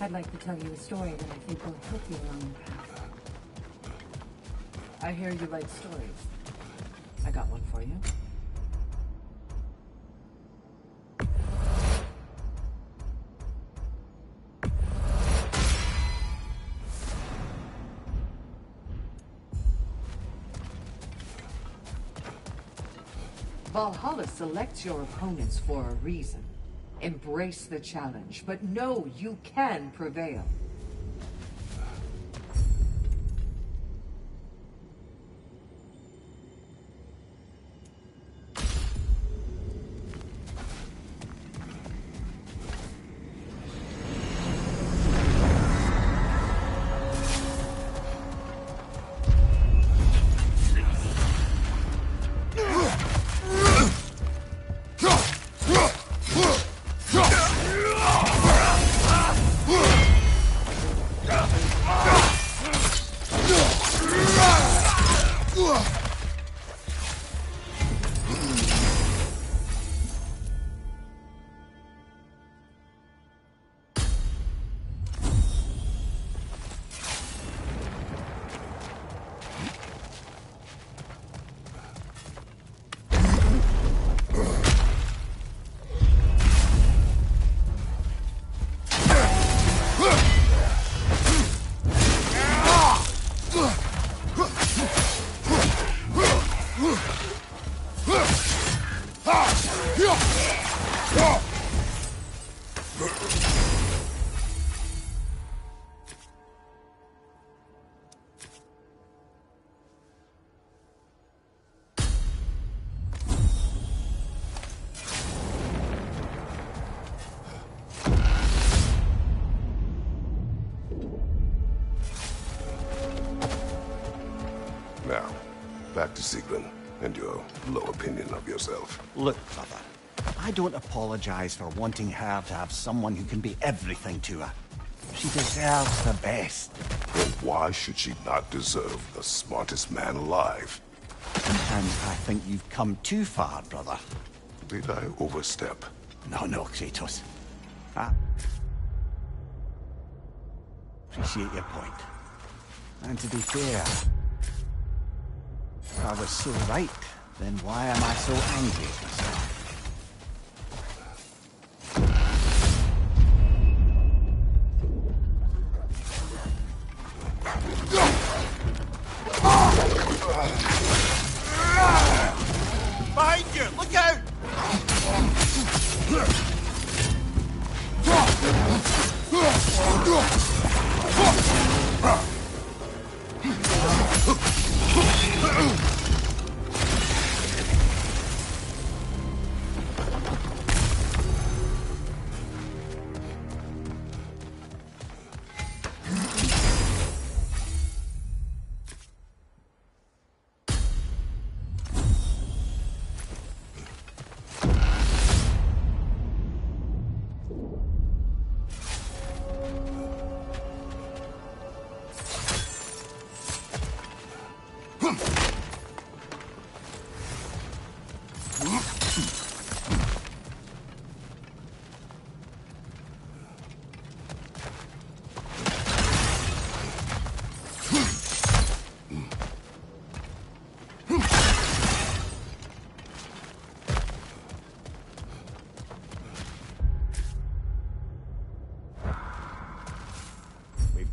I'd like to tell you a story that I think will help you along your path. I hear you like stories. I got one for you. Valhalla selects your opponents for a reason. Embrace the challenge, but know you can prevail. Now, back to Sigrun and your low opinion of yourself. Look, brother, I don't apologize for wanting her to have someone who can be everything to her. She deserves the best. Then why should she not deserve the smartest man alive? Sometimes I think you've come too far, brother. Did I overstep? No, Kratos. I appreciate your point. And to be fair, if I was so right, then why am I so angry at myself? Behind you! Look out!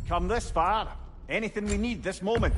Come this far. Anything we need this moment.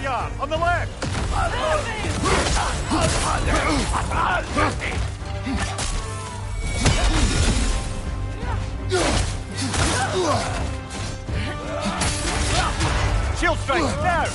Yard, on the left! Shield strike, now!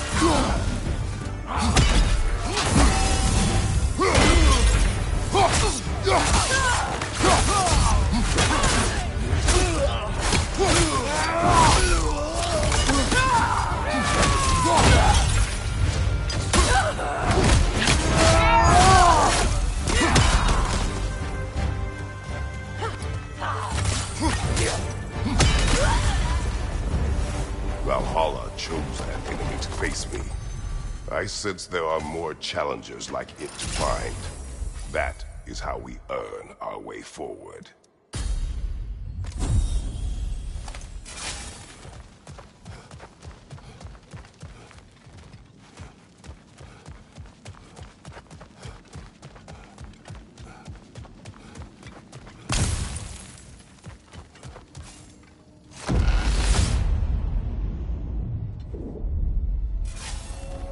Valhalla chose an enemy to face me. I sense there are more challengers like it to find. That is how we earn our way forward.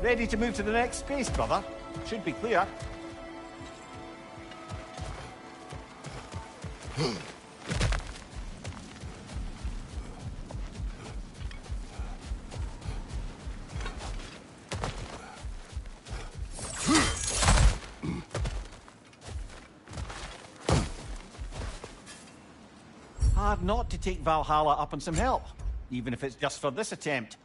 Ready to move to the next space, brother? Should be clear. Hard not to take Valhalla up on some help, even if it's just for this attempt.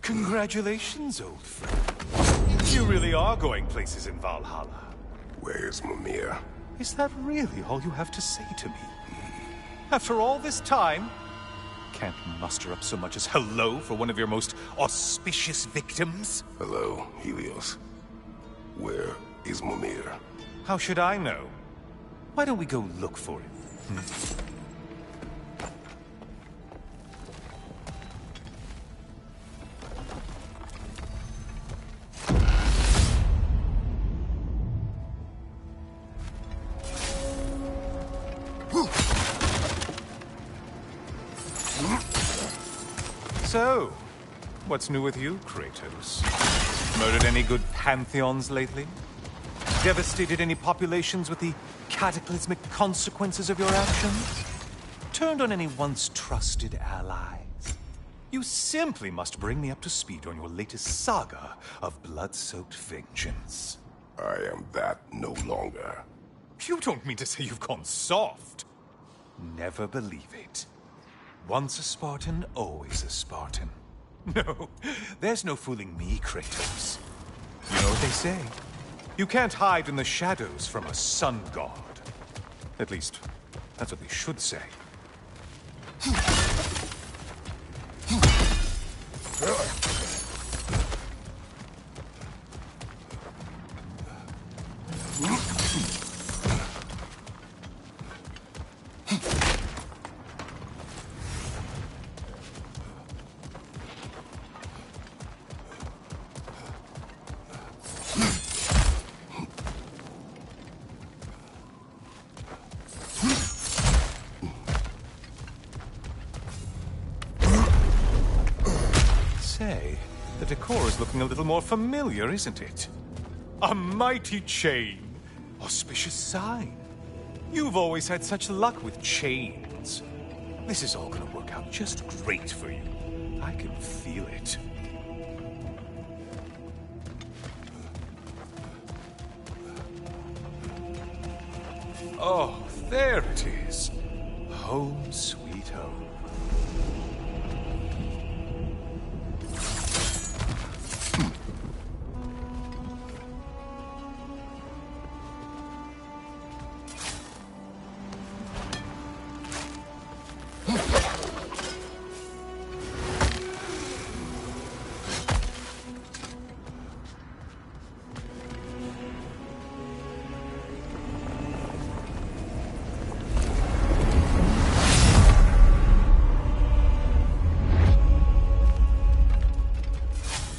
Congratulations, old friend. You really are going places in Valhalla. Where's Mimir? Is that really all you have to say to me? After all this time, can't muster up so much as hello for one of your most auspicious victims? Hello, Helios. Where is Mimir? How should I know? Why don't we go look for him? So, what's new with you, Kratos? Murdered any good pantheons lately? Devastated any populations with the cataclysmic consequences of your actions? Turned on any once trusted allies? You simply must bring me up to speed on your latest saga of blood-soaked vengeance. I am that no longer. You don't mean to say you've gone soft? Never believe it. Once a Spartan, always a Spartan. No, there's no fooling me, Kratos. You know what they say? You can't hide in the shadows from a sun god. At least, that's what they should say. Say, the decor is looking a little more familiar, isn't it? A mighty chain. Auspicious sign. You've always had such luck with chains. This is all gonna work out just great for you. I can feel it. Oh, there it is. Home sweet home.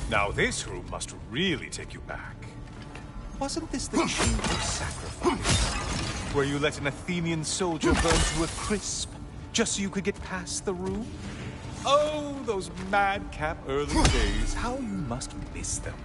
Now this room must really take you back. Wasn't this the chamber of sacrifice? Where you let an Athenian soldier burn to a crisp, just so you could get past the room? Oh, those madcap early days. How you must miss them.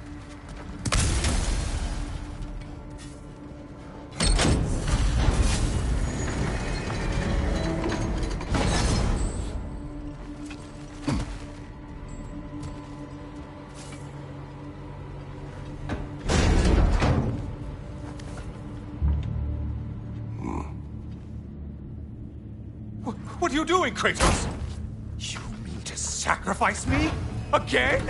What are you doing, Kratos? You mean to sacrifice me? Again?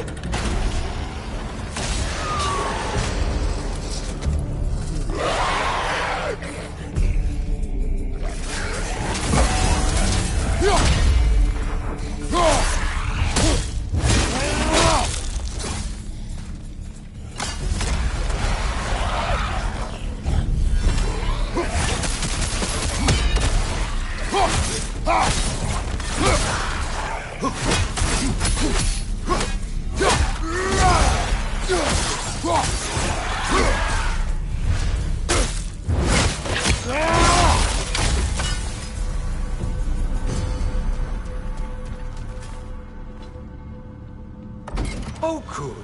Oh, good.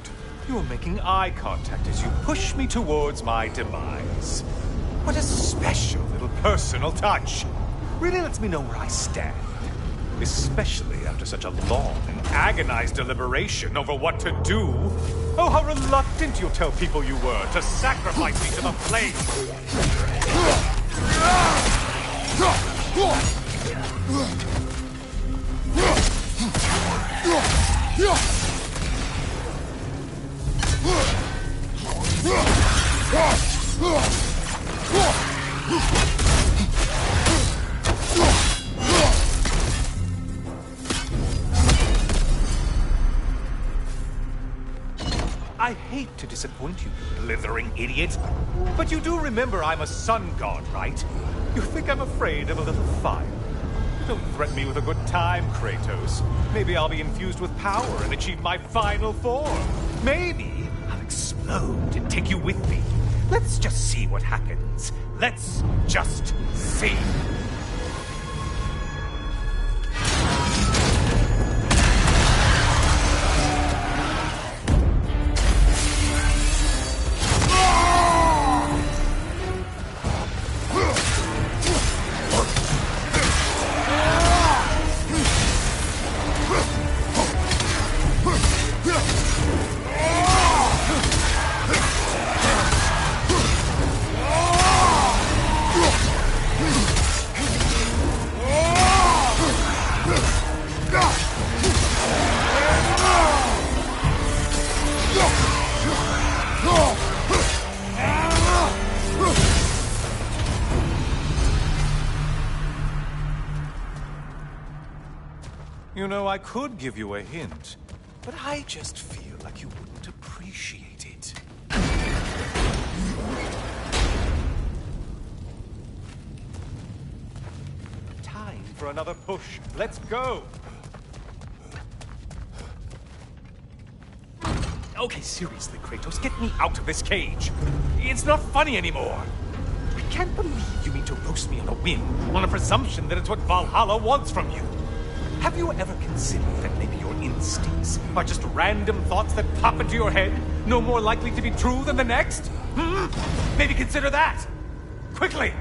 You're making eye contact as you push me towards my demise. What a special little personal touch. Really lets me know where I stand. Especially after such a long and agonized deliberation over what to do. Oh, how reluctant you'll tell people you were to sacrifice me to the flames. I hate to disappoint you, blithering idiot, but you do remember I'm a sun god, right? You think I'm afraid of a little fire? Don't threaten me with a good time, Kratos. Maybe I'll be infused with power and achieve my final form. Maybe I'll explode and take you with me. Let's just see what happens. Let's just see. You know, I could give you a hint, but I just feel like you wouldn't appreciate it. Time for another push. Let's go! Okay, seriously, Kratos, get me out of this cage. It's not funny anymore. I can't believe you mean to roast me on a whim, on a presumption that it's what Valhalla wants from you. Have you ever considered that maybe your instincts are just random thoughts that pop into your head, no more likely to be true than the next? Maybe consider that! Quickly!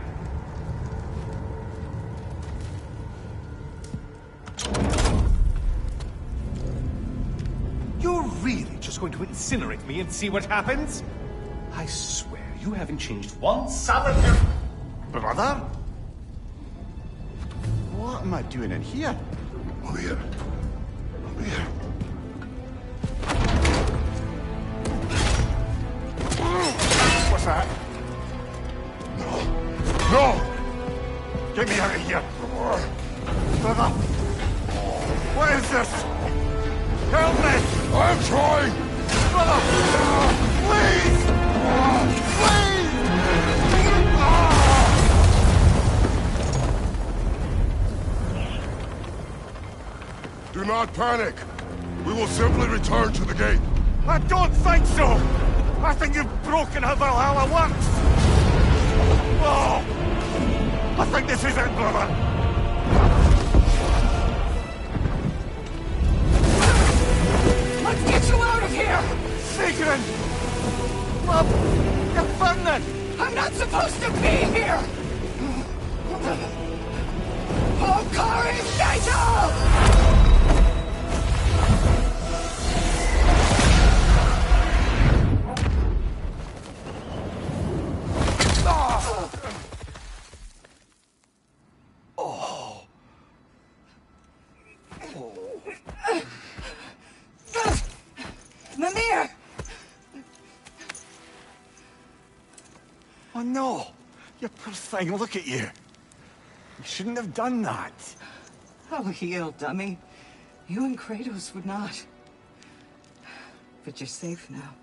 You're really just going to incinerate me and see what happens? I swear, you haven't changed one solitary... Brother? What am I doing in here? We're What's that? No! Get me out of here! Brother! What is this? Help me! I'm trying! Brother! Please! Please! Do not panic. We will simply return to the gate. I don't think so! I think you've broken how Valhalla works! Oh! I think this is it, brother! Let's get you out of here! Sigrun! Love! You're burning! I'm not supposed to be here! Hokari Naito! Mimir! Oh no! You poor thing, look at you! You shouldn't have done that. I'll heal, dummy. You and Kratos would not. But you're safe now.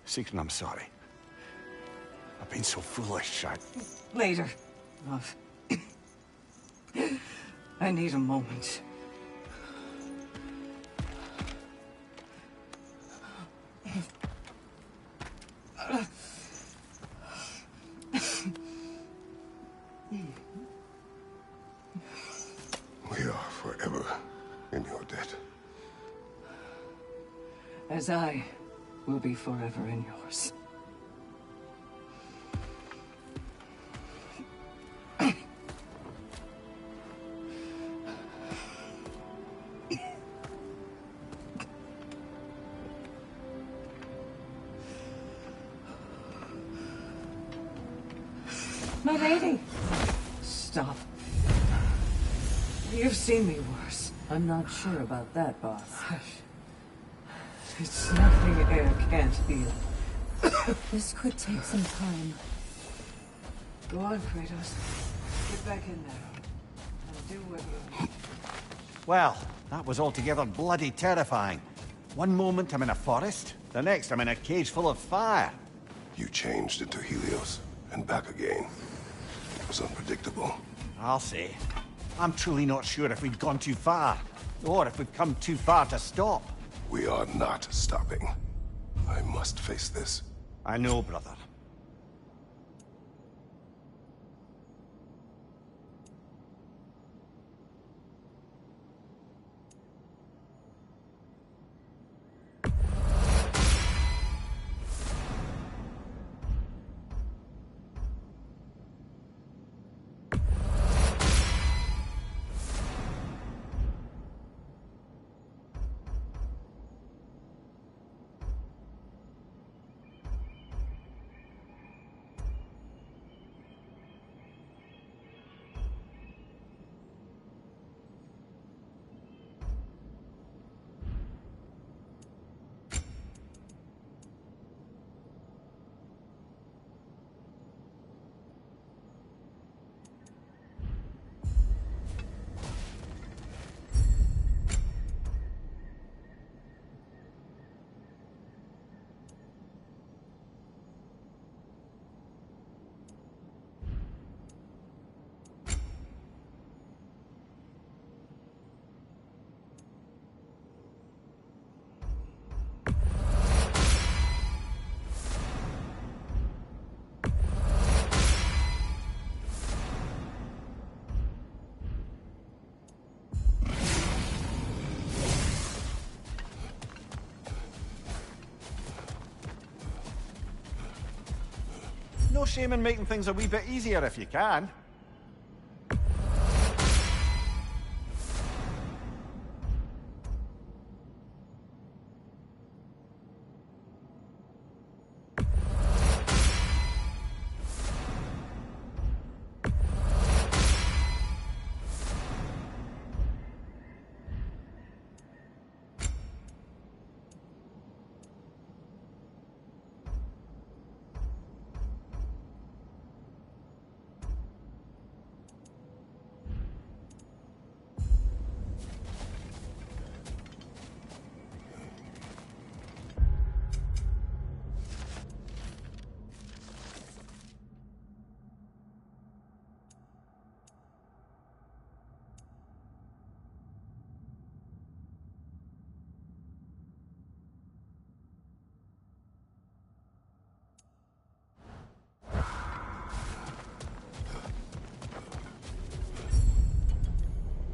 Sigrun, I'm sorry. I've been so foolish, Later, love. I need a moment. We are forever in your debt. As I will be forever in yours. My lady! Stop. You've seen me worse. I'm not sure about that, boss. Hush. It's nothing air can't heal. This could take some time. Go on, Kratos. Get back in there. And do what you need. Well, that was altogether bloody terrifying. One moment I'm in a forest, the next I'm in a cage full of fire. You changed into Helios and back again. It was unpredictable. I'll say. I'm truly not sure if we've gone too far, or if we've come too far to stop. We are not stopping. I must face this. I know, brother. shame in making things a wee bit easier if you can.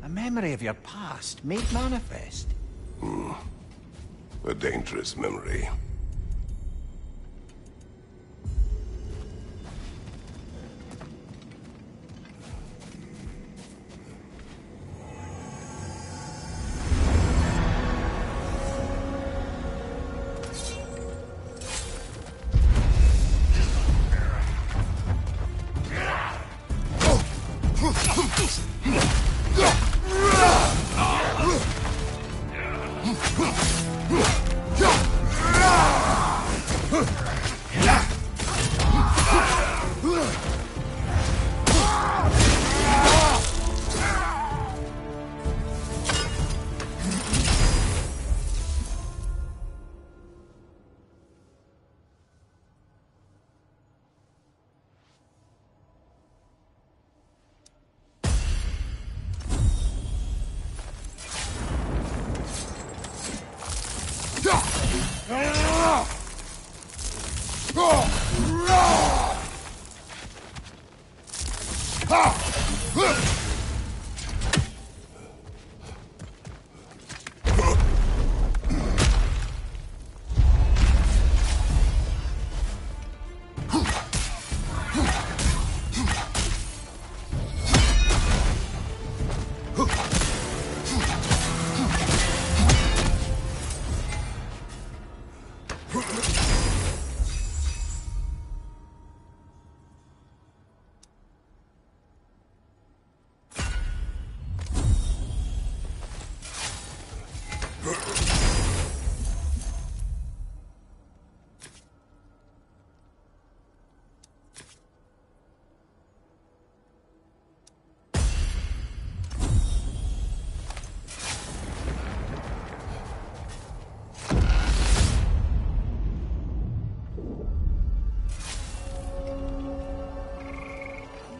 A memory of your past made manifest. A dangerous memory.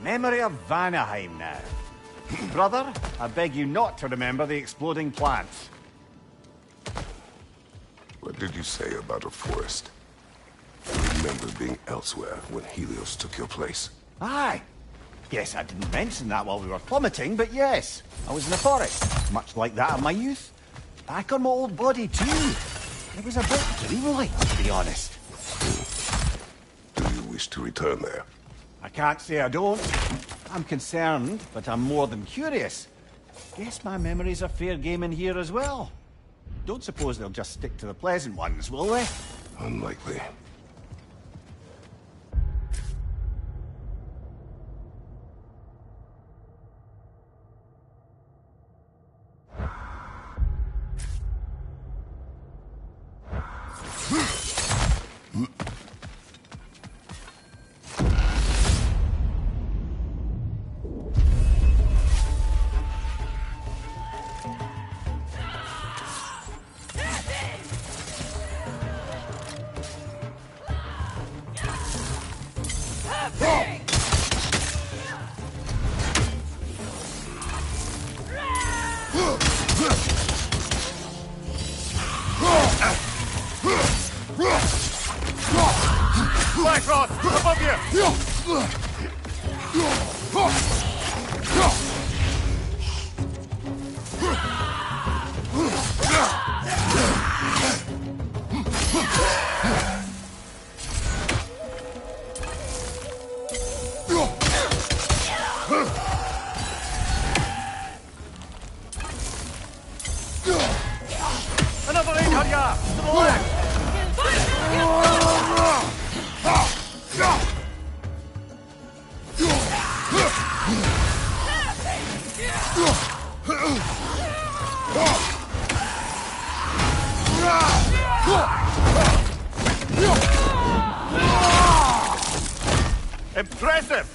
Memory of Vanaheim now. Brother, I beg you not to remember the exploding plants. What did you say about a forest? I remember being elsewhere when Helios took your place. Aye. Yes, I didn't mention that while we were plummeting, but yes. I was in a forest, much like that of my youth. Back on my old body, too. It was a bit dreamlike, to be honest. Do you wish to return there? I can't say I don't. I'm concerned, but I'm more than curious. Guess my memories are fair game in here as well. Don't suppose they'll just stick to the pleasant ones, will they? Unlikely. Impressive!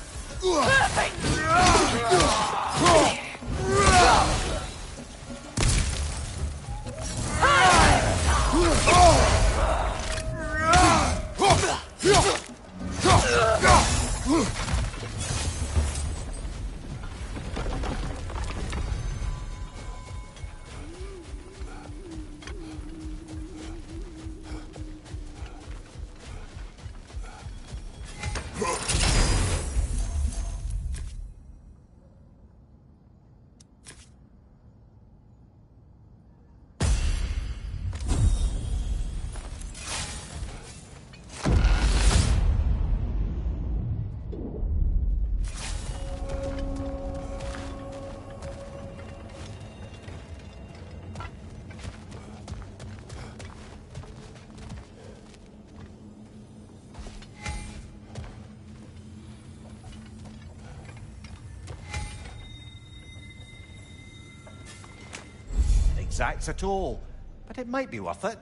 Exacts a toll, but it might be worth it.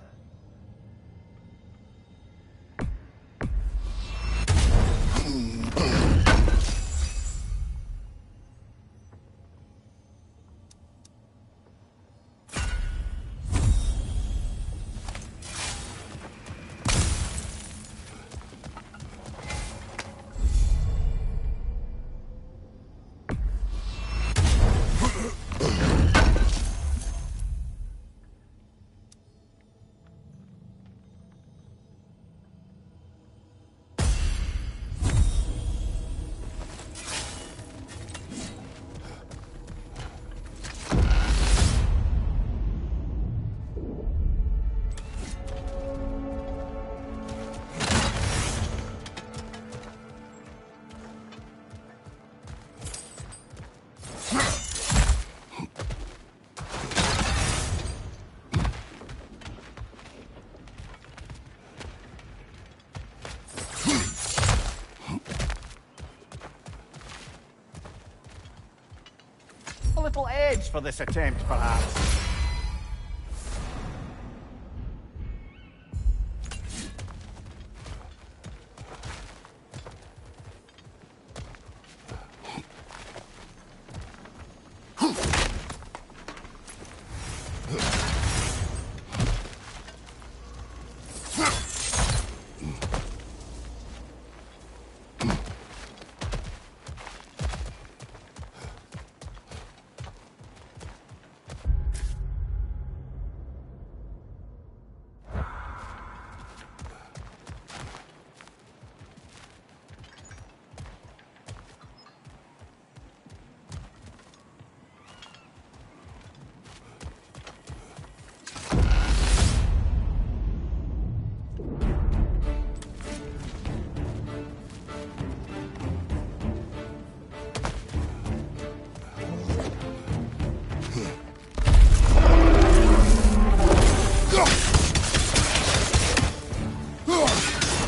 A little edge for this attempt, perhaps.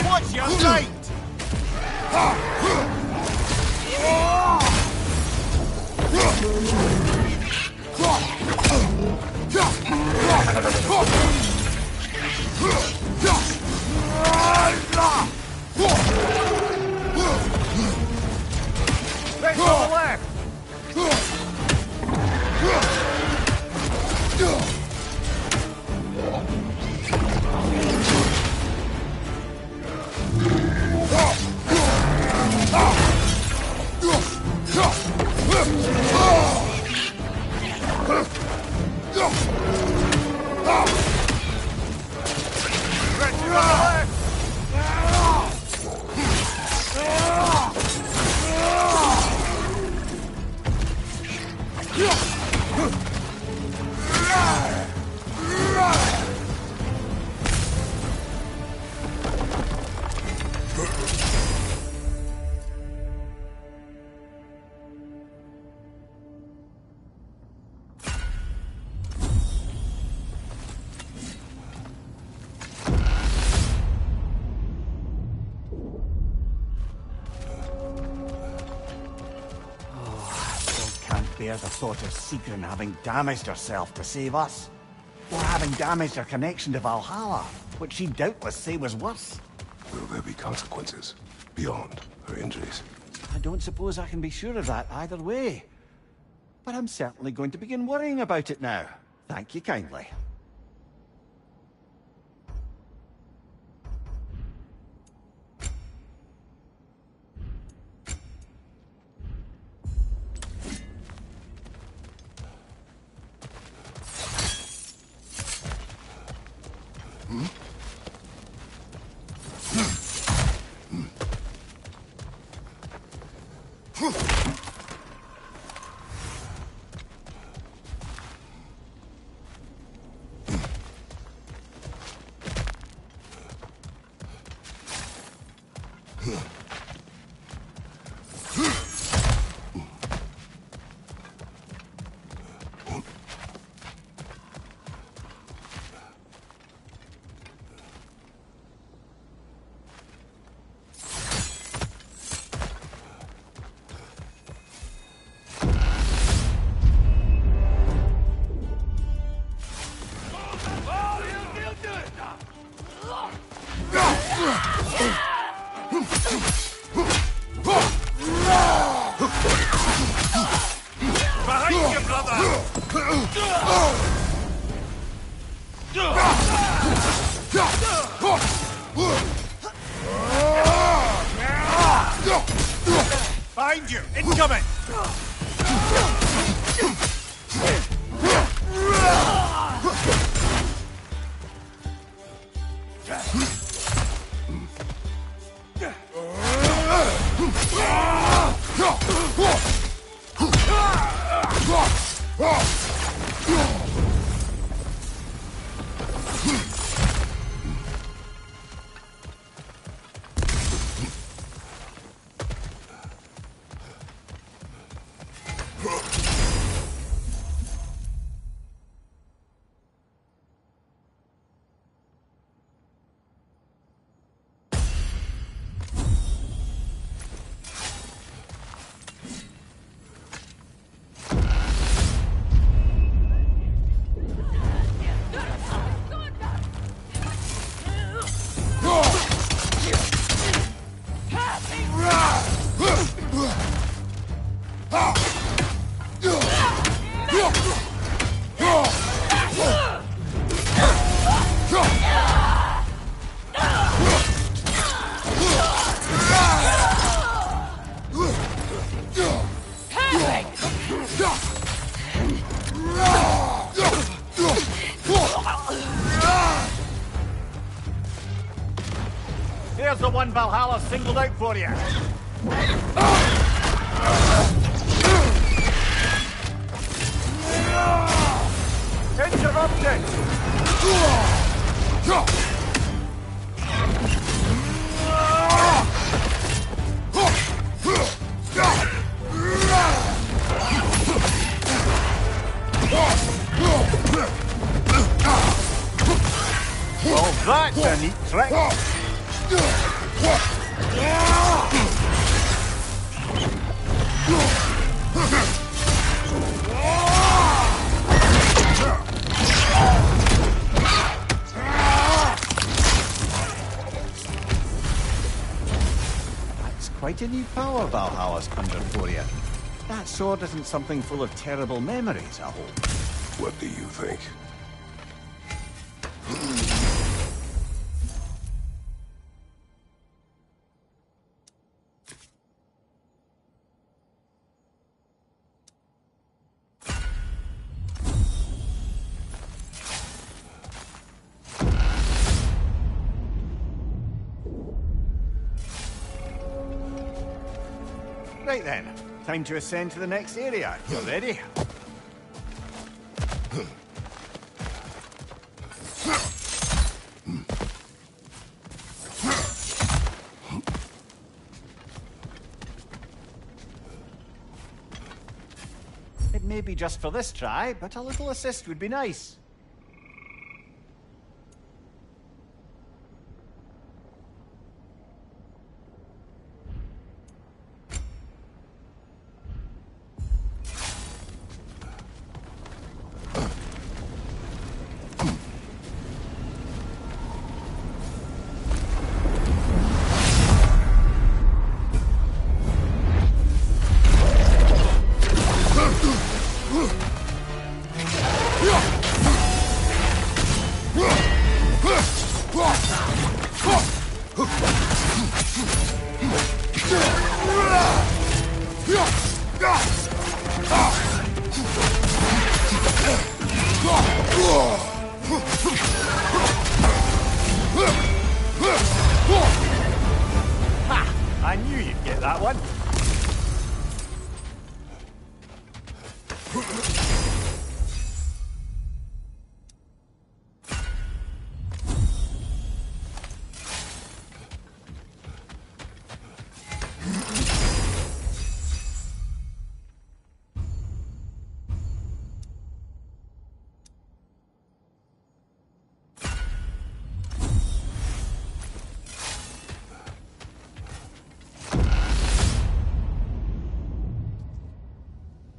Watch your right! Right to the left! bear the thought of Sigrun having damaged herself to save us. Or having damaged her connection to Valhalla, which she'd doubtless say was worse. Will there be consequences beyond her injuries? I don't suppose I can be sure of that either way. But I'm certainly going to begin worrying about it now. Thank you kindly. Behind you, brother! Behind you! Incoming! Here's the one Valhalla singled out for you. Interrupted! Well, that's a neat trick. That's quite a new power Valhalla's conjured for you. That sword isn't something full of terrible memories, I hope. What do you think? Right then, time to ascend to the next area. You ready? It may be just for this try, but a little assist would be nice.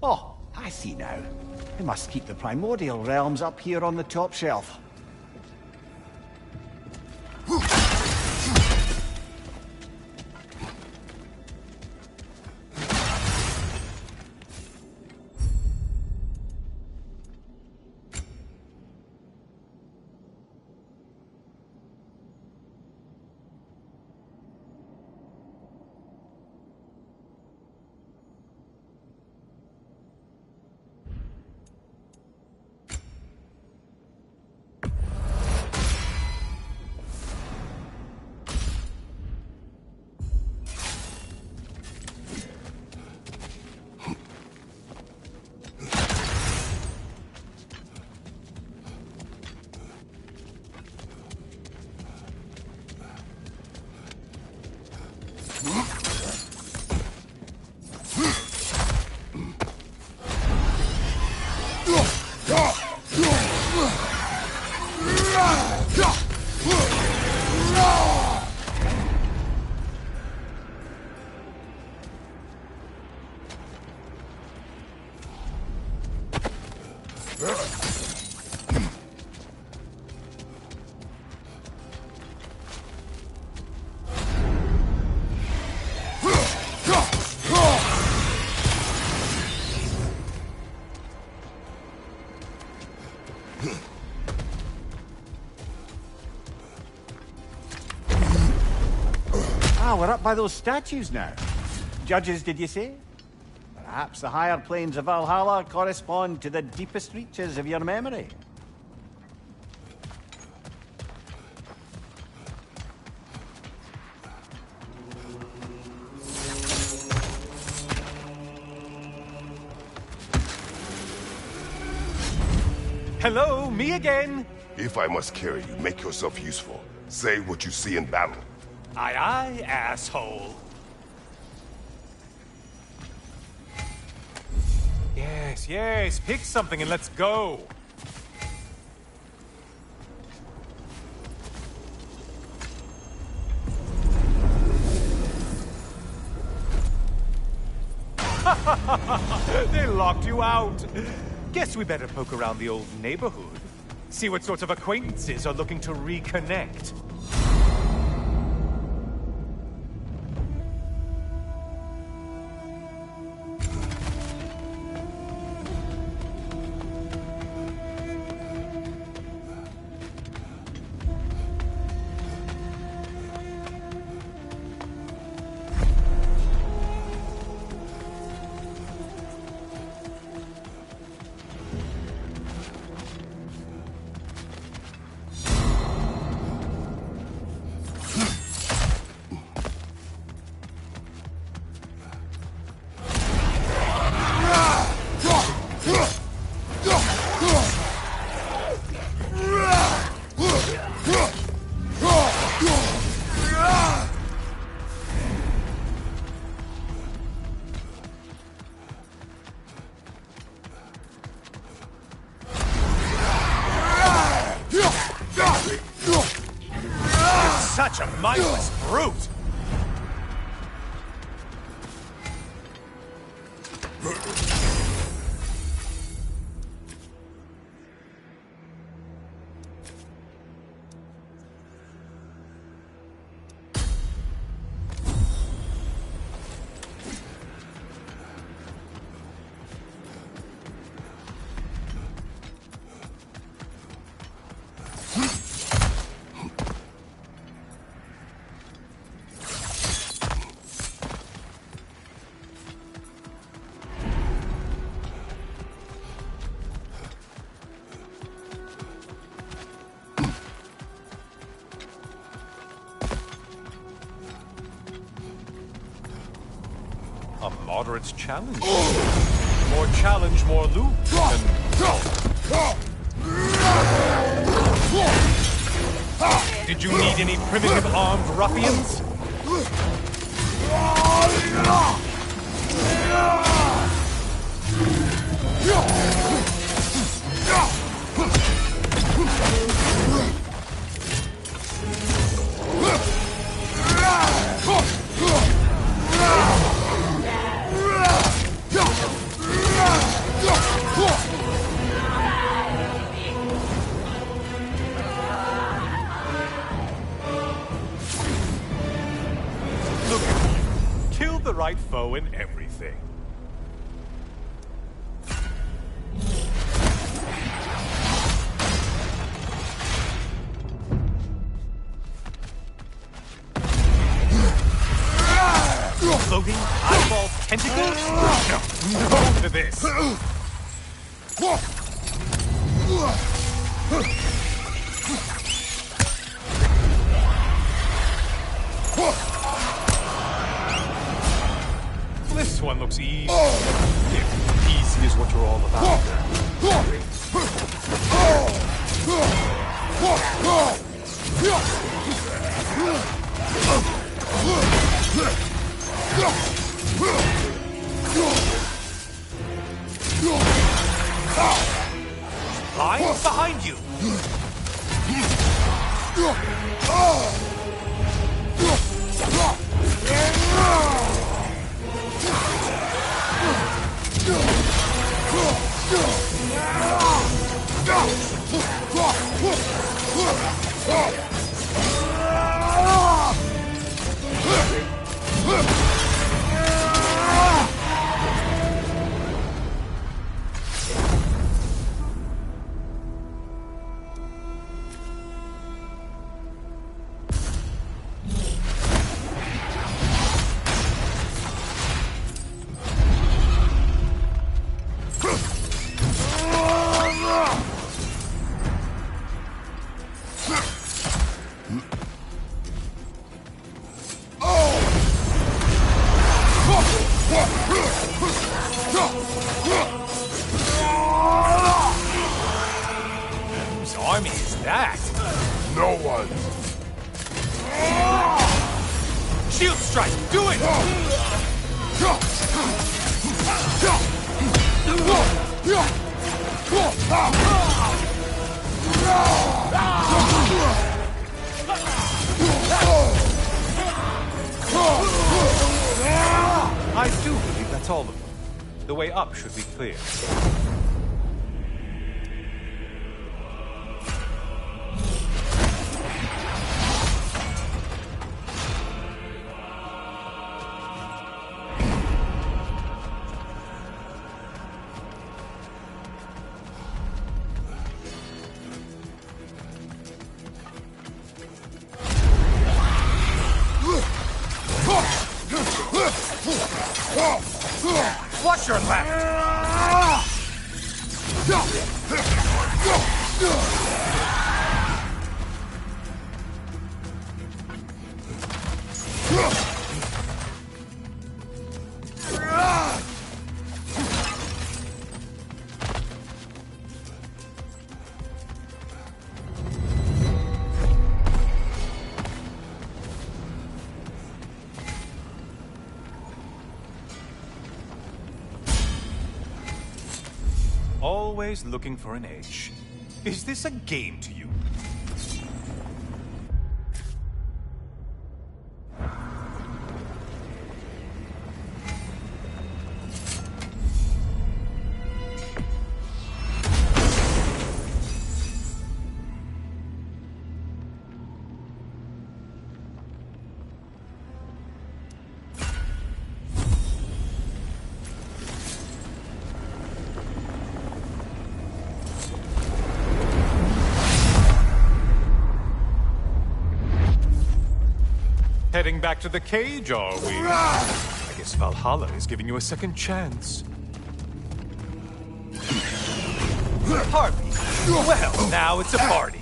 Oh, I see now. I must keep the primordial realms up here on the top shelf. Ah, we're up by those statues now. Judges, did you say? Perhaps the higher planes of Valhalla correspond to the deepest reaches of your memory. Hello, me again. If I must carry you, make yourself useful. Say what you see in battle. Aye, aye, asshole. Yes, yes, pick something and let's go. They locked you out. Guess we better poke around the old neighborhood. See what sorts of acquaintances are looking to reconnect. Such a mindless brute! A moderate challenge. More challenge, more loot. Did you need any primitive armed ruffians? Look at you. Killed the right foe and everything. Floating eyeball tentacles? No to this. This one looks easy. If easy is what you're all about. Lying behind you. Whose army is that? No one. Shield strike, do it! I do believe that's all of them. The way up should be clear. Watch your left! Always looking for an edge. Is this a game to you? Heading back to the cage, are we? I guess Valhalla is giving you a second chance. Party? Well, now it's a party.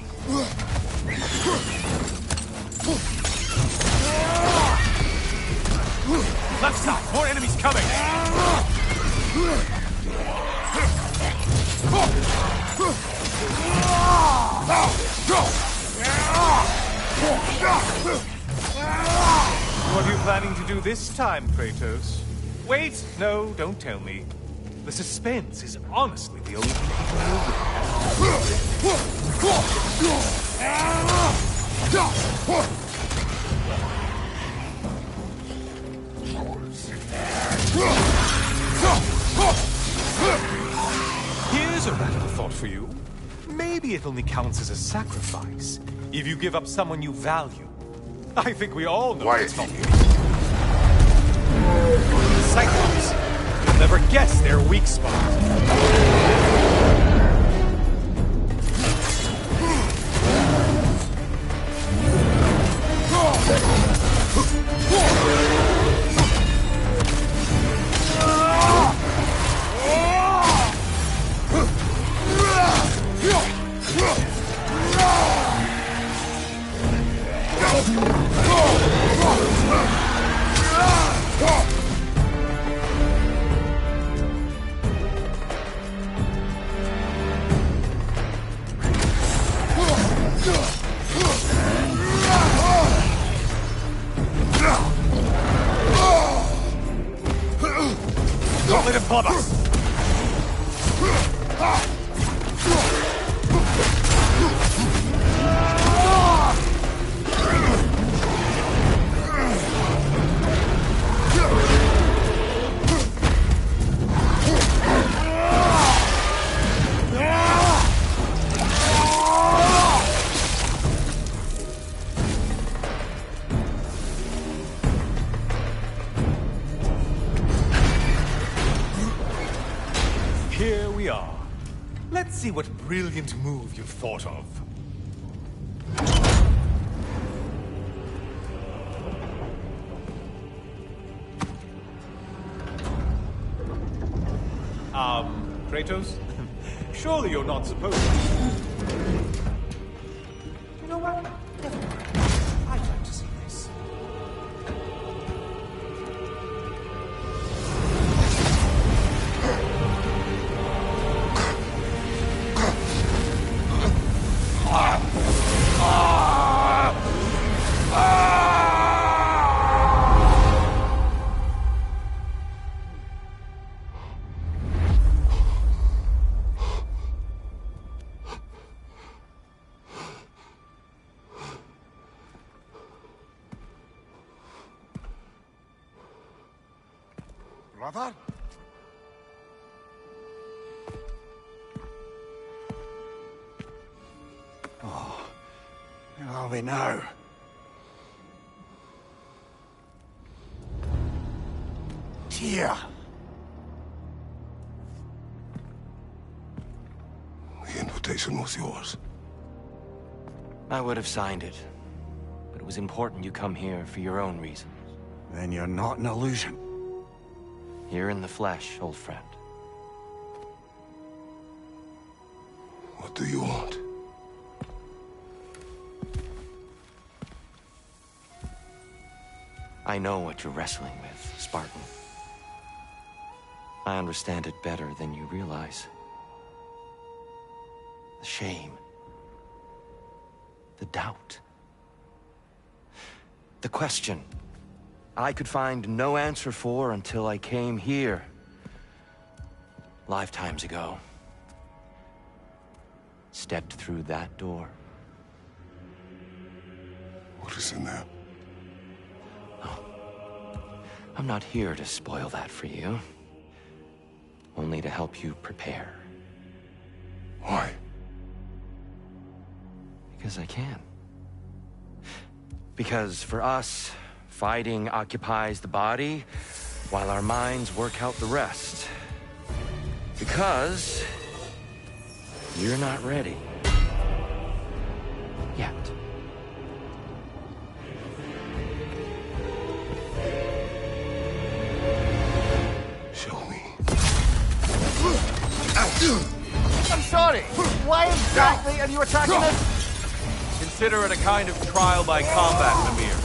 Left side, more enemies coming! What are you planning to do this time, Kratos? Wait! No, don't tell me. The suspense is honestly the only thing Here's a radical thought for you. Maybe it only counts as a sacrifice if you give up someone you value. I think we all know it's not me. Cyclops. You'll never guess their weak spot. Don't let him club us! Here we are. Let's see what brilliant move you've thought of. Kratos? Surely you're not supposed to. You know what? Never mind. I'd like to see this. Brother? Oh, where are we now? Tyr! The invitation was yours. I would have signed it, but it was important you come here for your own reasons. Then you're not an illusion. Here in the flesh, old friend. What do you want? I know what you're wrestling with, Spartan. I understand it better than you realize. The shame. The doubt. The question I could find no answer for until I came here. Lifetimes ago. Stepped through that door. What is in there? I'm not here to spoil that for you. Only to help you prepare. Why? Because I can. Because for us, fighting occupies the body, while our minds work out the rest. Because you're not ready. Yet. Show me. I'm sorry! Why exactly are you attacking us? Consider it a kind of trial by combat, Mimir.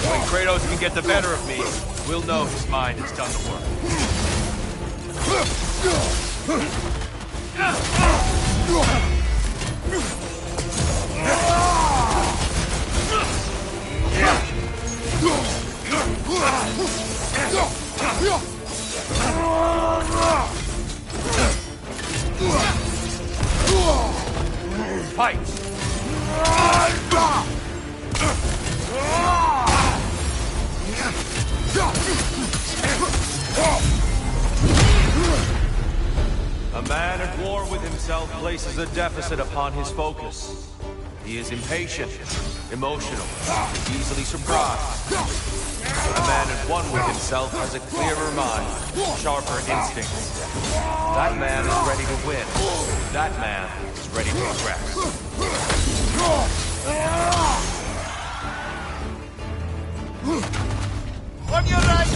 When Kratos can get the better of me, we'll know his mind has done the work. Fight! A man at war with himself places a deficit upon his focus. He is impatient, emotional, easily surprised. A man at one with himself has a clearer mind, sharper instincts. That man is ready to win. That man is ready to progress. On your right!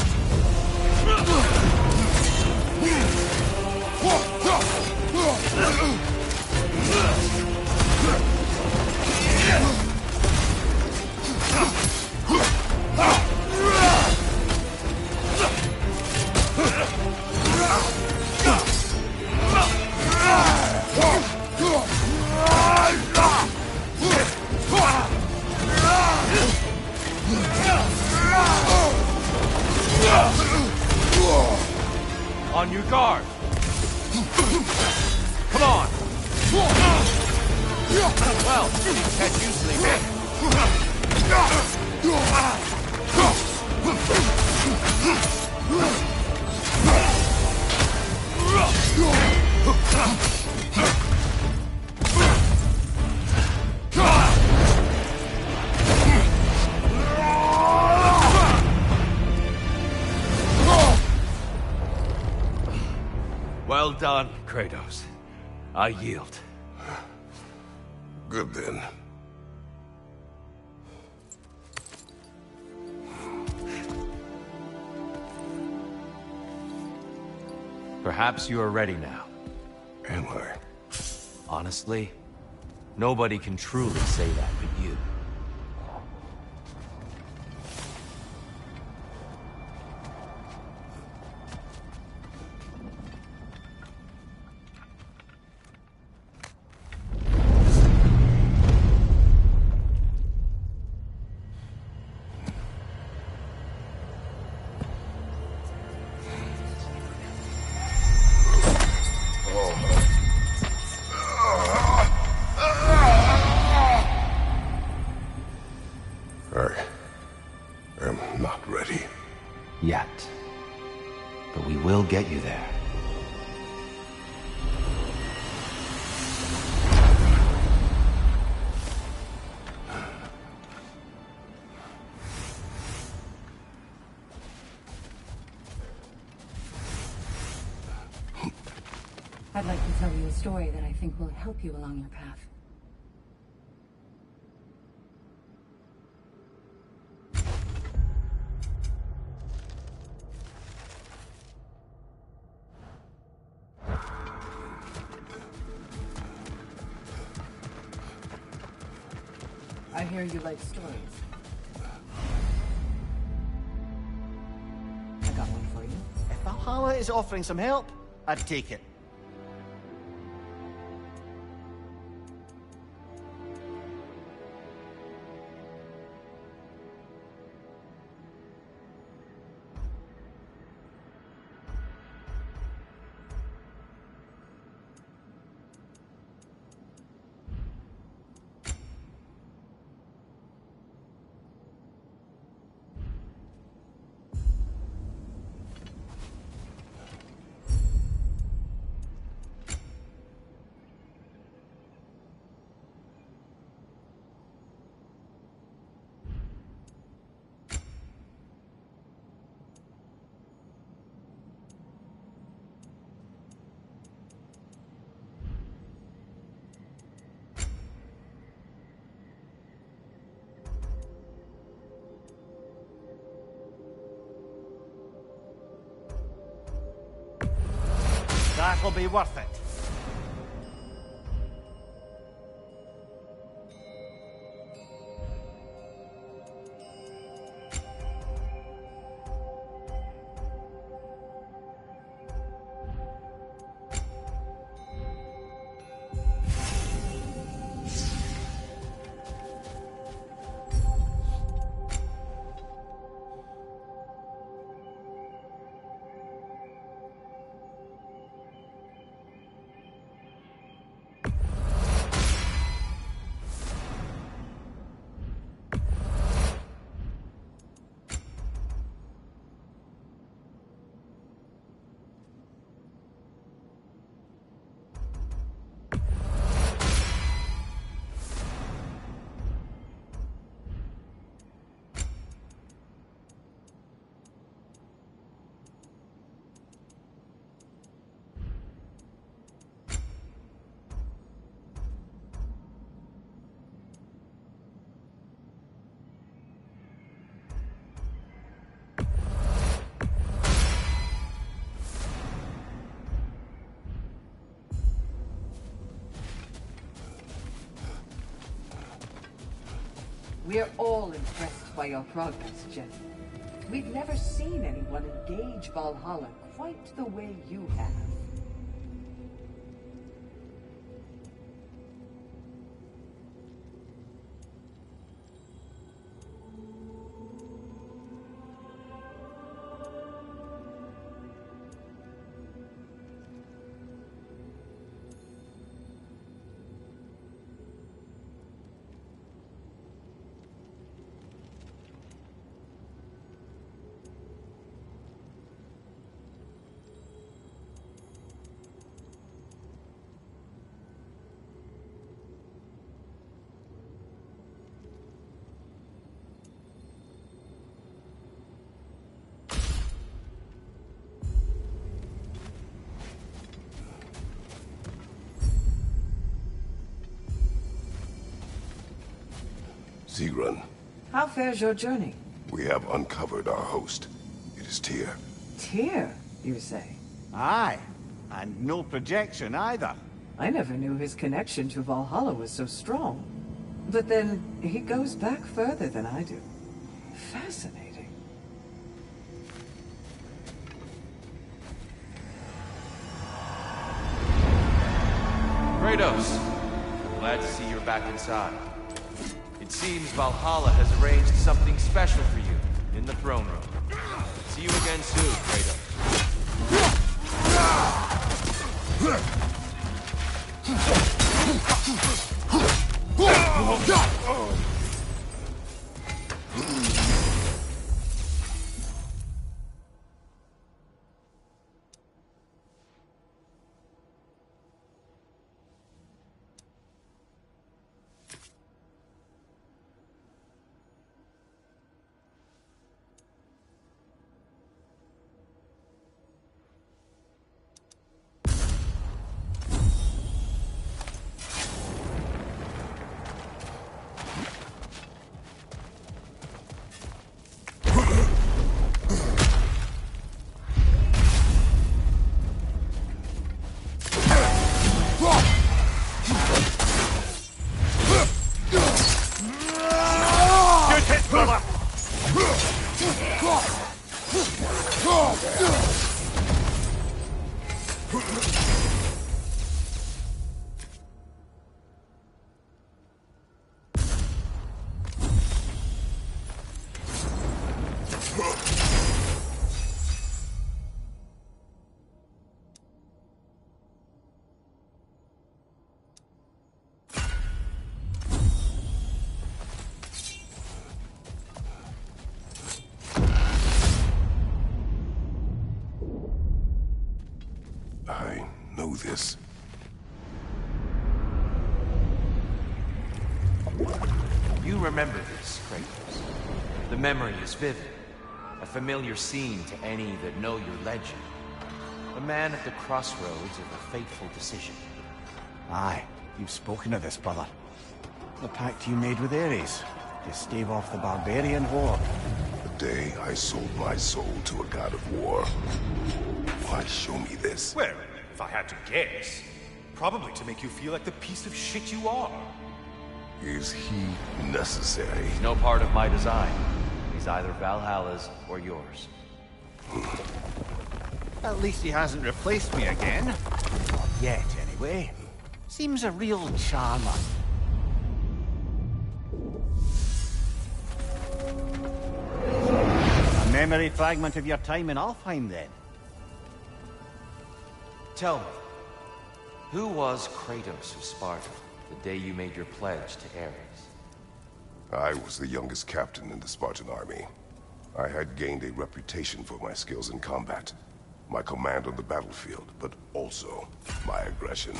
On your guard! Come on! Well, didn't catch you sleeping. Well done, Kratos. I yield. Good then. Perhaps you are ready now. Am I? Honestly, nobody can truly say that but you. I am not ready. Yet. But we will get you there. I'd like to tell you a story that I think will help you along your path. I hear you like stories. I got one for you. If Valhalla is offering some help, I'd take it. That'll be worth it. We're all impressed by your progress, Jenny. We've never seen anyone engage Valhalla quite the way you have. Sigrun, How fares your journey? we have uncovered our host. It is Tyr. Tyr, you say? Aye. And no projection either. I never knew his connection to Valhalla was so strong. But then, he goes back further than I do. Fascinating. Kratos, I'm glad to see you're back inside. It seems Valhalla has arranged something special for you in the throne room. See you again soon, Kratos. I know this. You remember this, Kratos. The memory is vivid. A familiar scene to any that know your legend. A man at the crossroads of a fateful decision. Aye, you've spoken of this, brother. The pact you made with Ares to stave off the barbarian horde. The day I sold my soul to a god of war. Why show me this? Well, if I had to guess, probably to make you feel like the piece of shit you are. Is he necessary? He's no part of my design. He's either Valhalla's or yours. At least he hasn't replaced me again. Not yet, anyway. Seems a real charmer. A memory fragment of your time in Alfheim, then. Tell me, who was Kratos of Sparta the day you made your pledge to Ares? I was the youngest captain in the Spartan army. I had gained a reputation for my skills in combat, my command on the battlefield, but also my aggression.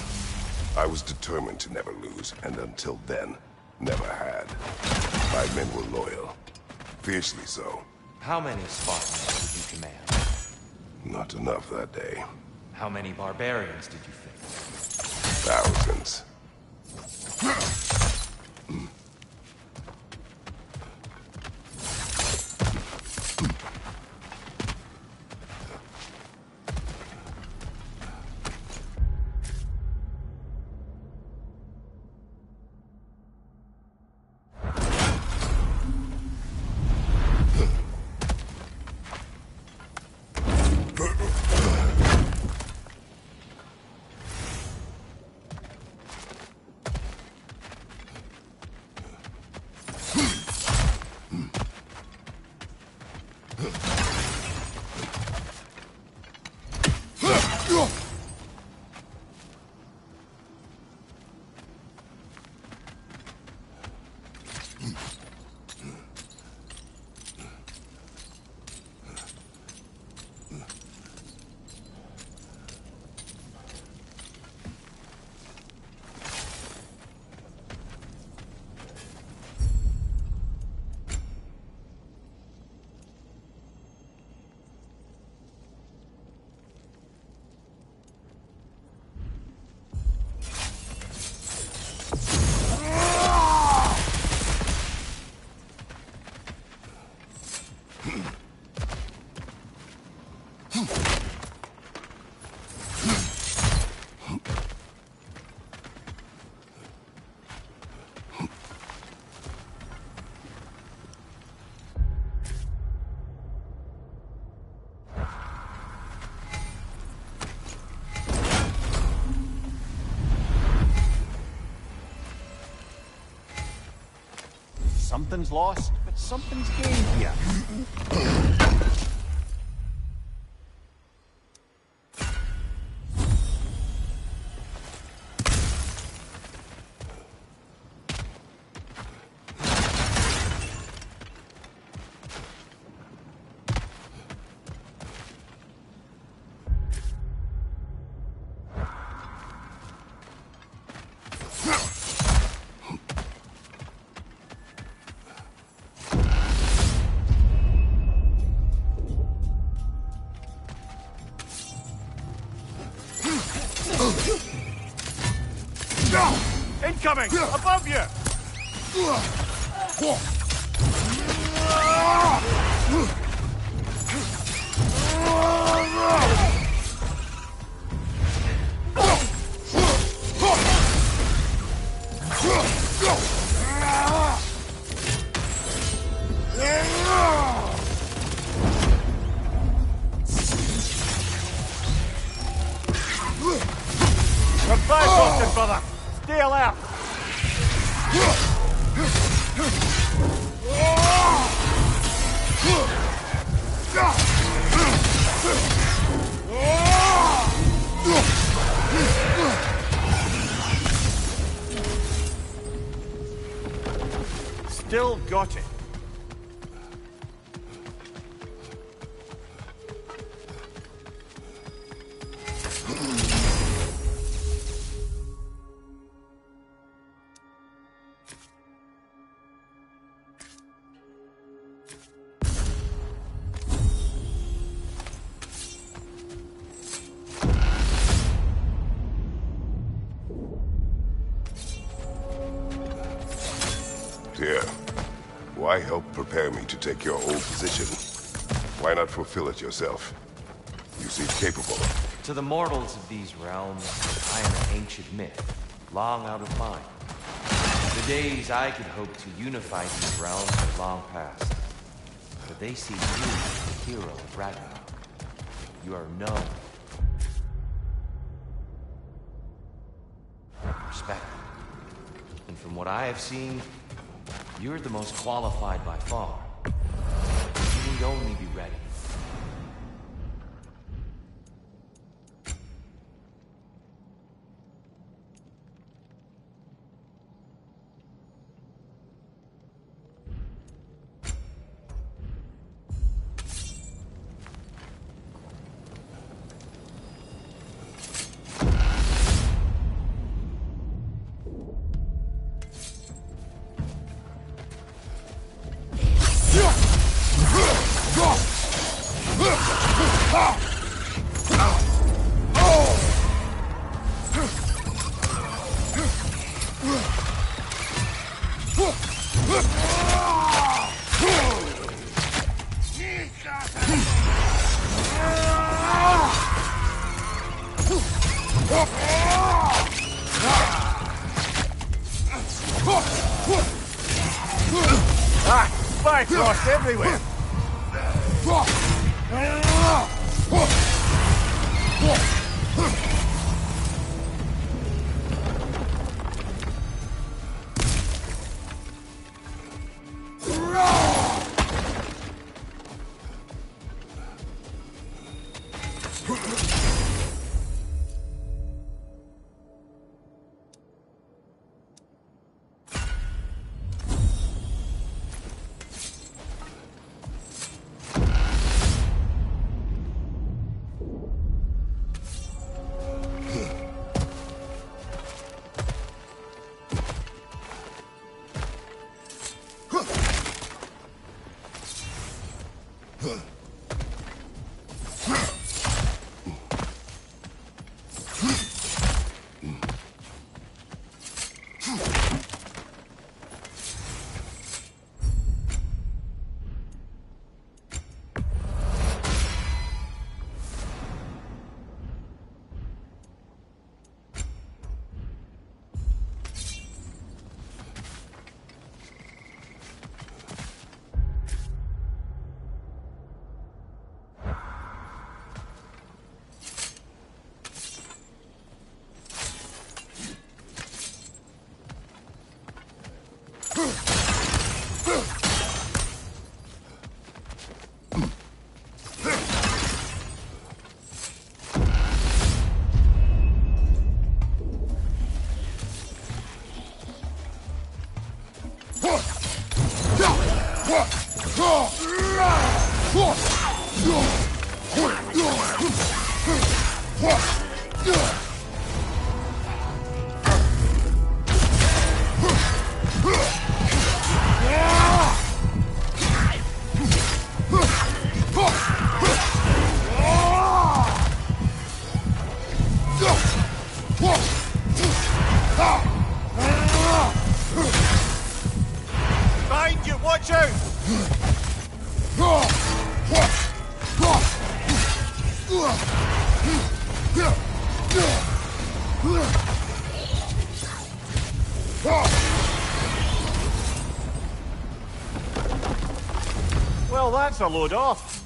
I was determined to never lose, and until then, never had. My men were loyal, fiercely so. How many Spartans did you command? Not enough that day. How many barbarians did you face? Thousands. Something's lost, but something's gained here. Incoming! Above you! We're back, Boston, brother! Stay alert! Still got it. Dear, why help prepare me to take your old position? Why not fulfill it yourself? You seem capable. To the mortals of these realms, I am an ancient myth, long out of mind. The days I could hope to unify these realms are long past. But they see you as the hero of Ragnarok. You are known. Respect. And from what I have seen, you're the most qualified by far. You need only be ready. Bifrost everywhere! Behind you, watch out! Well, that's a load off.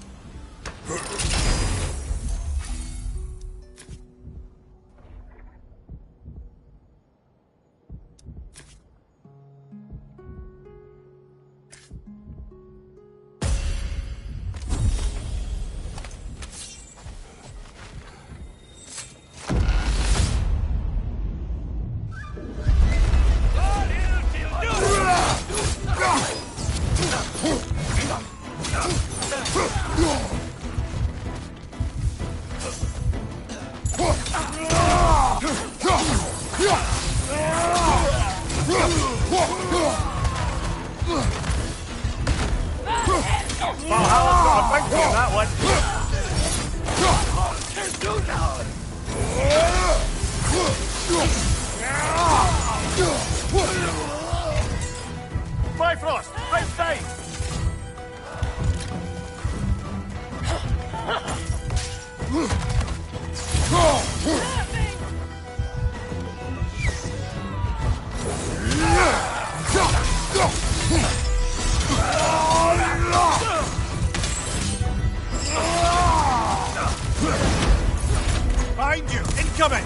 Valhalla's got a big one, that one. Bifrost, right side! Behind you, incoming!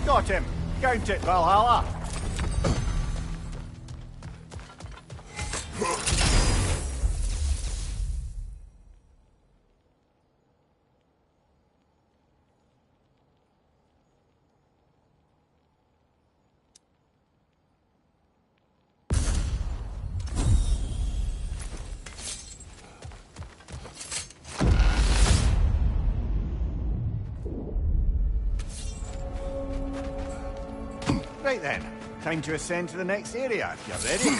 Got him. Count it, Valhalla. Right then, time to ascend to the next area. You ready?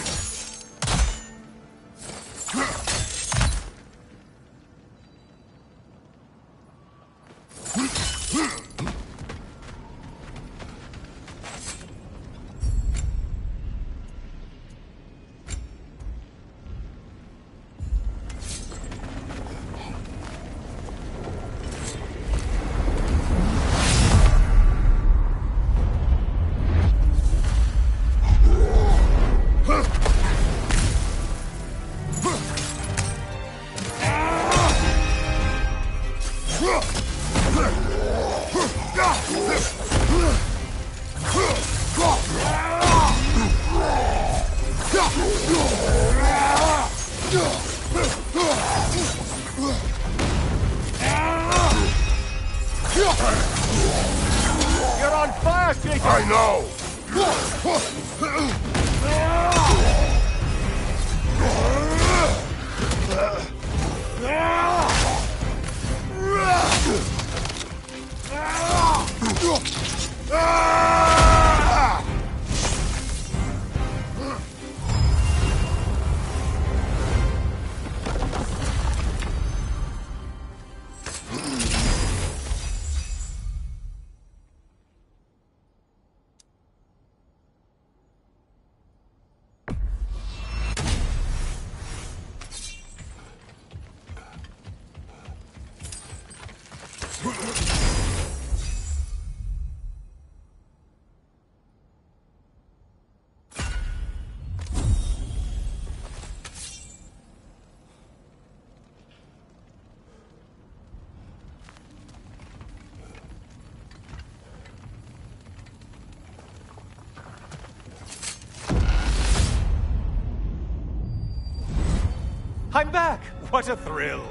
You're on fire, Jacob! I know! I'm back! What a thrill!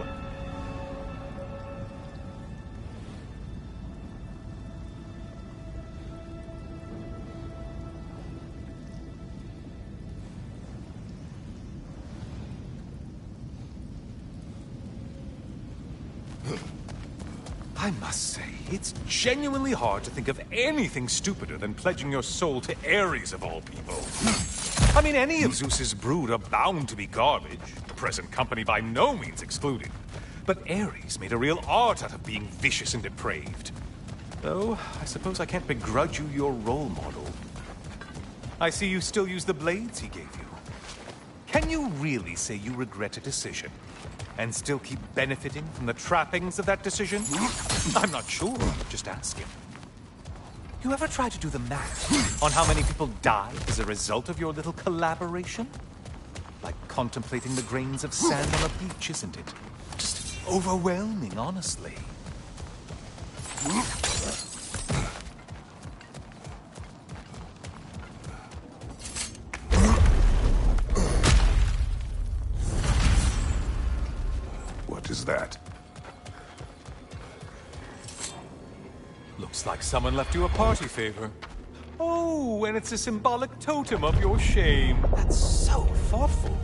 I must say, it's genuinely hard to think of anything stupider than pledging your soul to Ares of all people. I mean, any of Zeus's brood are bound to be garbage, the present company by no means excluded. But Ares made a real art out of being vicious and depraved. Though, I suppose I can't begrudge you your role model. I see you still use the blades he gave you. Can you really say you regret a decision? And still keep benefiting from the trappings of that decision? I'm not sure, just asking. You ever try to do the math on how many people died as a result of your little collaboration? Like contemplating the grains of sand on a beach, isn't it? Just overwhelming, honestly. What is that? Looks like someone left you a party favor. Oh, and it's a symbolic totem of your shame. That's so thoughtful.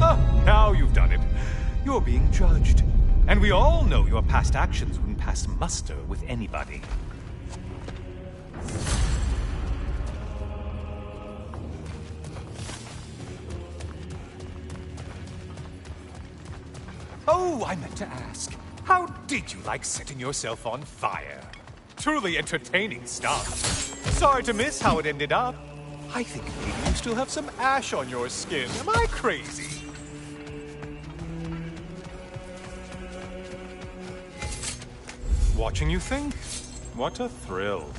Ah, now you've done it. You're being judged. And we all know your past actions wouldn't pass muster with anybody. Oh, I meant to ask. How did you like setting yourself on fire? Truly entertaining stuff. Sorry to miss how it ended up. I think maybe you still have some ash on your skin. Am I crazy? Watching you think? What a thrill.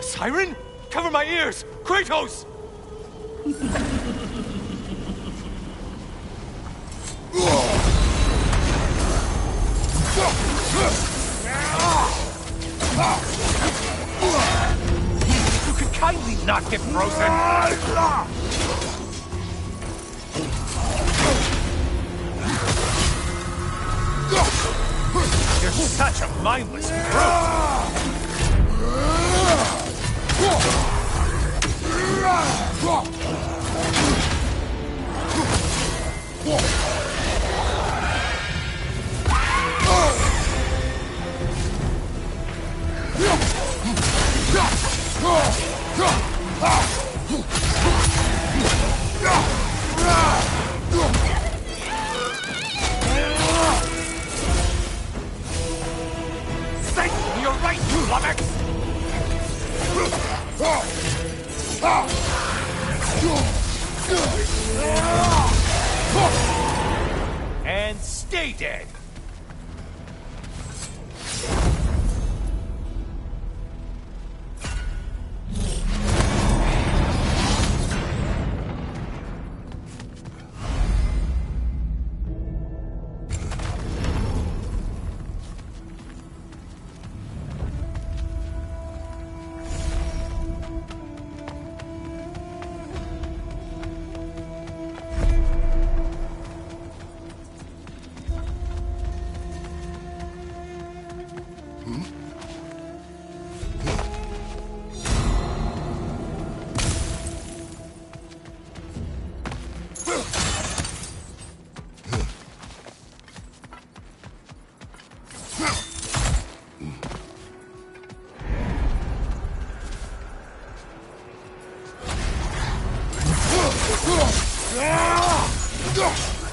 Siren? Cover my ears! Kratos! You could kindly not get frozen! You're such a mindless brute! Satan, you're right, you lummox! And stay dead!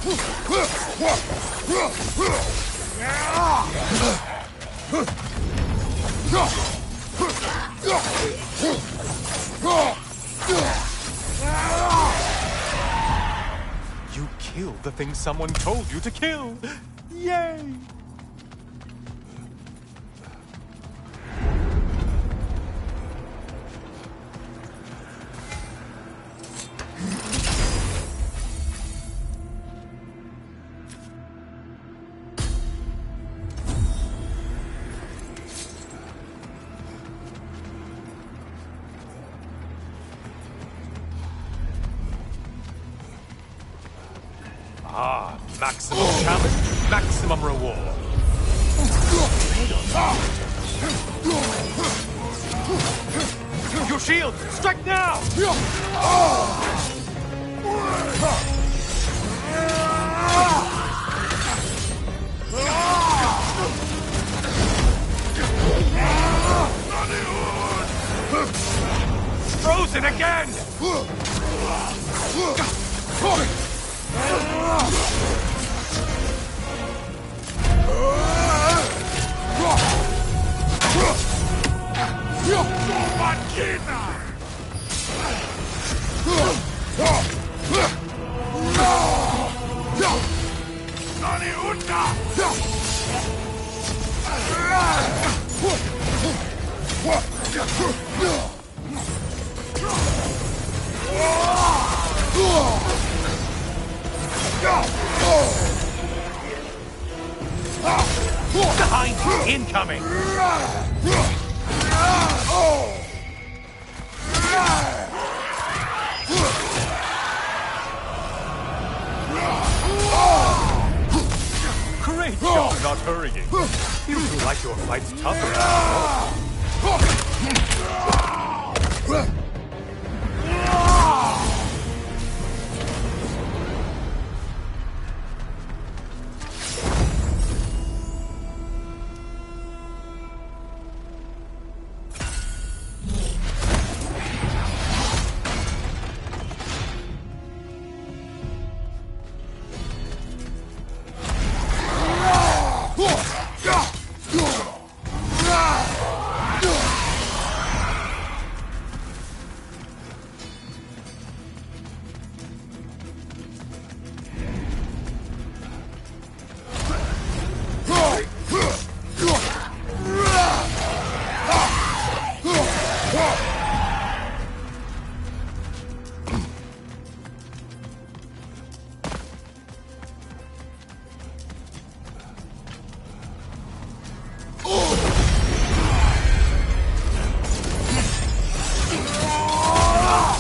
You killed the thing someone told you to kill! Yay! Ah, maximum challenge, maximum reward. Your shield! Strike now! Frozen again! Behind you! Incoming! Great job not hurrying. You two like your fights tougher.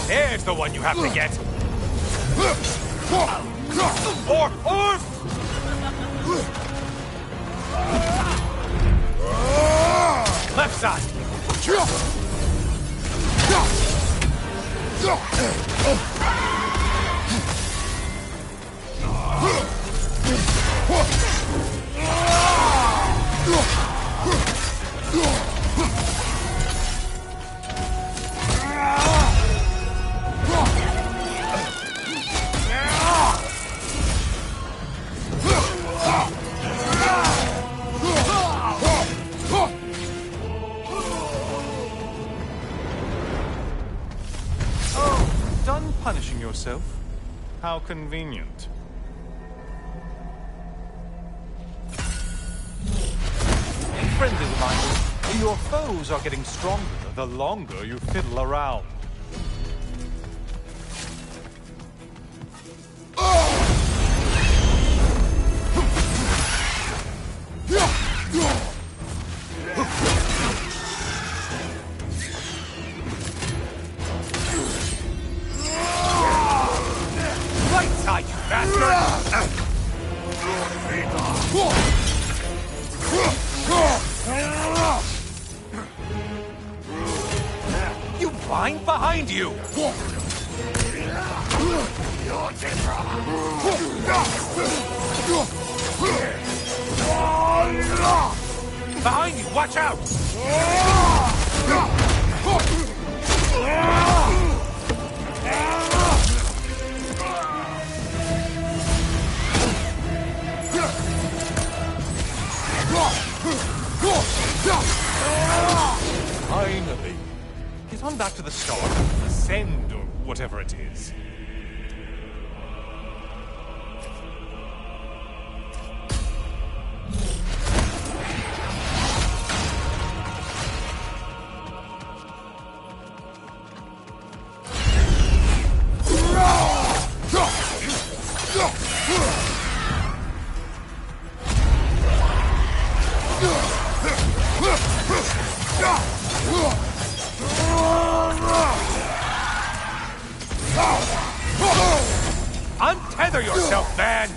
There's the one you have to get. Orf! Left side. Done punishing yourself? How convenient. Friendly reminder, your foes are getting stronger the longer you fiddle around. Right side, you bastard! You blind behind you! Behind you, watch out! ascend, or whatever it is. Untether yourself, man!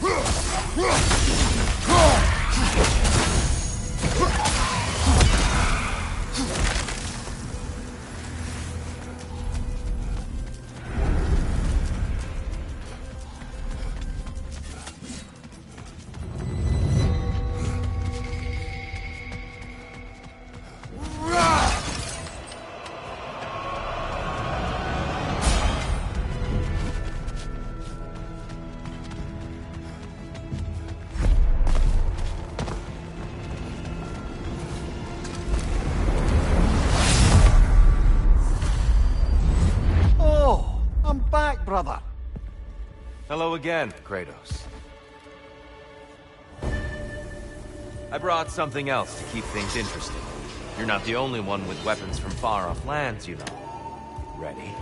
Brother. Hello again, Kratos. I brought something else to keep things interesting. You're not the only one with weapons from far-off lands, you know. Ready?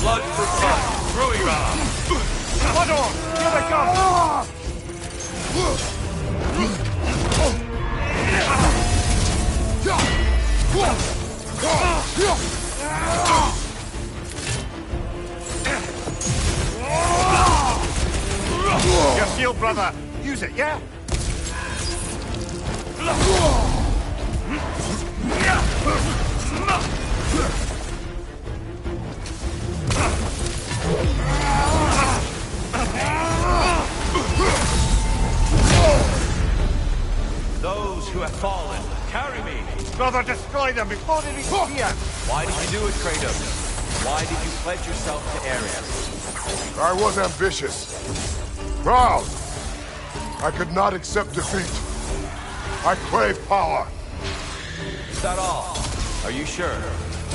Blood for blood, brewing round. Blood on, here they come! Your shield, brother. Use it, yeah? Those who have fallen, carry me! Brother, destroy them before they reach here! Why did you do it, Kratos? Why did you pledge yourself to Ares? I was ambitious. Proud. I could not accept defeat. I crave power. Is that all? Are you sure?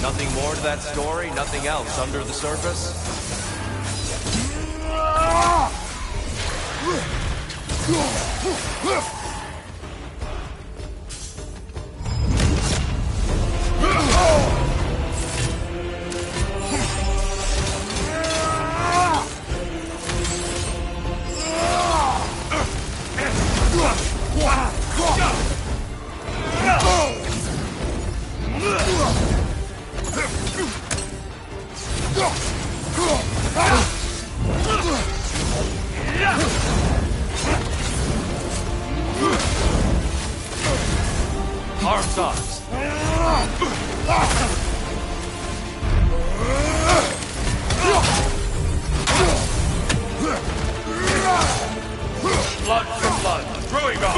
Nothing more to that story? Nothing else under the surface? Arms up! Blood for blood, brewing on!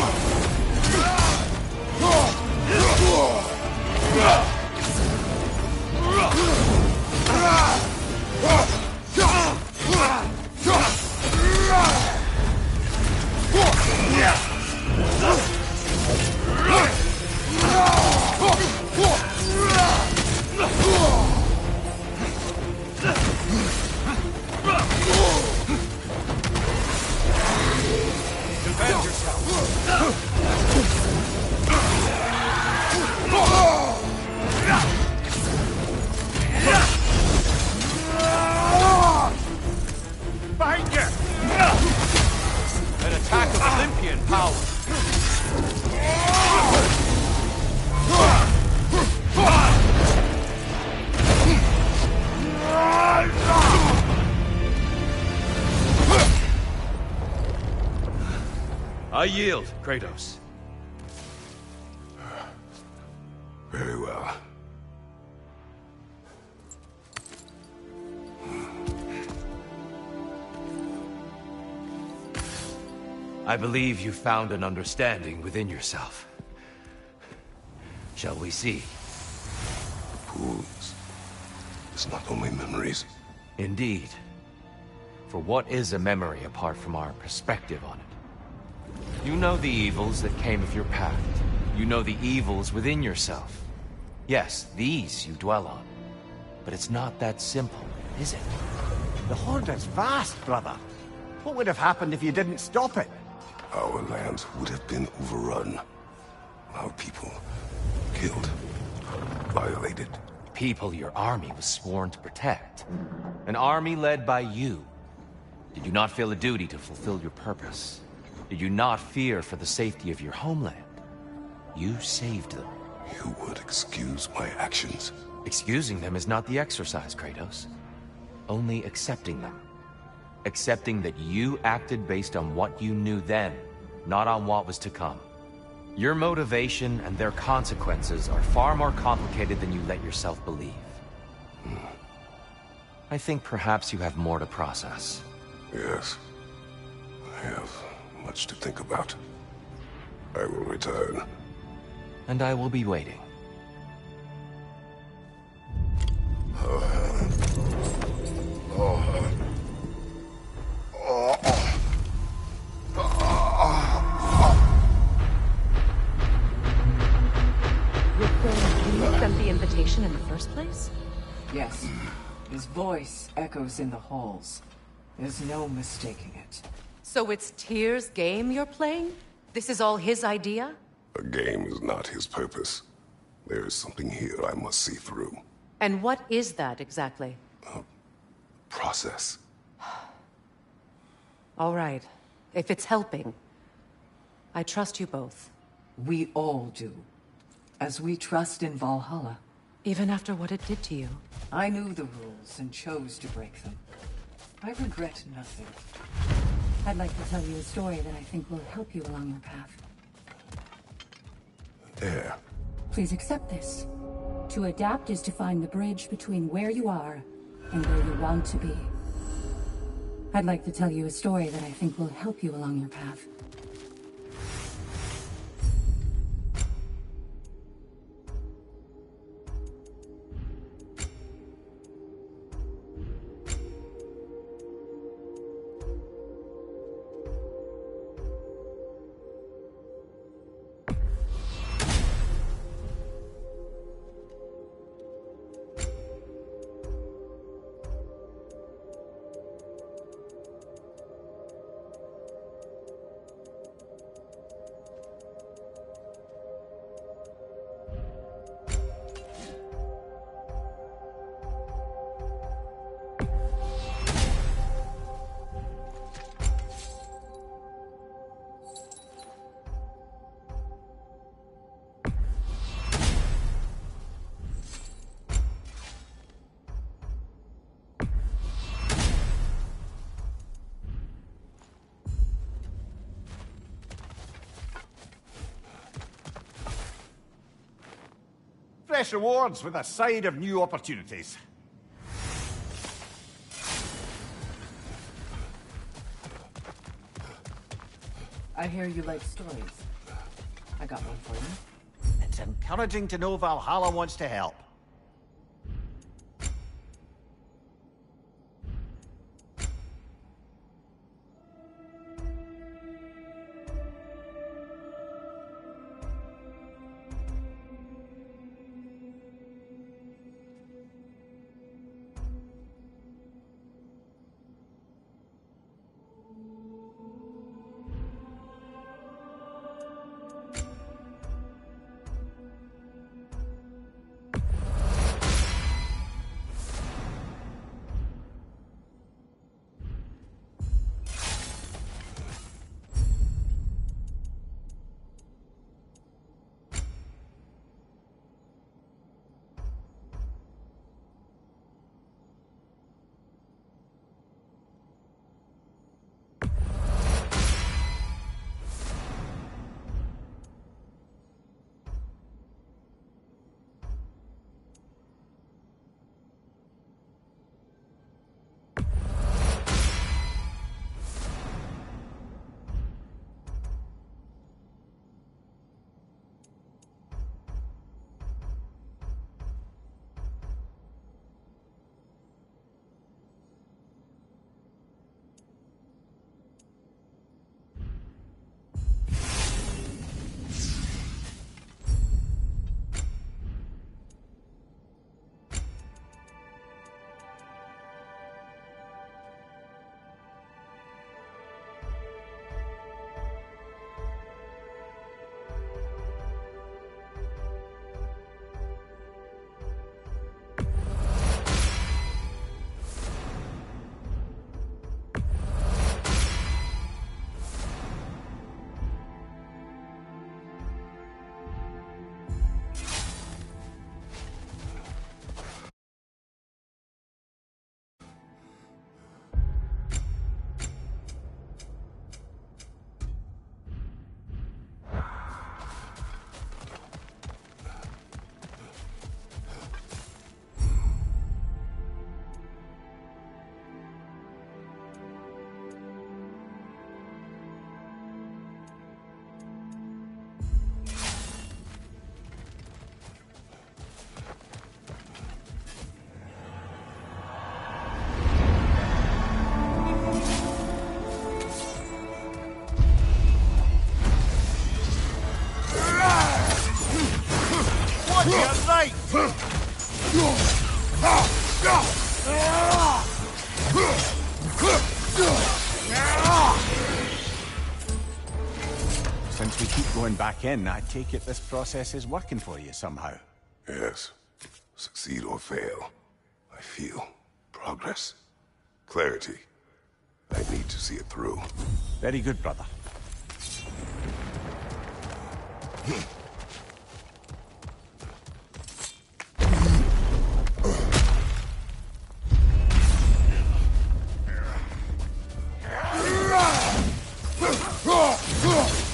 Defend yourself! Behind you! An attack of Olympian power! I yield, Kratos. Very well. I believe you found an understanding within yourself. Shall we see? Pools. It's not only memories. Indeed. For what is a memory apart from our perspective on it? You know the evils that came of your path. You know the evils within yourself. Yes, these you dwell on. But it's not that simple, is it? The Horde is vast, brother. What would have happened if you didn't stop it? Our lands would have been overrun. Our people killed, violated. People your army was sworn to protect. An army led by you. Did you not feel a duty to fulfill your purpose? Did you not fear for the safety of your homeland? You saved them. You would excuse my actions? Excusing them is not the exercise, Kratos. Only accepting them. Accepting that you acted based on what you knew then, not on what was to come. Your motivation and their consequences are far more complicated than you let yourself believe. I think perhaps you have more to process. Yes. I have much to think about. I will return. And I will be waiting. You sent the invitation in the first place? Yes. His voice echoes in the halls. There's no mistaking it. So it's Tyr's game you're playing? This is all his idea? A game is not his purpose. There is something here I must see through. And what is that exactly? Process. All right. If it's helping, I trust you both. We all do. As we trust in Valhalla. Even after what it did to you. I knew the rules and chose to break them. I regret nothing. I'd like to tell you a story that I think will help you along your path. There. Please accept this. To adapt is to find the bridge between where you are and where you want to be. I'd like to tell you a story that I think will help you along your path. Fresh rewards with a side of new opportunities. I hear you like stories. I got one for you. It's encouraging to know Valhalla wants to help. You're right! Since we keep going back in, I take it this process is working for you somehow. Yes. Succeed or fail, I feel progress. Clarity. I need to see it through. Very good, brother.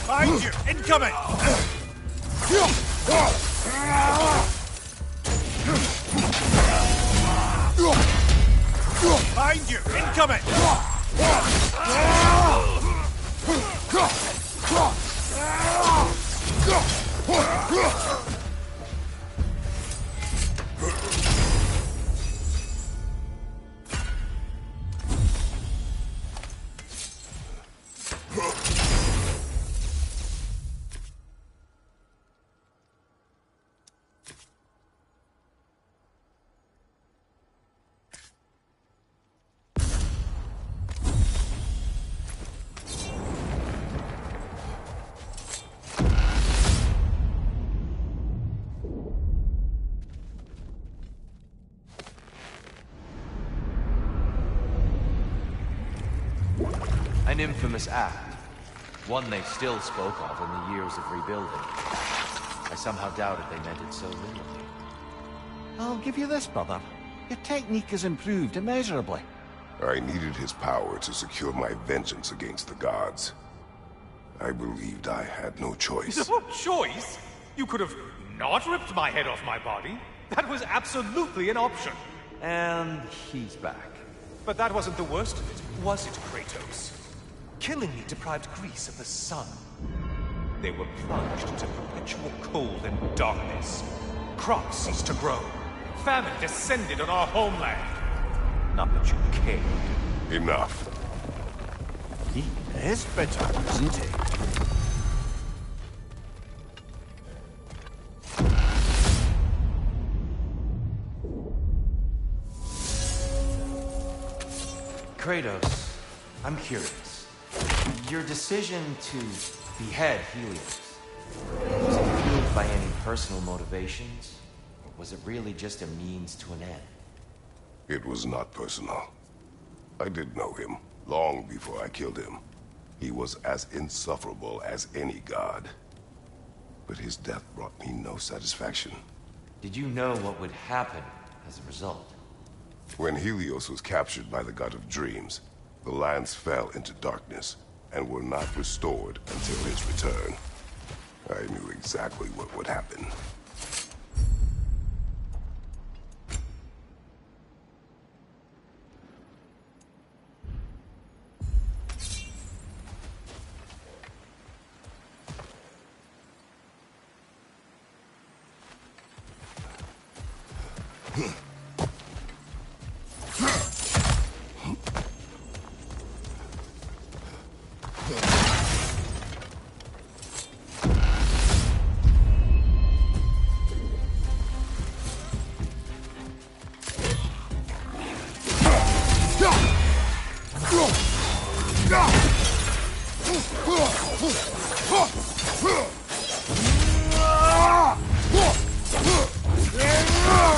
Behind you! Incoming! Behind you! Incoming! An infamous act. One they still spoke of in the years of rebuilding. I somehow doubted they meant it so literally. I'll give you this, brother. Your technique has improved immeasurably. I needed his power to secure my vengeance against the gods. I believed I had no choice. No choice? You could have not ripped my head off my body. That was absolutely an option. And he's back. But that wasn't the worst of it, was it, Kratos? Killing me deprived Greece of the sun. They were plunged into perpetual cold and darkness. Crops ceased to grow. Famine descended on our homeland. Not that you cared. Enough. He is bitter, isn't he? Kratos, I'm curious. Your decision to behead Helios, was it fueled by any personal motivations? Or was it really just a means to an end? It was not personal. I did know him, long before I killed him. He was as insufferable as any god. But his death brought me no satisfaction. Did you know what would happen as a result? When Helios was captured by the god of dreams, the lands fell into darkness and were not restored until his return. I knew exactly what would happen.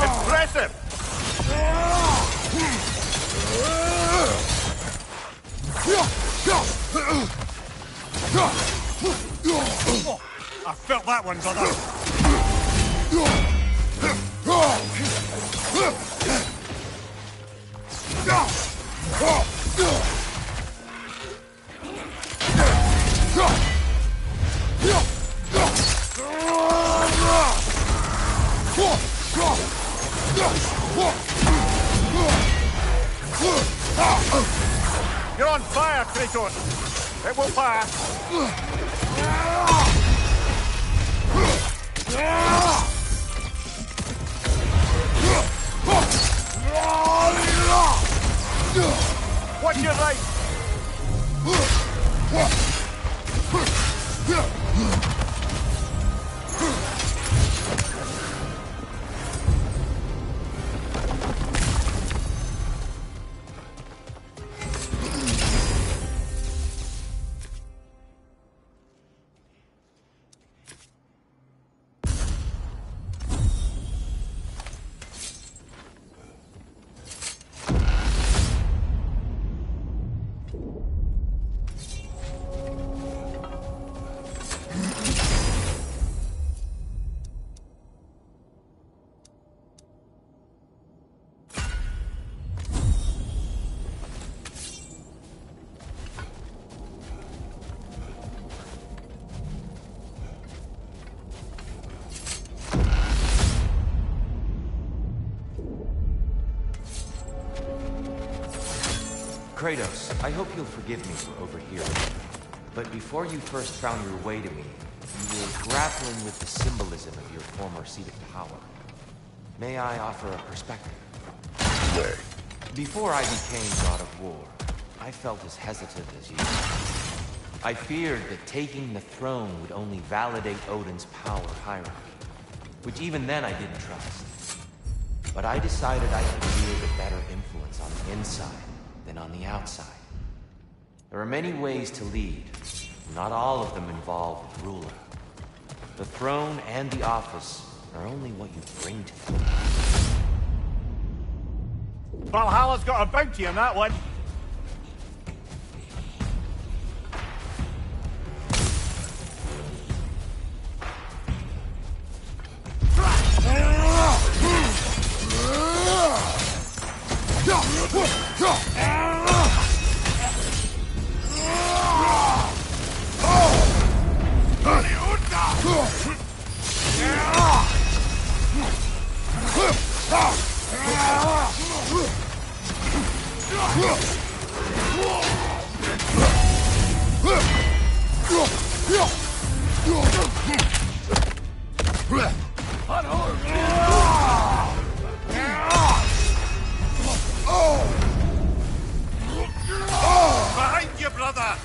Impressive! Oh, I felt that one, brother. You're on fire, Kratos. It will pass. Watch your right. Kratos, I hope you'll forgive me for overhearing. But before you first found your way to me, you were grappling with the symbolism of your former seat of power. May I offer a perspective? Nay. Before I became God of War, I felt as hesitant as you. I feared that taking the throne would only validate Odin's power hierarchy, which even then I didn't trust. But I decided I could wield a better influence on the inside than on the outside. There are many ways to lead, not all of them involve a ruler. The throne and the office are only what you bring to them. Valhalla's got a bounty on that one. Behind you, brother!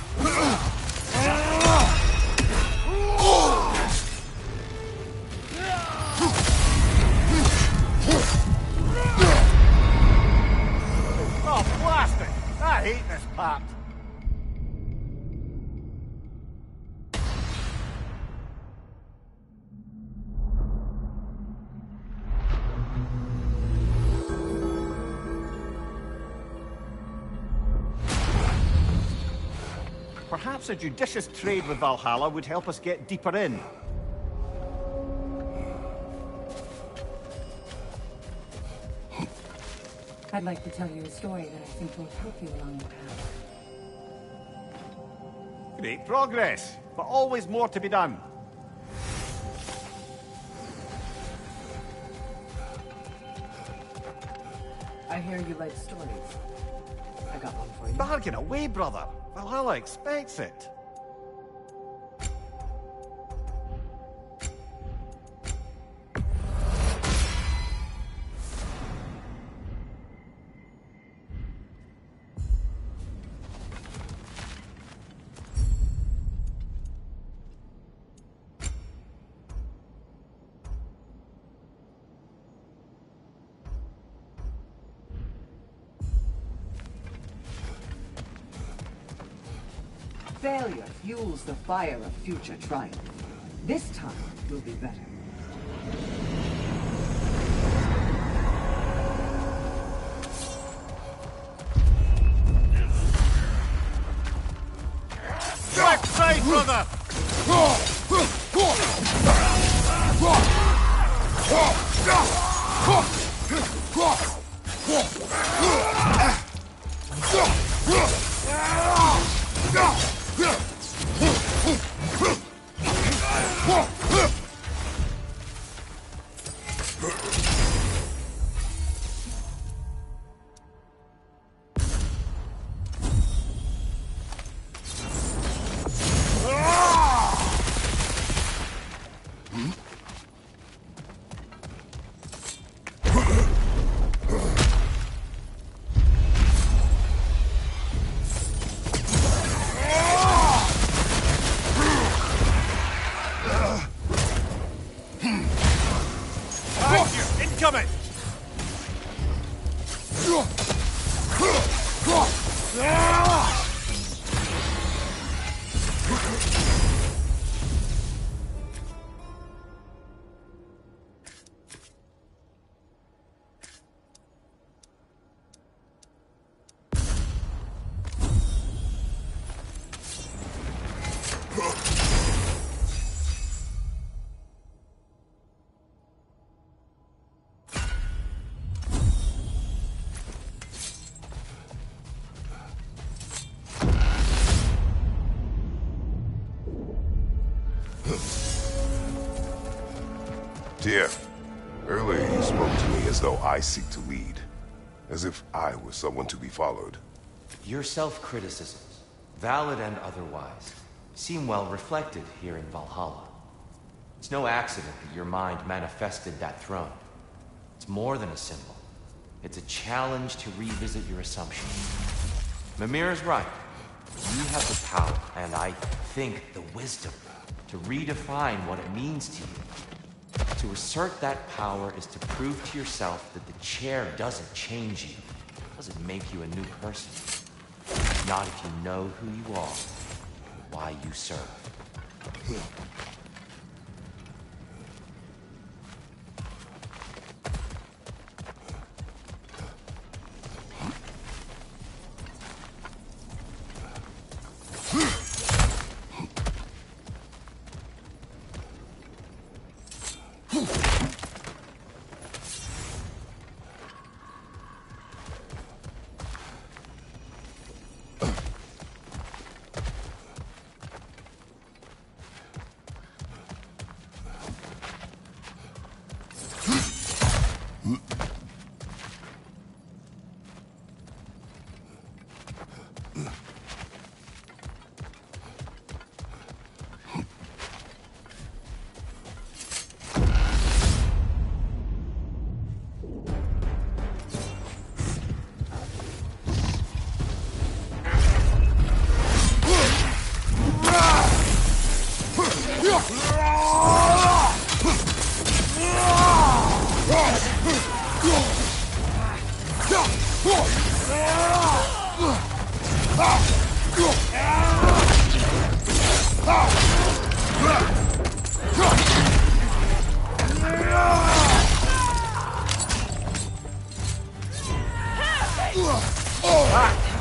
Oh, blast it! I hate this part. Perhaps a judicious trade with Valhalla would help us get deeper in. I'd like to tell you a story that I think will help you along the path. Great progress, but always more to be done. I hear you like stories. I got one for you. Bargain away, brother. Valhalla expects it. Failure fuels the fire of future triumph. This time will be better. Left side, brother! Incoming! Tyr, earlier you spoke to me as though I seek to lead. As if I was someone to be followed. Your self-criticisms, valid and otherwise, seem well reflected here in Valhalla. It's no accident that your mind manifested that throne. It's more than a symbol. It's a challenge to revisit your assumptions. Mimir's right. You have the power, and I think the wisdom, to redefine what it means to you. To assert that power is to prove to yourself that the chair doesn't change you, doesn't make you a new person. Not if you know who you are, why you serve.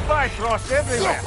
Bifrost everywhere!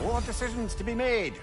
More decisions to be made.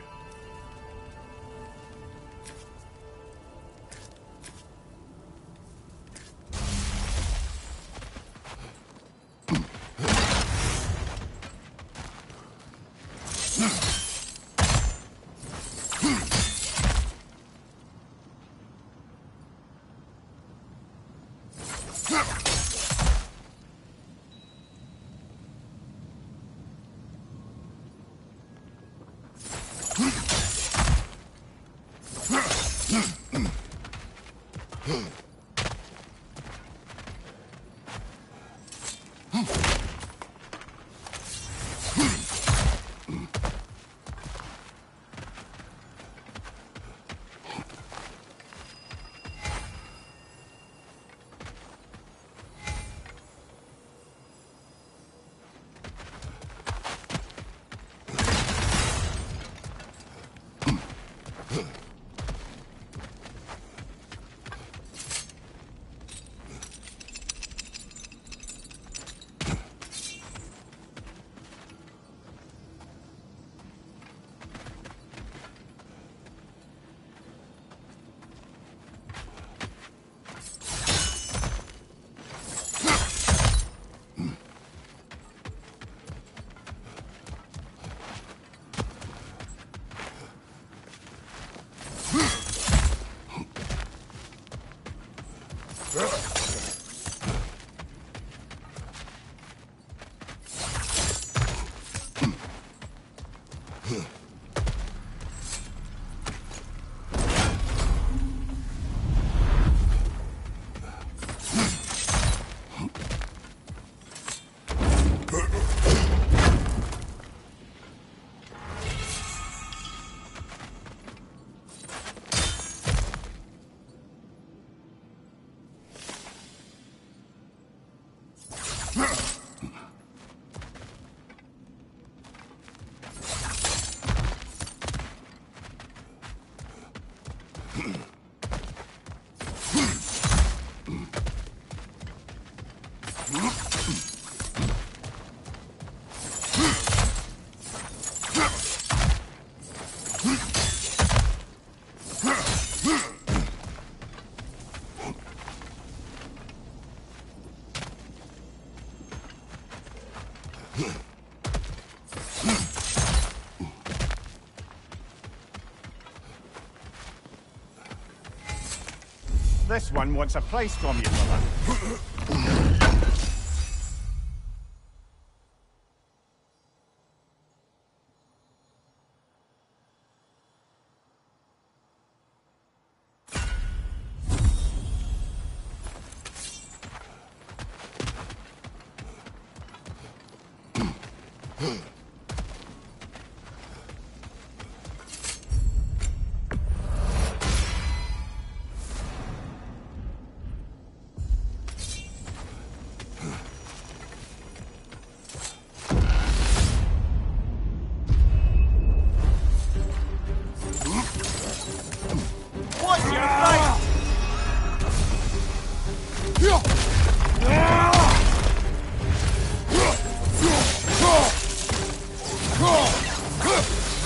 This one wants a price from you, brother.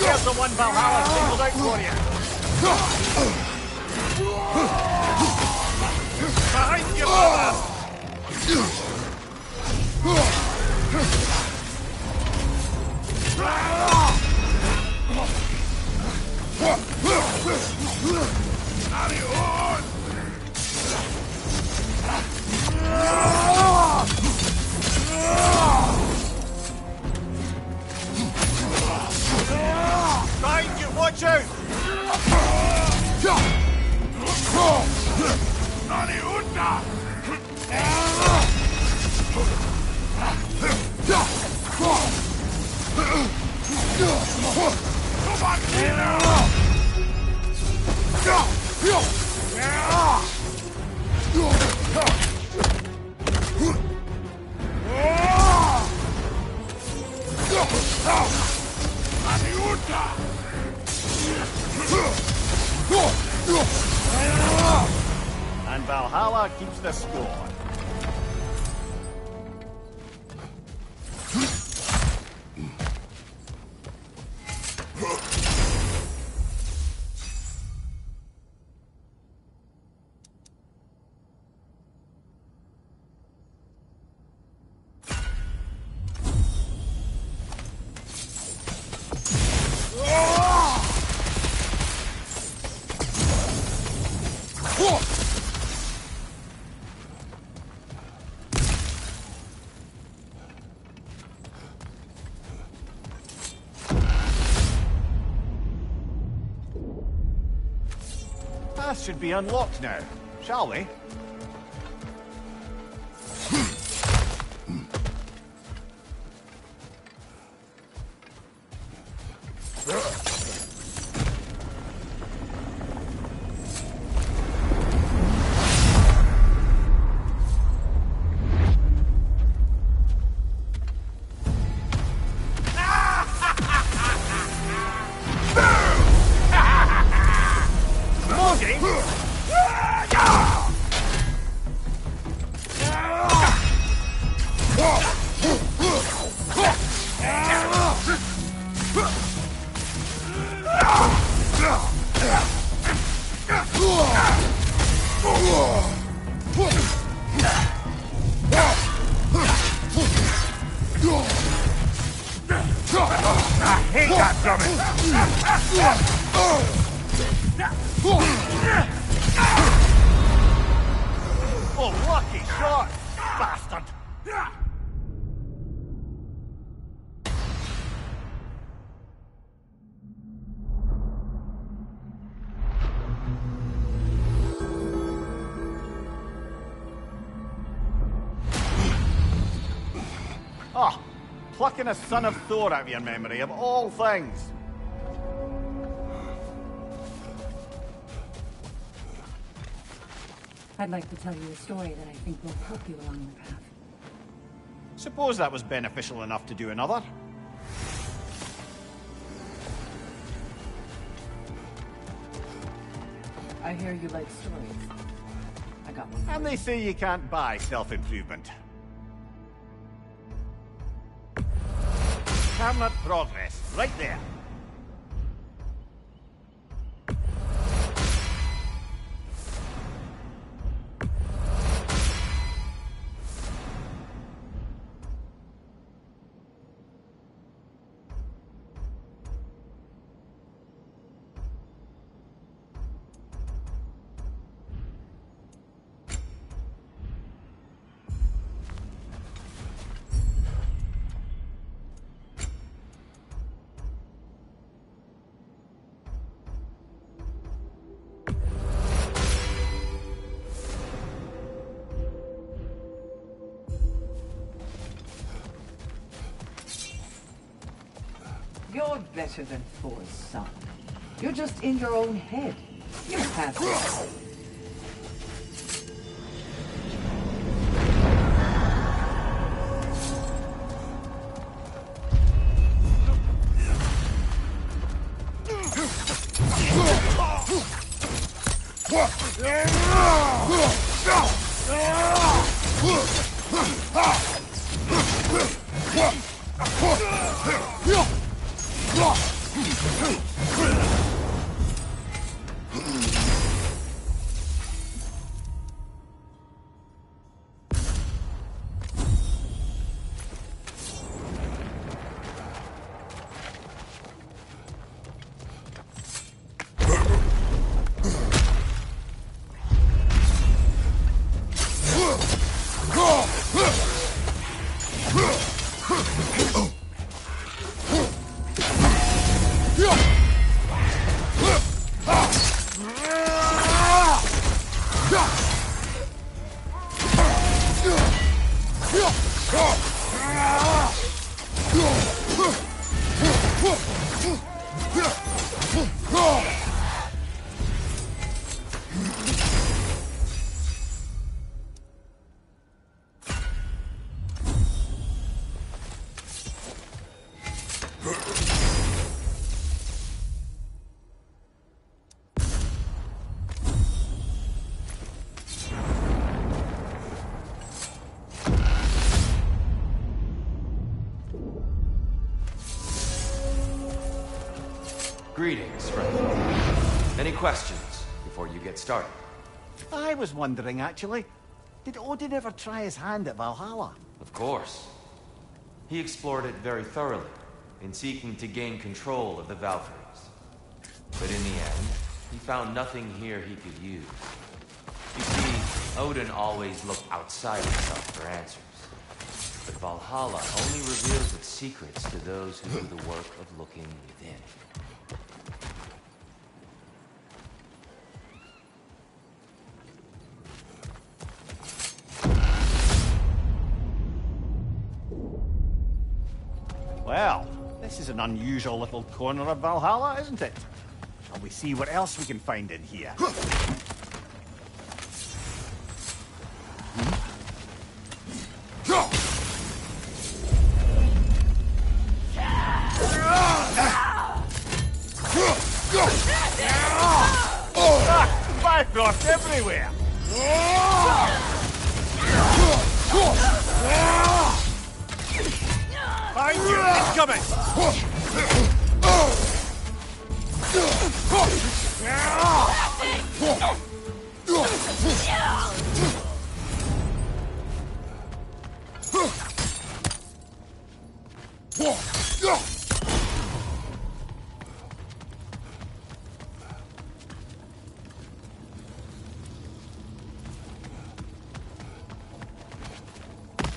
Here's the one Valhalla singled out for you. Behind you, brother! Behind you, watch out! And Valhalla keeps the score. Path should be unlocked now, shall we? Oh, lucky shot, bastard! Ah, plucking a son of Thor out of your memory, of all things. I'd like to tell you a story that I think will help you along the path. Suppose that was beneficial enough to do another. I hear you like stories. I got one. And they say you can't buy self-improvement. permanent progress. Right there. You're better than Thor's son. You're just in your own head. You have this. Greetings, friend. Any questions before you get started? I was wondering, actually, did Odin ever try his hand at Valhalla? Of course. He explored it very thoroughly, in seeking to gain control of the Valkyries. But in the end, he found nothing here he could use. You see, Odin always looked outside himself for answers. But Valhalla only reveals its secrets to those who do the work of looking within. Well, this is an unusual little corner of Valhalla, isn't it? Shall we see what else we can find in here? Bifrost everywhere! Find you! Incoming!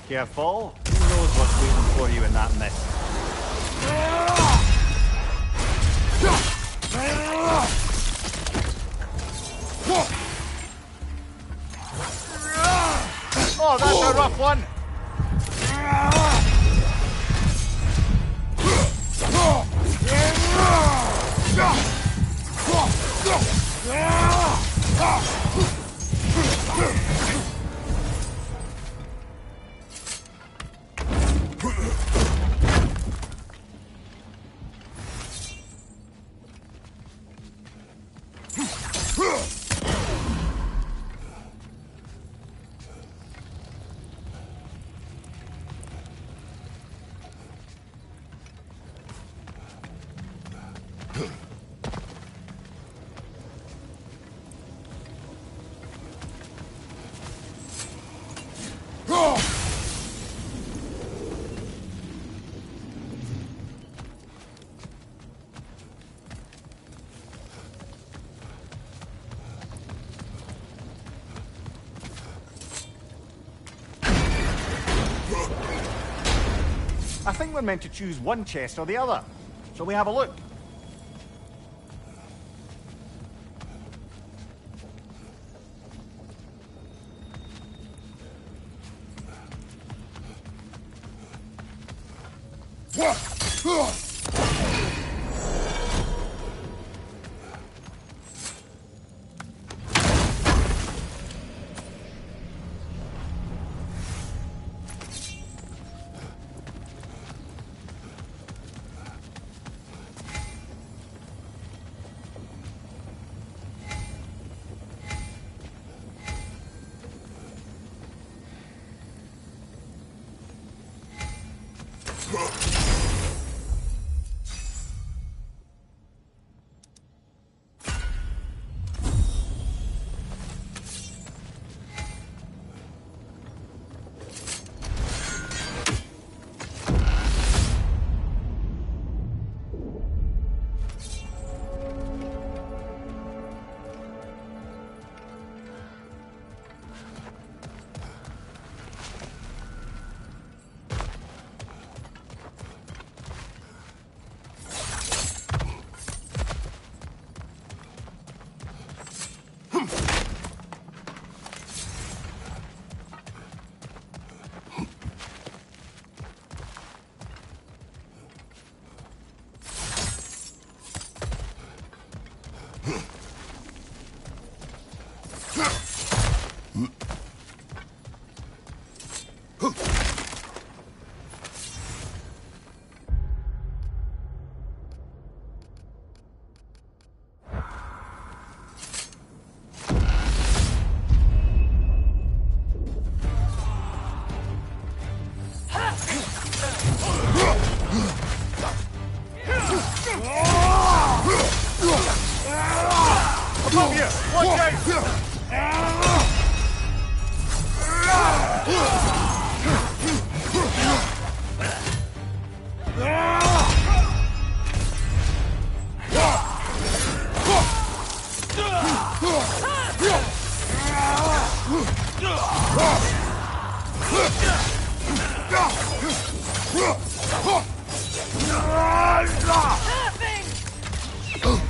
Careful. Who knows what's waiting for you in that mist? Oh, that's a rough one. I think we're meant to choose one chest or the other. Shall we have a look?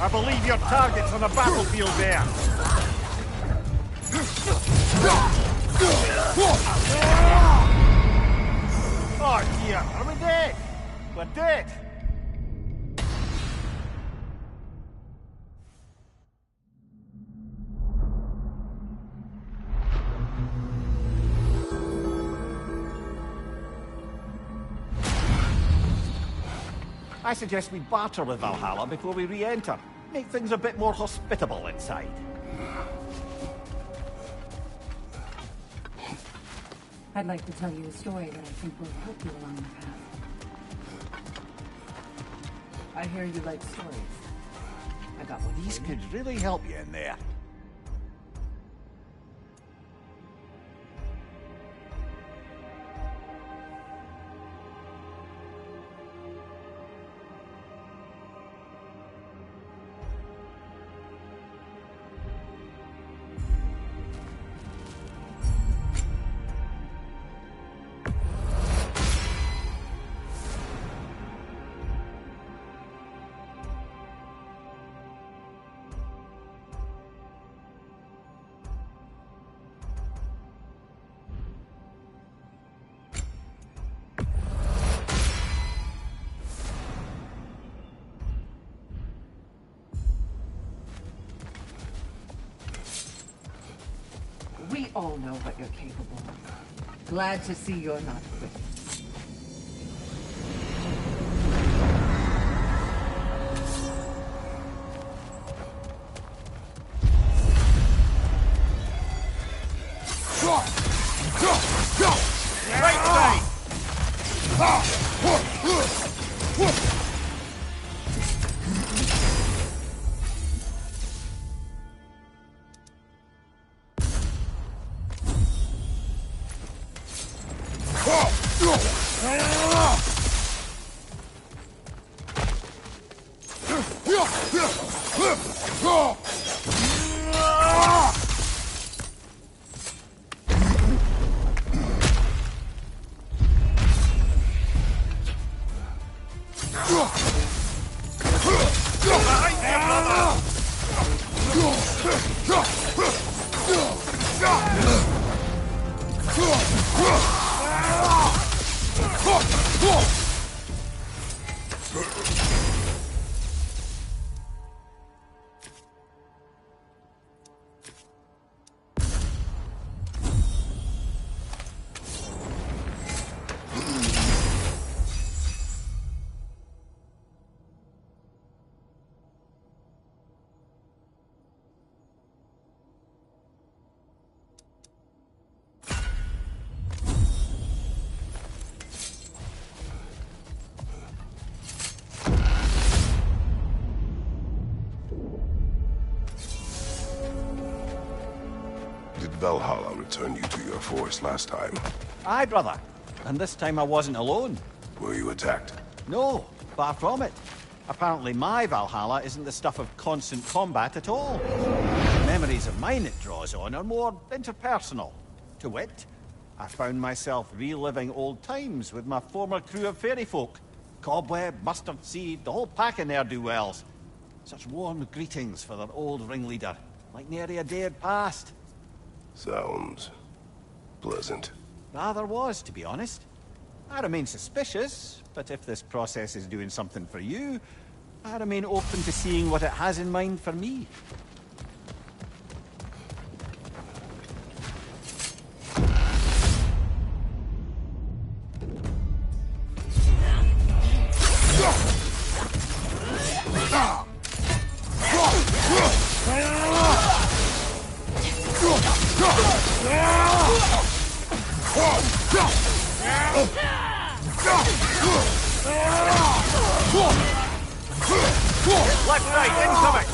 I believe your target's on the battlefield there. Oh dear, are we dead? We're dead. I suggest we barter with Valhalla before we re-enter. Make things a bit more hospitable inside. I'd like to tell you a story that I think will help you along the path. I hear you like stories. I got one. These could really help you in there. We all know what you're capable of. Glad to see you're not quitting. Valhalla return you to your forest last time? Aye, brother. And this time I wasn't alone. Were you attacked? No, far from it. Apparently my Valhalla isn't the stuff of constant combat at all. The memories of mine it draws on are more interpersonal. To wit, I found myself reliving old times with my former crew of fairy folk. Cobweb, mustard seed, the whole pack of ne'er-do-wells. Such warm greetings for their old ringleader, like nary a day had passed. Sounds pleasant. Rather was, to be honest. I remain suspicious, but if this process is doing something for you, I remain open to seeing what it has in mind for me. Left side, incoming!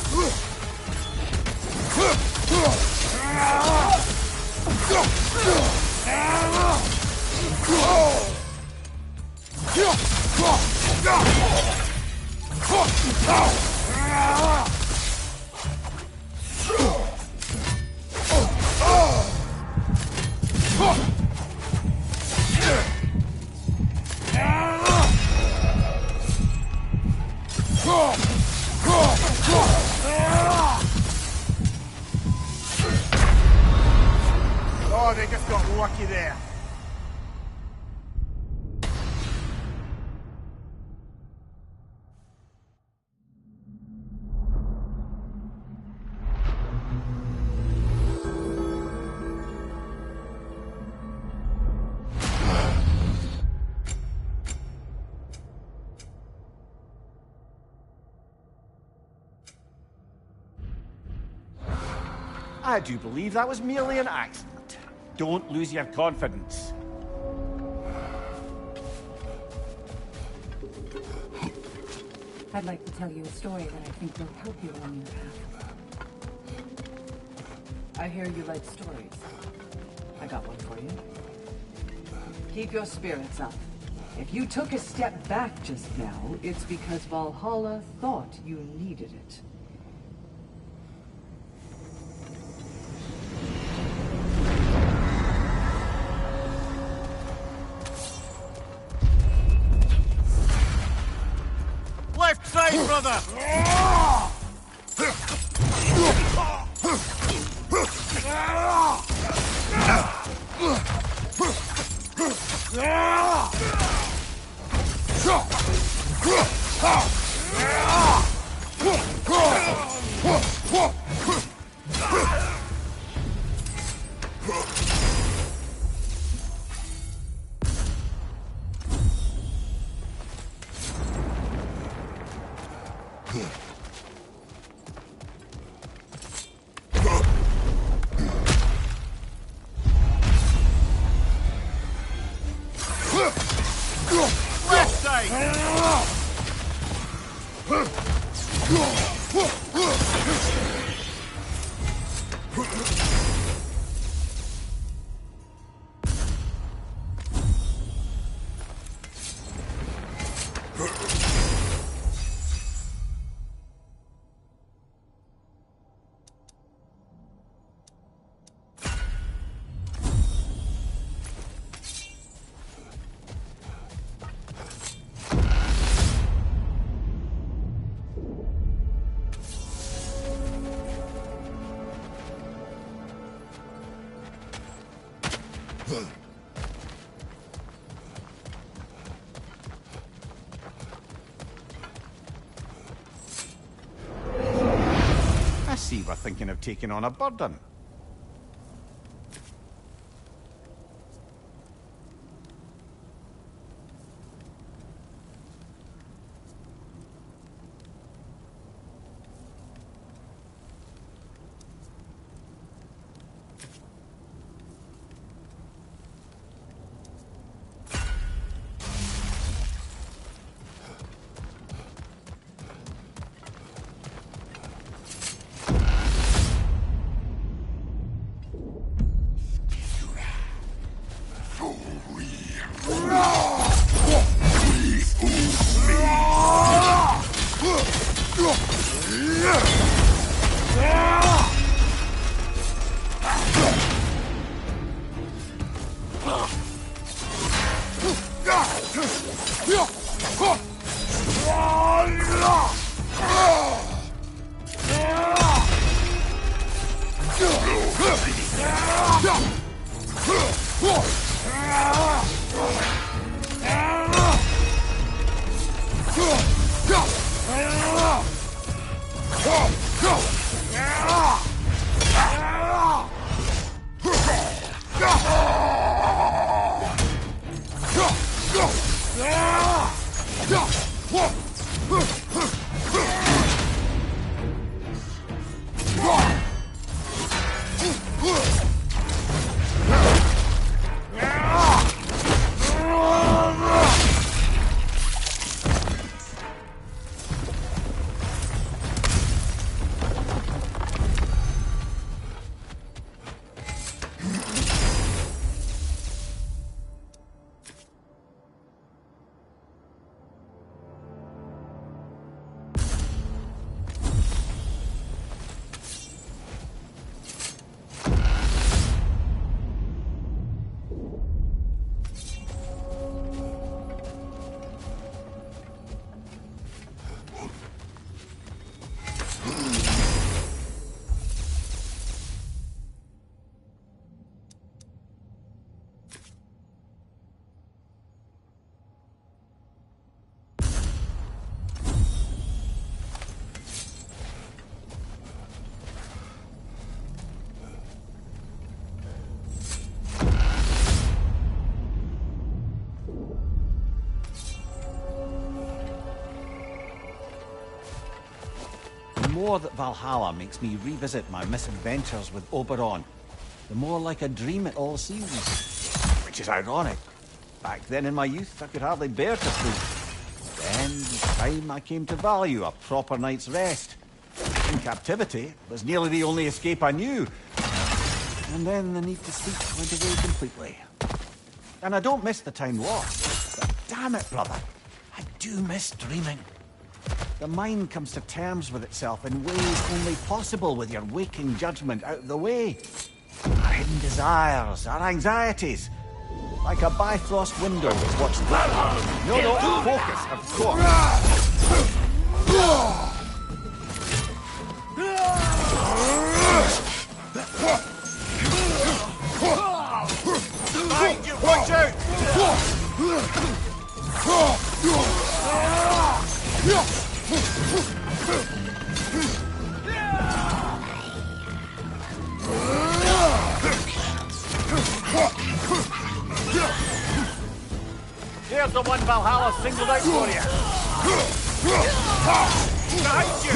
Oh, they just got lucky there. I do believe that was merely an accident. Don't lose your confidence. I'd like to tell you a story that I think will help you along your path. I hear you like stories. I got one for you. Keep your spirits up. If you took a step back just now, it's because Valhalla thought you needed it. Left side, brother! Left side! I see we're thinking of taking on a burden. The more that Valhalla makes me revisit my misadventures with Oberon, the more like a dream it all seems. Which is ironic. Back then in my youth, I could hardly bear to sleep. Then, with time, I came to value a proper night's rest. In captivity, it was nearly the only escape I knew. And then the need to sleep went away completely. And I don't miss the time lost. But damn it, brother, I do miss dreaming. The mind comes to terms with itself in ways only possible with your waking judgment out of the way. Our hidden desires, our anxieties. Like a Bifrost window is what's that. No, focus, of course. Behind you, watch out! Here's the one Valhalla singled out for you. Behind you!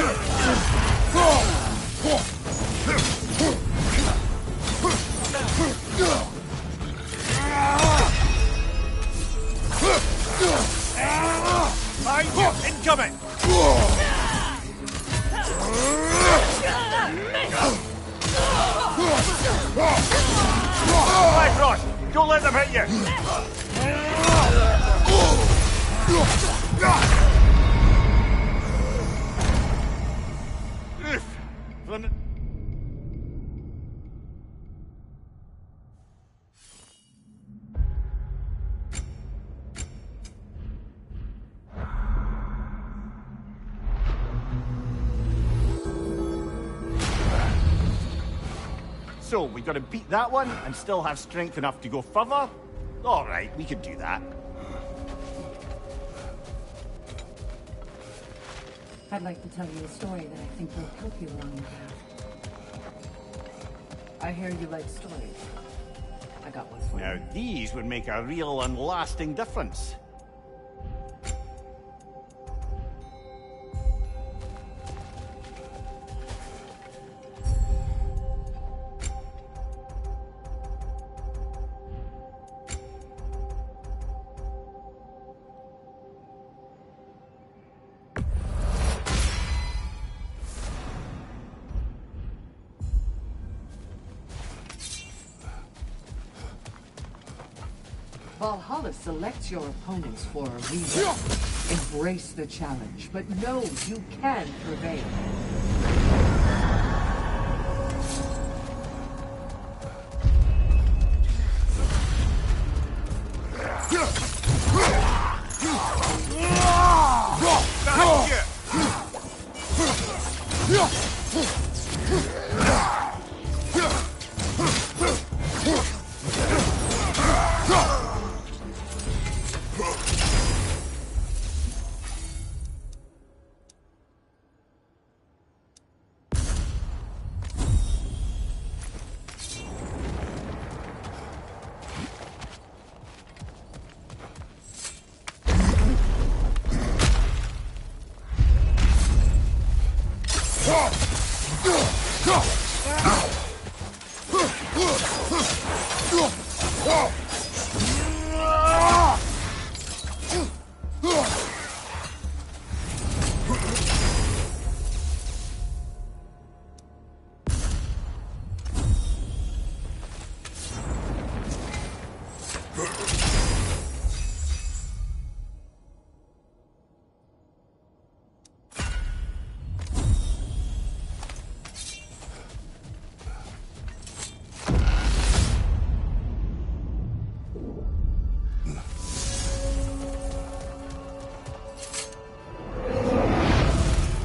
Behind you! Incoming! Bifrost, don't let them hit you! So, we've got to beat that one and still have strength enough to go further? Alright, we can do that. I'd like to tell you a story that I think will help you along your path. I hear you like stories. I got one for Now, you. these would make a real and lasting difference. Valhalla selects your opponents for a reason. Embrace the challenge, but know you can prevail.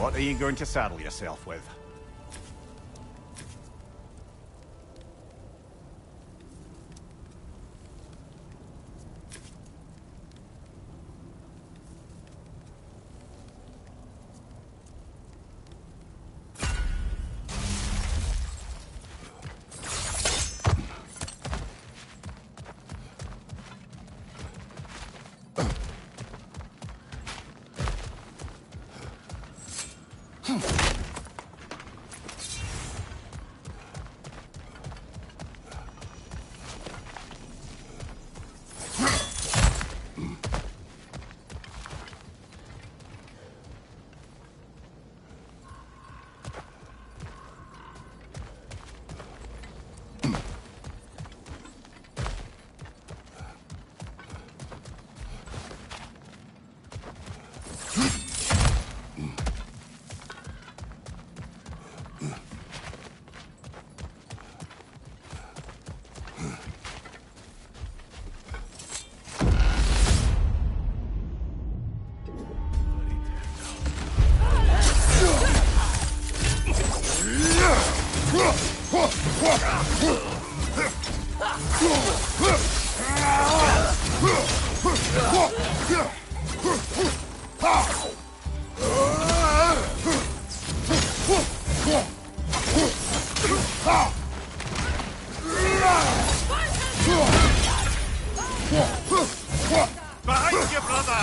What are you going to saddle yourself with? Behind you, brother!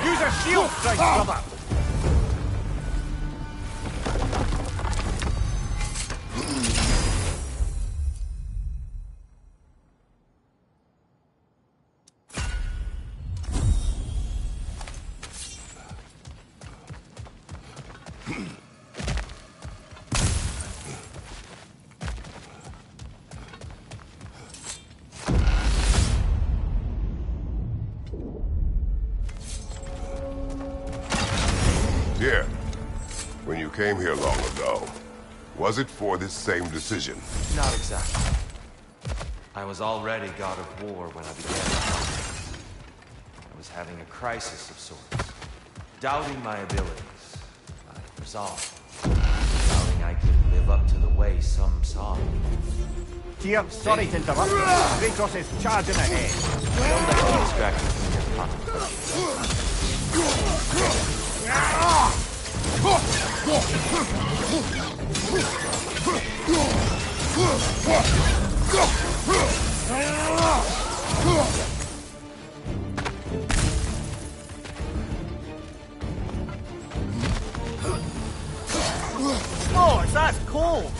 Use a shield strike, brother! Here, when you came here long ago, was it for this same decision? Not exactly. I was already God of War when I began. I was having a crisis of sorts. Doubting my abilities. I resolved. Doubting I could live up to the way some saw me. Tyr, sorry to interrupt. Kratos is charging ahead. Don't let me distract you from your contemplation. Oh, that's cool!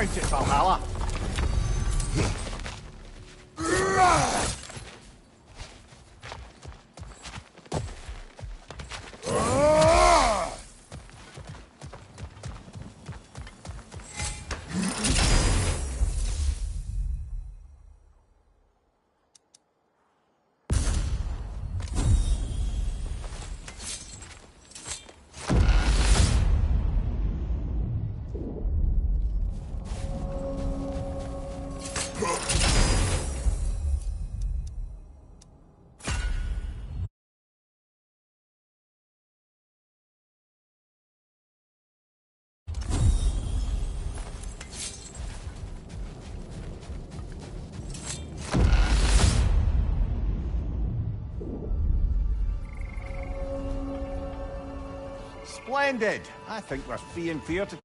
about it, Valhalla. Splendid! I think we're free and fair to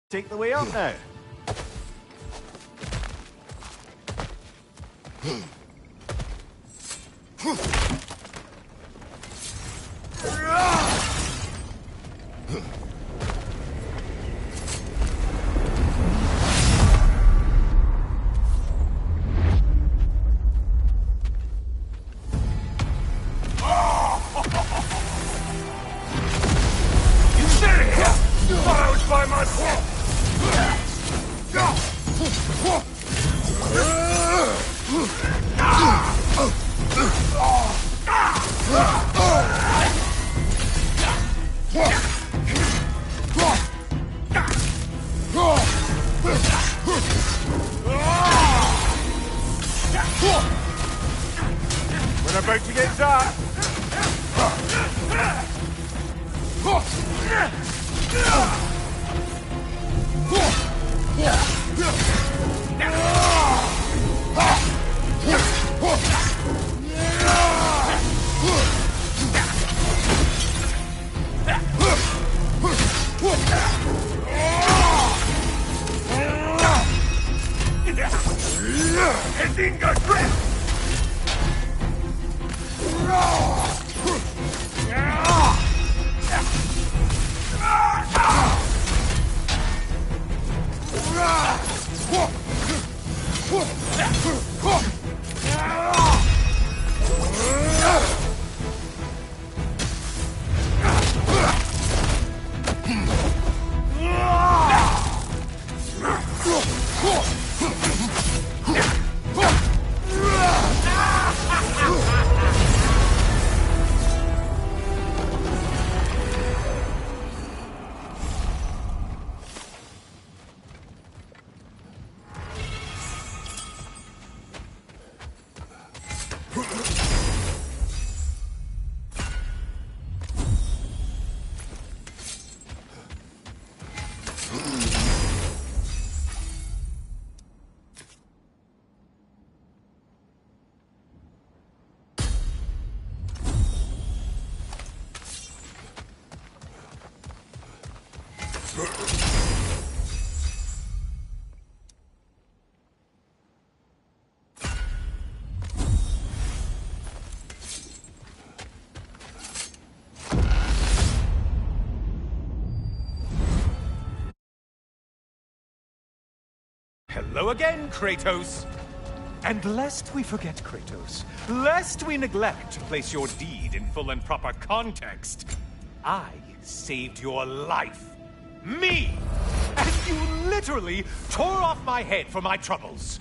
take the way up now. We're about to get dark. Hello again, Kratos! And lest we forget, Kratos, lest we neglect to place your deed in full and proper context, I saved your life. Me! And you literally tore off my head for my troubles.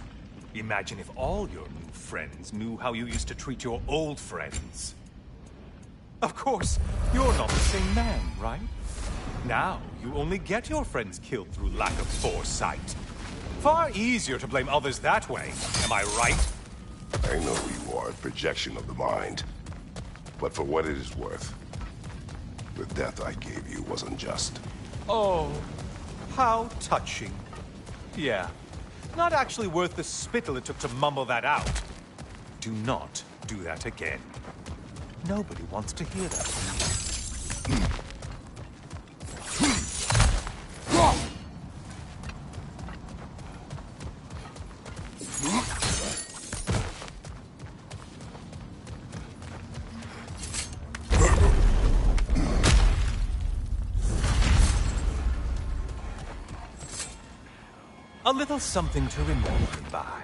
Imagine if all your new friends knew how you used to treat your old friends. Of course, you're not the same man, right? Now, you only get your friends killed through lack of foresight. Far easier to blame others that way, am I right? I know you are a projection of the mind. But for what it is worth, the death I gave you was unjust. Oh, how touching. Yeah, not actually worth the spittle it took to mumble that out. Do not do that again. Nobody wants to hear that. little something to remember me by.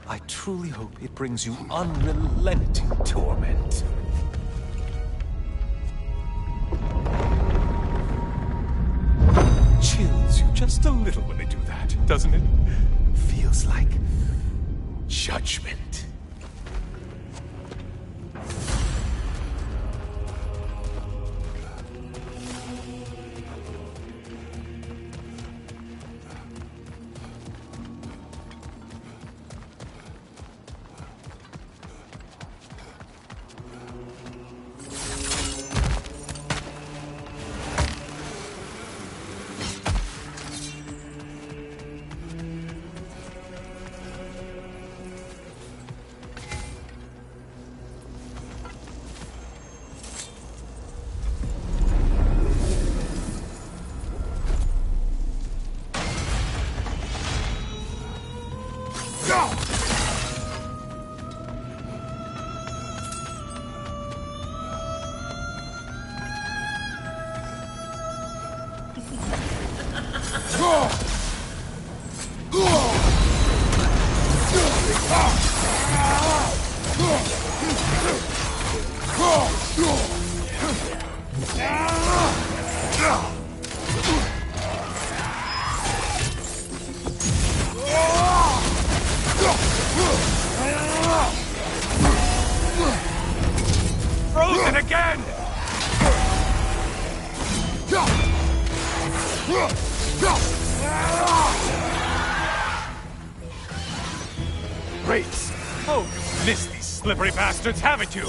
I truly hope it brings you unrelenting torment. Chills you just a little when they do that, doesn't it? Feels like judgment. Frozen again! Great! Oh, you've missed these slippery bastards, haven't you?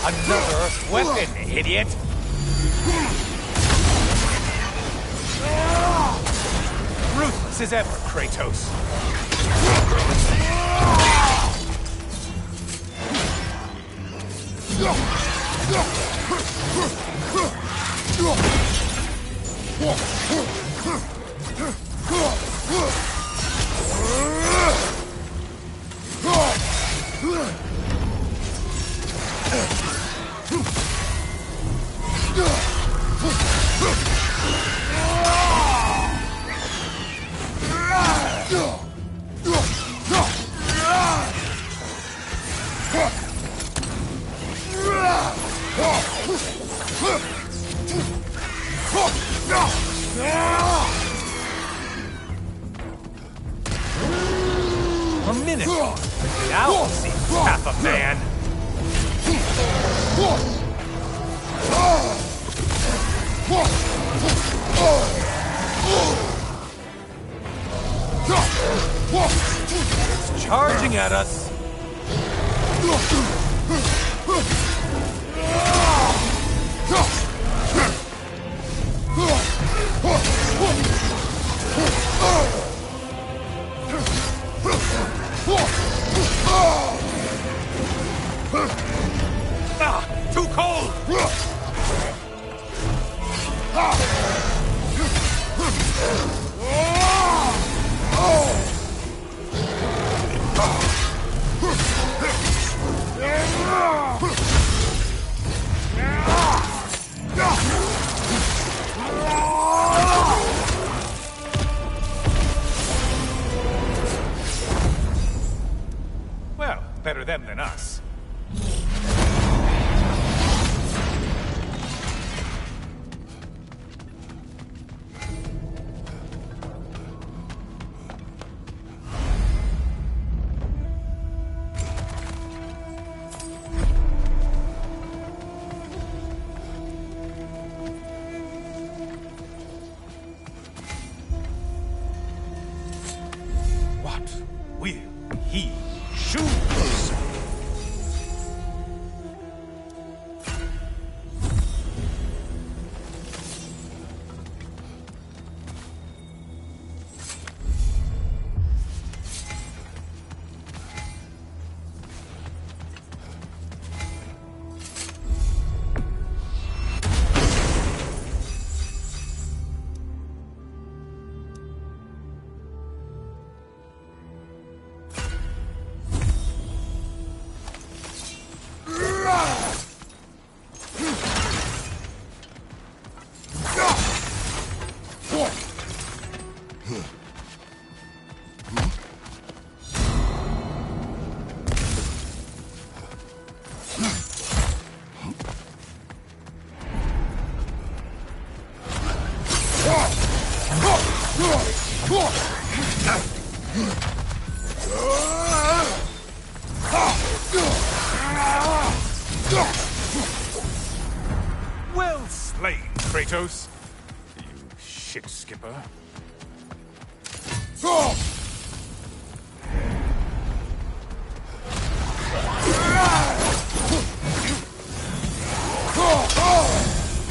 Another weapon, idiot! Ruthless as ever, Kratos. A minute. Now we'll see half a man. It's charging at us. Too cold! Well slain, Kratos. You shit skipper.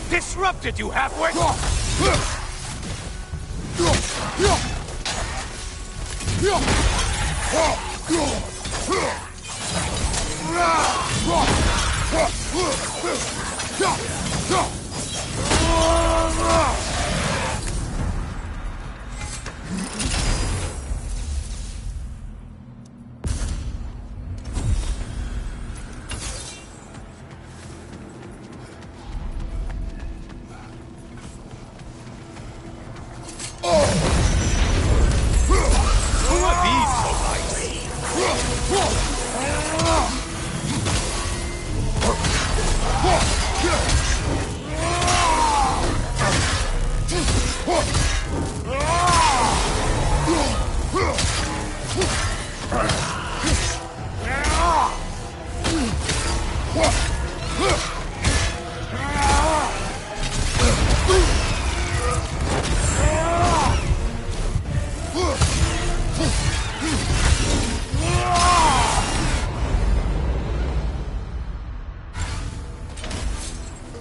Disrupted, you halfwit! Who are these low-lights?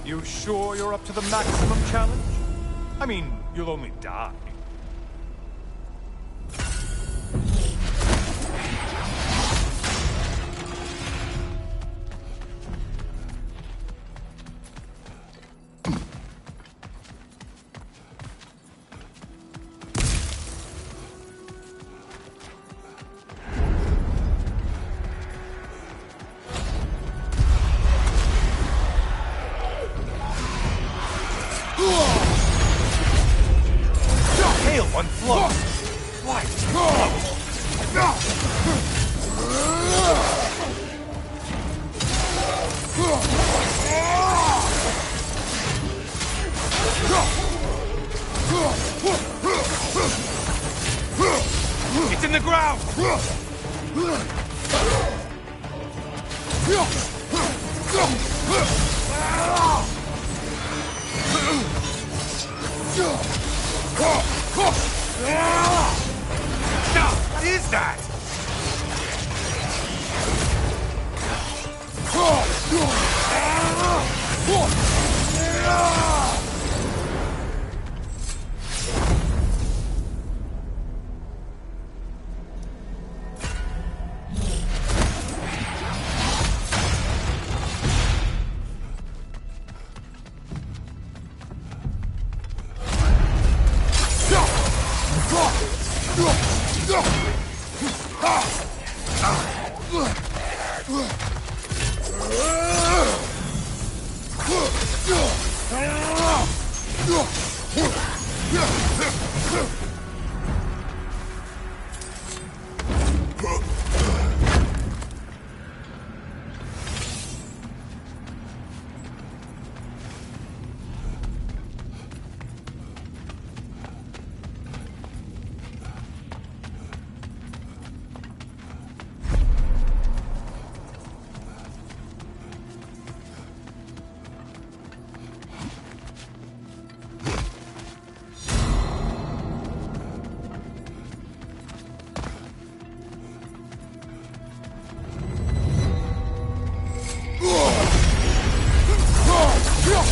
You sure you're up to the maximum challenge? I mean, you'll only die. Hail one flow! It's in the ground! What is that?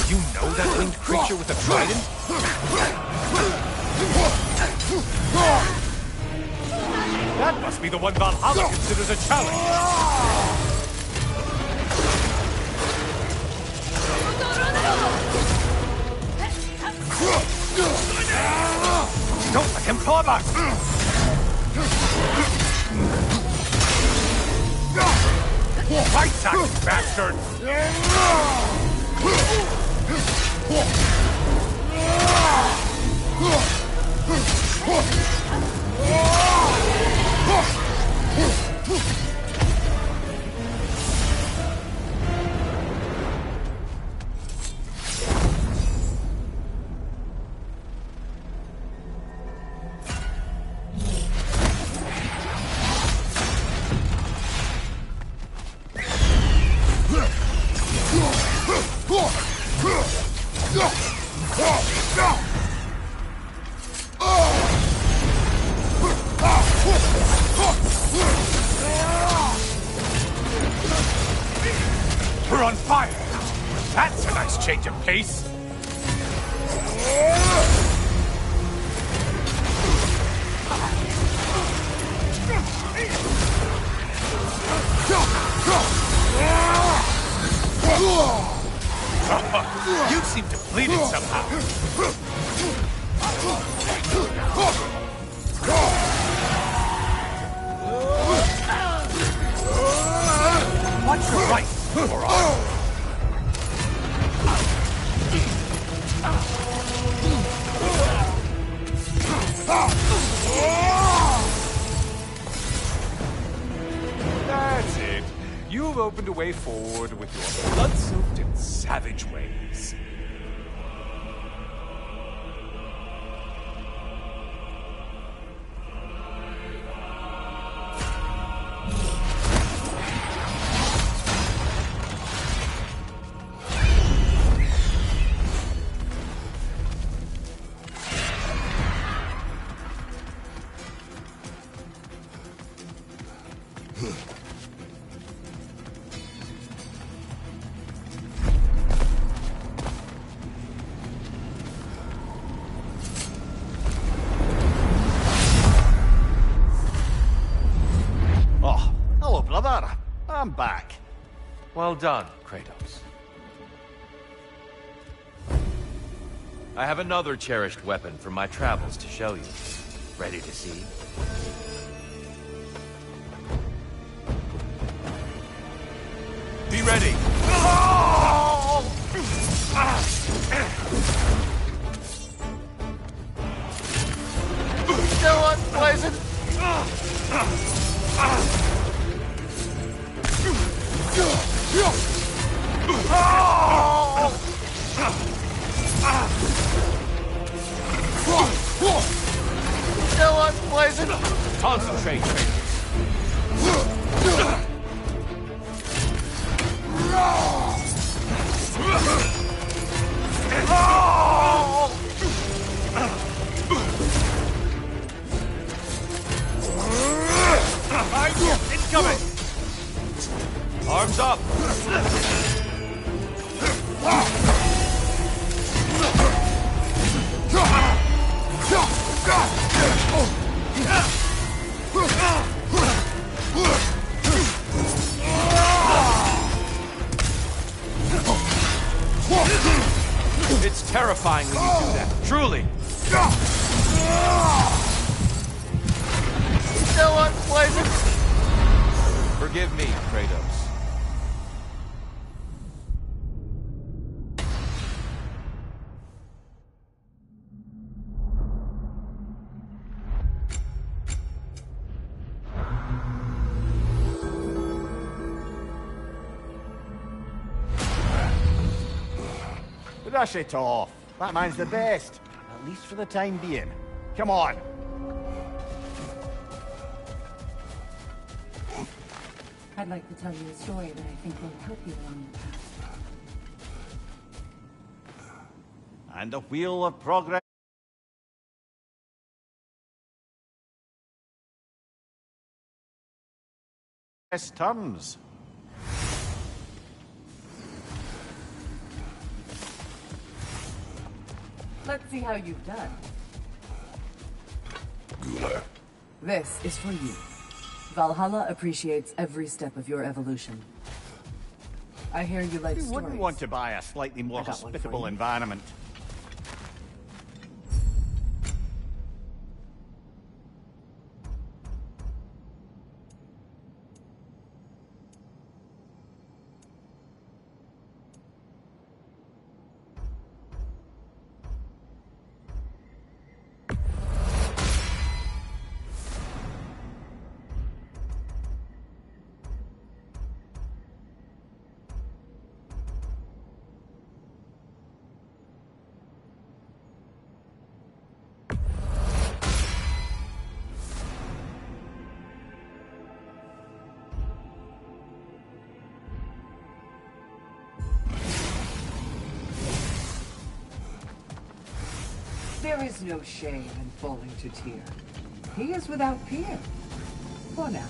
You know that winged creature with the trident? That must be the one Valhalla considers a challenge. Don't let him club us! Fight that, you bastard! change of pace. You seem depleted somehow. Watch your right, moron. That's it. You've opened a way forward with your blood-soaked and savage ways. Oh, hello, brother. I'm back. Well done, Kratos. I have another cherished weapon from my travels to show you. Ready to see? Be ready! Still unpleasant. Still unpleasant. Concentrate, Kratos. Incoming! Arms up! It's terrifying when you do that, truly. Still unpleasant. Forgive me, Kratos. Brush it off. That man's the best. At least for the time being. Come on. I'd like to tell you a story that I think will help you along the path. And the wheel of progress turns. Let's see how you've done. Gunnar. This is for you. Valhalla appreciates every step of your evolution. I hear you like Who stories. wouldn't want to buy a slightly more I got one for hospitable you. environment? There is no shame in falling to Tyr. He is without peer. For now.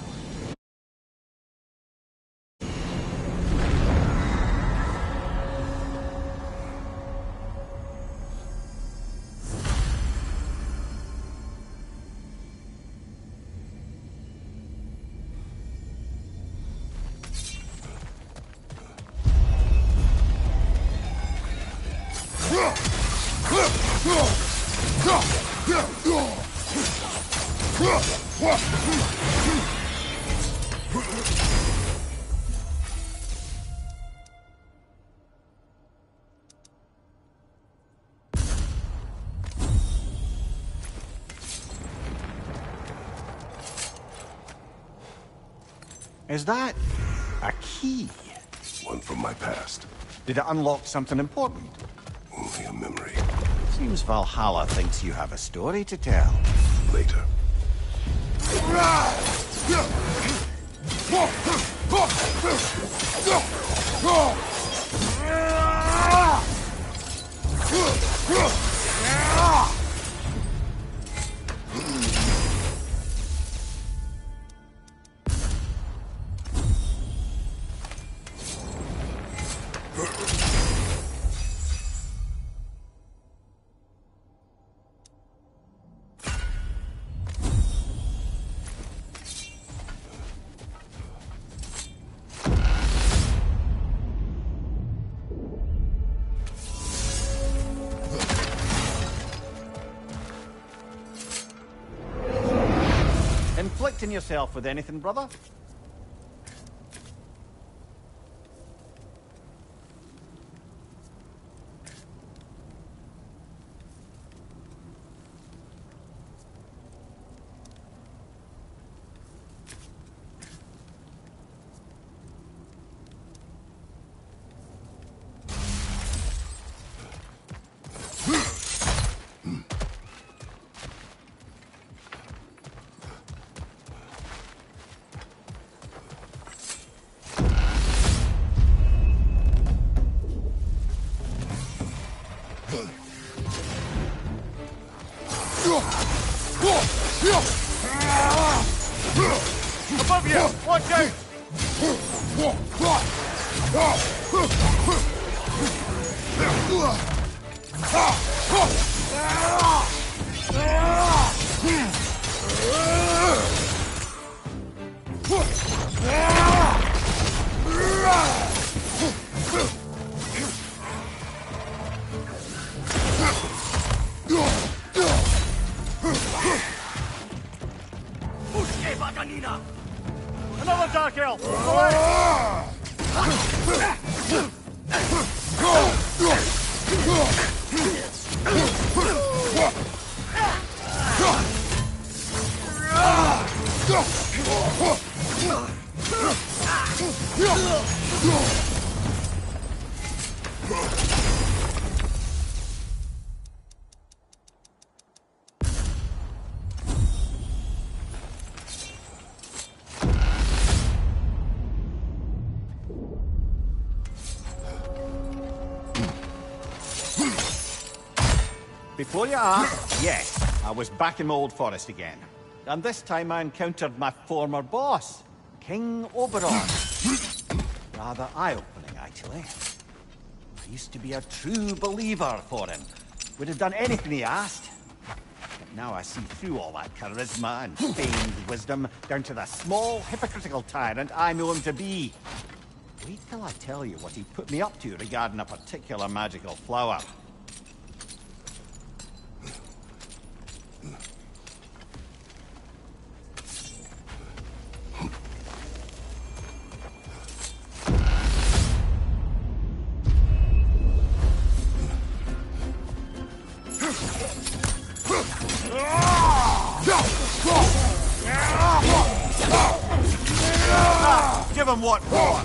Is that a key? One from my past. Did it unlock something important? Only a memory. Seems Valhalla thinks you have a story to tell. Later. Inflicting yourself with anything, brother? Above you! Watch out! Another Dark Elf! Before you ask, yes, I was back in my old forest again. And this time I encountered my former boss, King Oberon. Rather eye-opening, actually. I used to be a true believer for him. Would have done anything he asked. But now I see through all that charisma and feigned wisdom down to the small, hypocritical tyrant I know him to be. Wait till I tell you what he put me up to regarding a particular magical flower. Give him what for?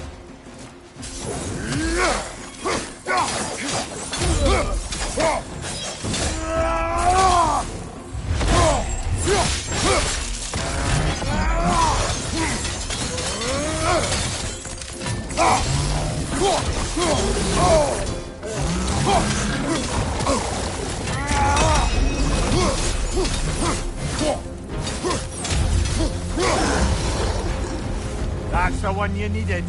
That's the one you needed.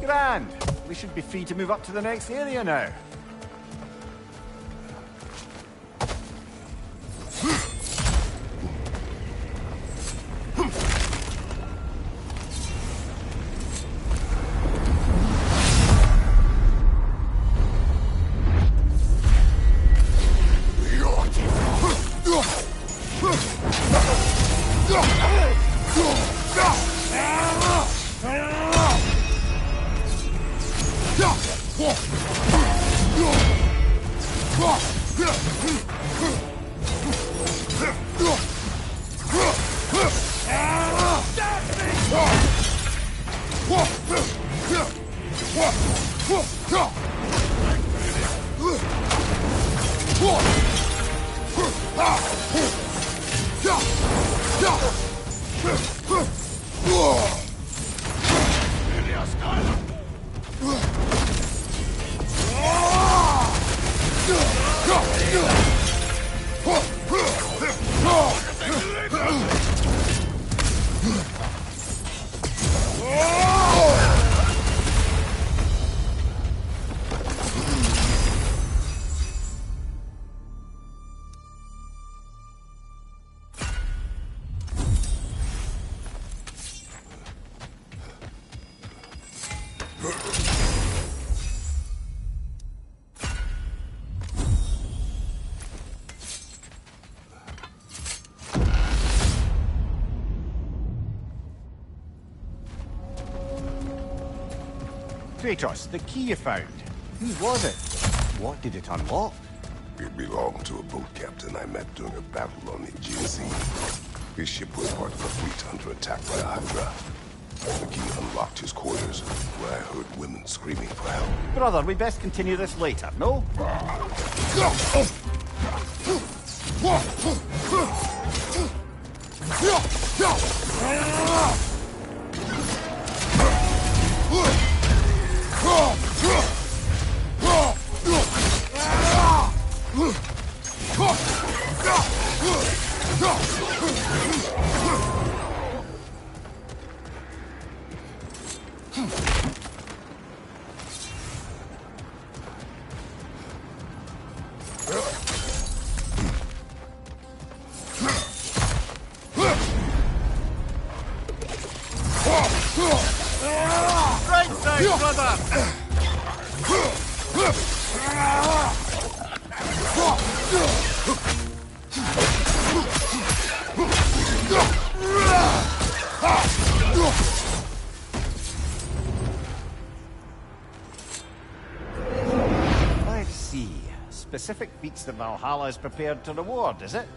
Grand. command. We should be free to move up to the next area now. Kratos, the key you found. Whose was it? What did it unlock? It belonged to a boat captain I met during a battle on the Aegean Sea. His ship was part of a fleet under attack by a Hydra. The key unlocked his quarters, where I heard women screaming for help. Brother, we best continue this later, no? Right side, brother! Let's see. Specific feats that Valhalla is prepared to reward, is it?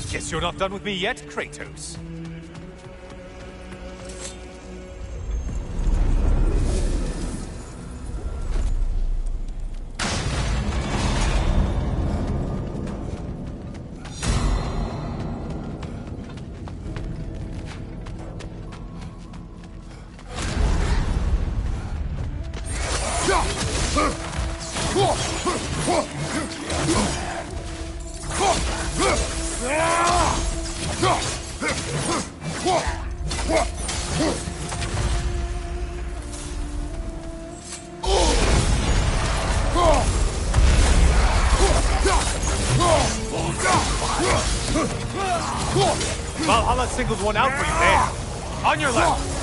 Guess you're not done with me yet, Kratos. Valhalla singled one out for you there. On your left.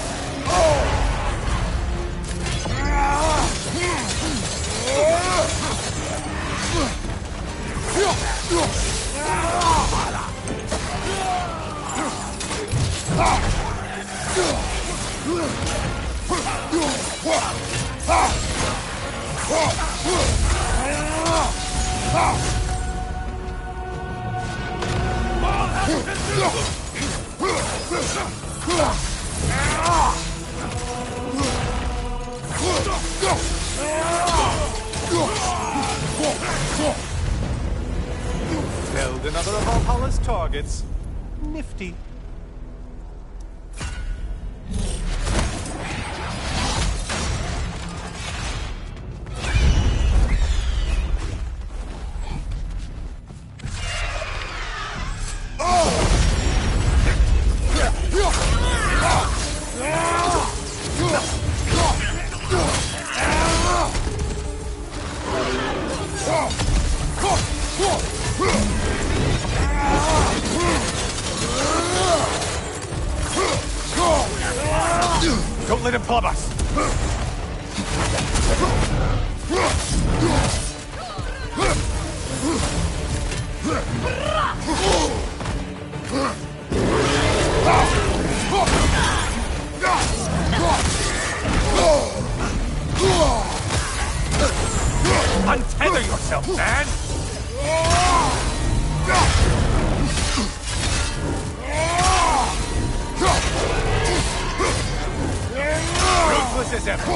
Killed another of Valhalla's targets. Nifty. Don't let him club us! Untether yourself, man! Ruthless as ever,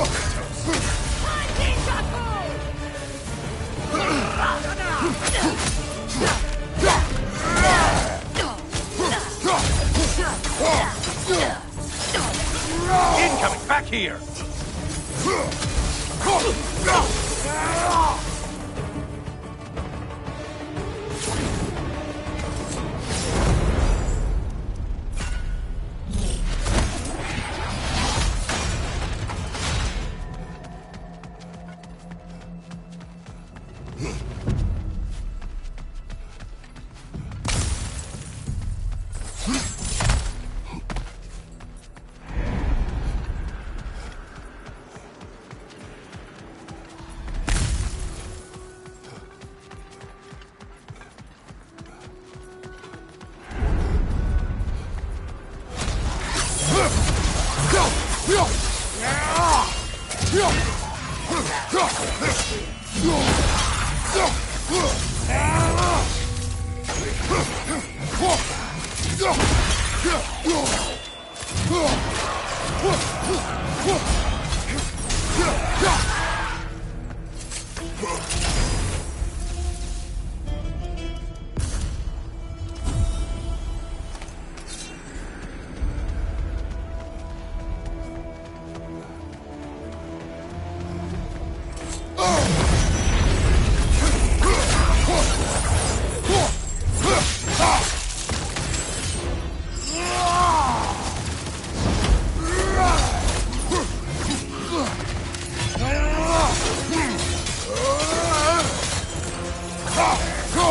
incoming! Back here!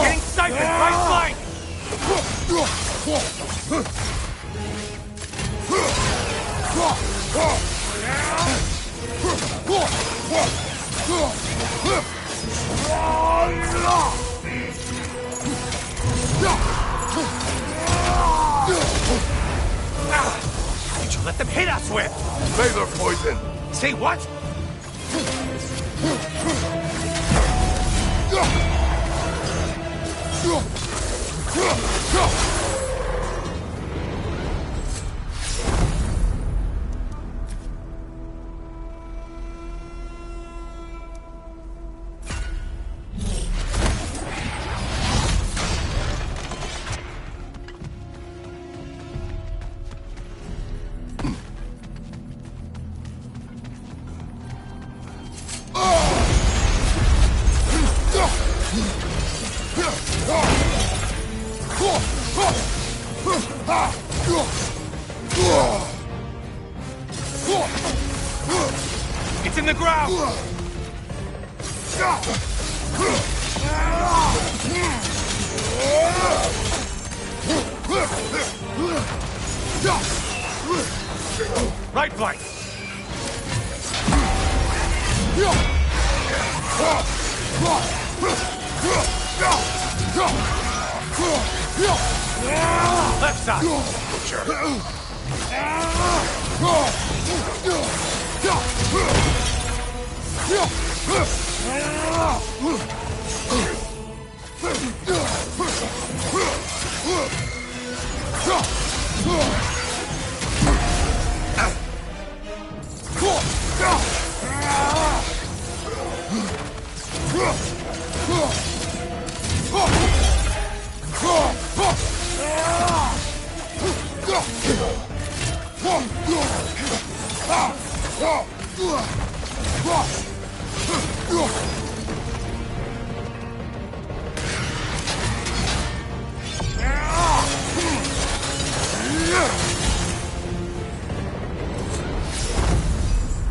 Getting sighted! Right flank! Did you let them hit us with? Laser poison! Say what? It's in the ground! Right flank! Left side!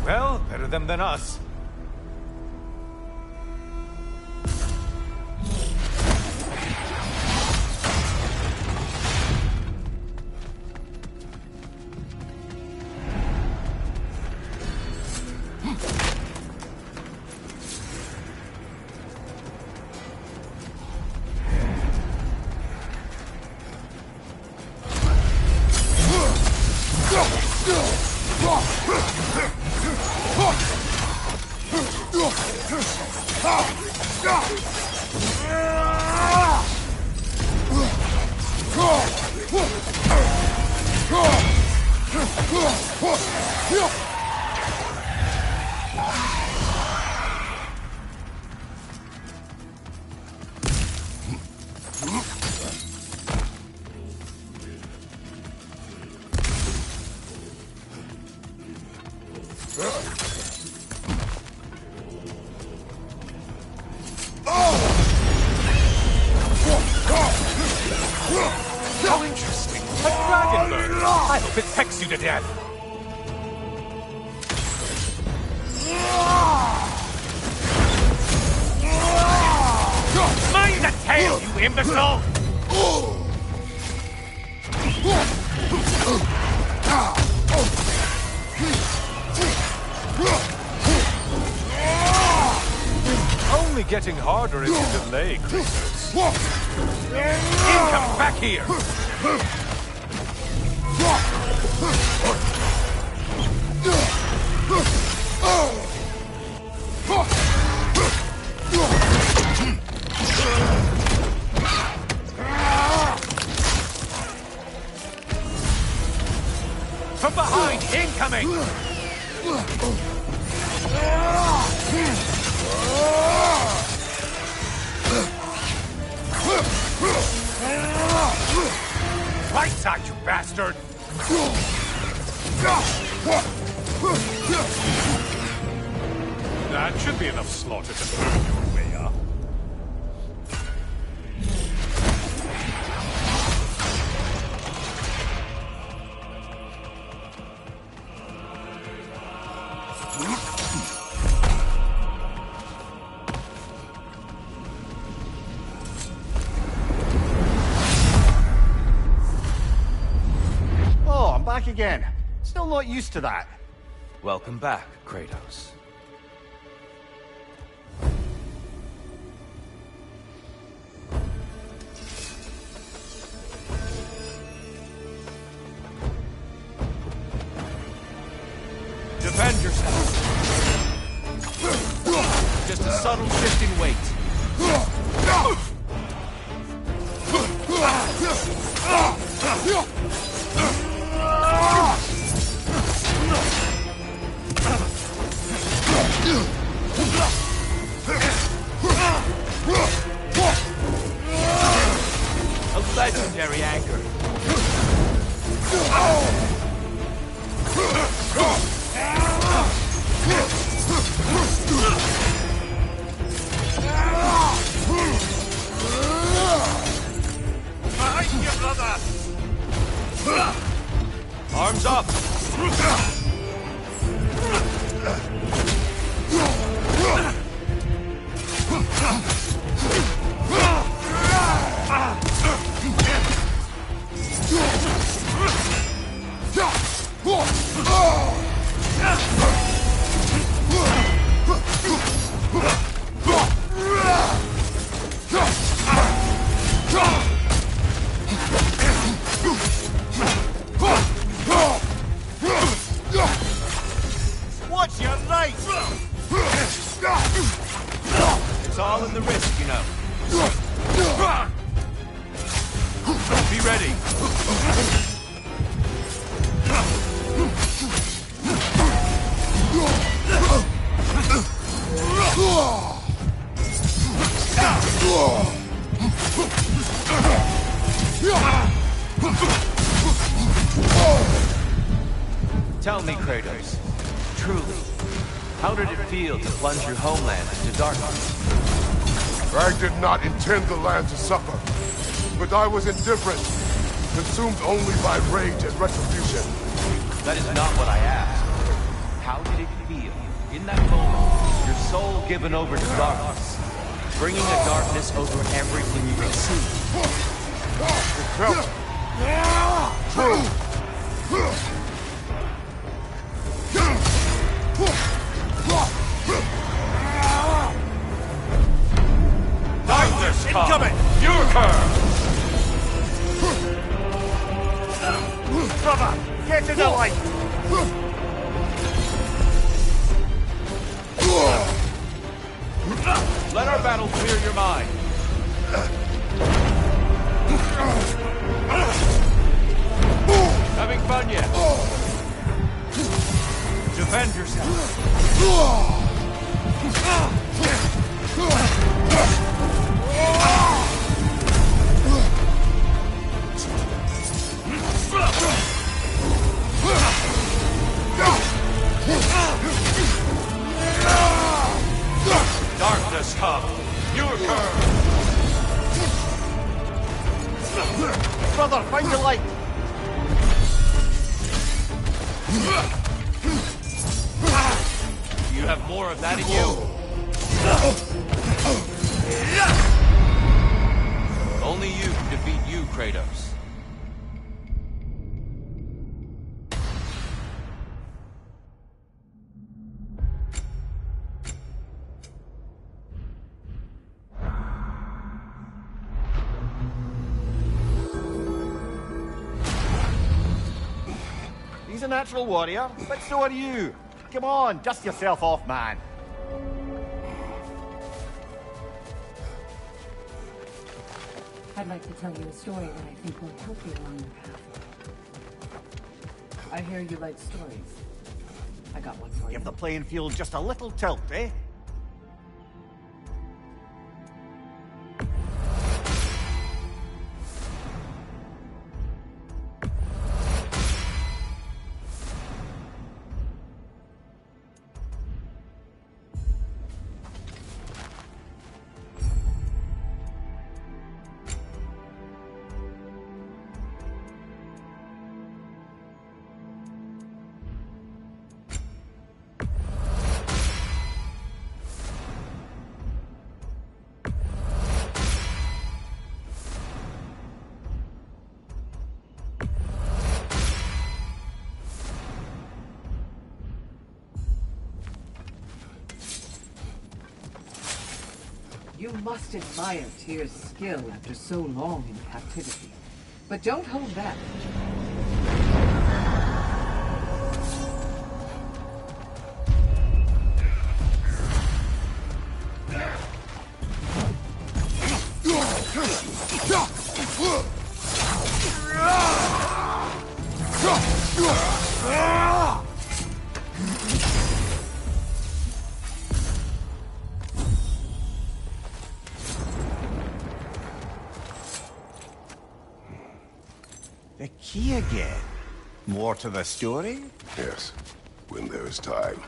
Well, better them than us. How interesting. A dragon bird. I hope it pecks you to death. Mind the tail, you imbecile! Only getting harder as you delay, Kratos. Come back here! From behind, incoming! Right side, you bastard! That should be enough slaughter to burn your way up. Oh, I'm back again. Still not used to that. Welcome back, Kratos. Defend yourself. Just a subtle shift in weight. A legendary anchor. Behind you, brother! Arms up. Watch your right! It's all in the wrist, you know. Be ready. Tell me, Kratos, truly, How did it feel to plunge your homeland into darkness? Rag did not intend the land to suffer, but I was indifferent, consumed only by rage and retribution. That is not what I asked. How did it feel, in that moment, your soul given over to darkness, bringing a darkness over everything you could see? It felt true. Darkness incoming! Your curve! Brother, get in the light! Let our battle clear your mind. Having fun yet? Defend yourself. Darkness come. Your curve. Brother, find the light! You have more of that in you. Only you can defeat you, Kratos. He's a natural warrior, but so are you. Come on, dust yourself off, man. I'd like to tell you a story that I think will help you along your path. I hear you like stories. I got one for you. Give the playing field just a little tilt, eh? You must admire Tyr's skill after so long in captivity. But don't hold back. The key again. More to the story? Yes, when there is time.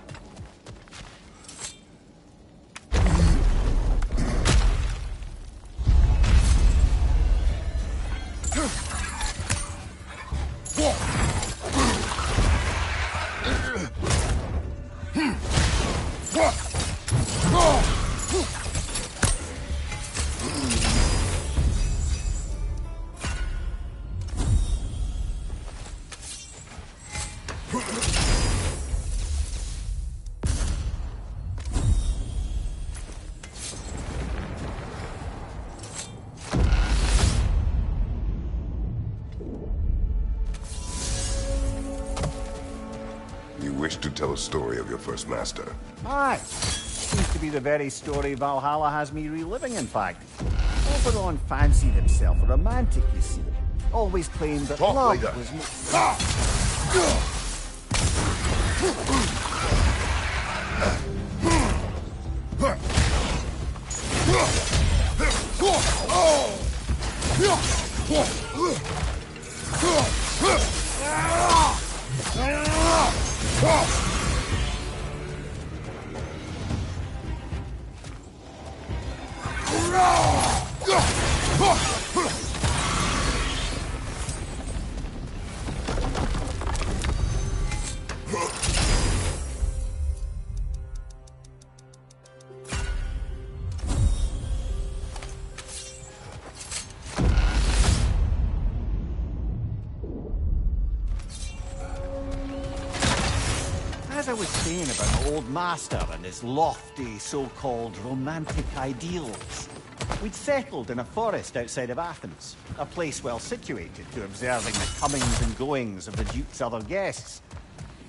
You wish to tell a story of your first master. Aye. Seems to be the very story Valhalla has me reliving, in fact. Oberon fancied himself a romantic, you see. Always claimed that Talk love later. was... I was saying about my old master and his lofty, so-called romantic ideals, we'd settled in a forest outside of Athens, a place well situated to observing the comings and goings of the Duke's other guests.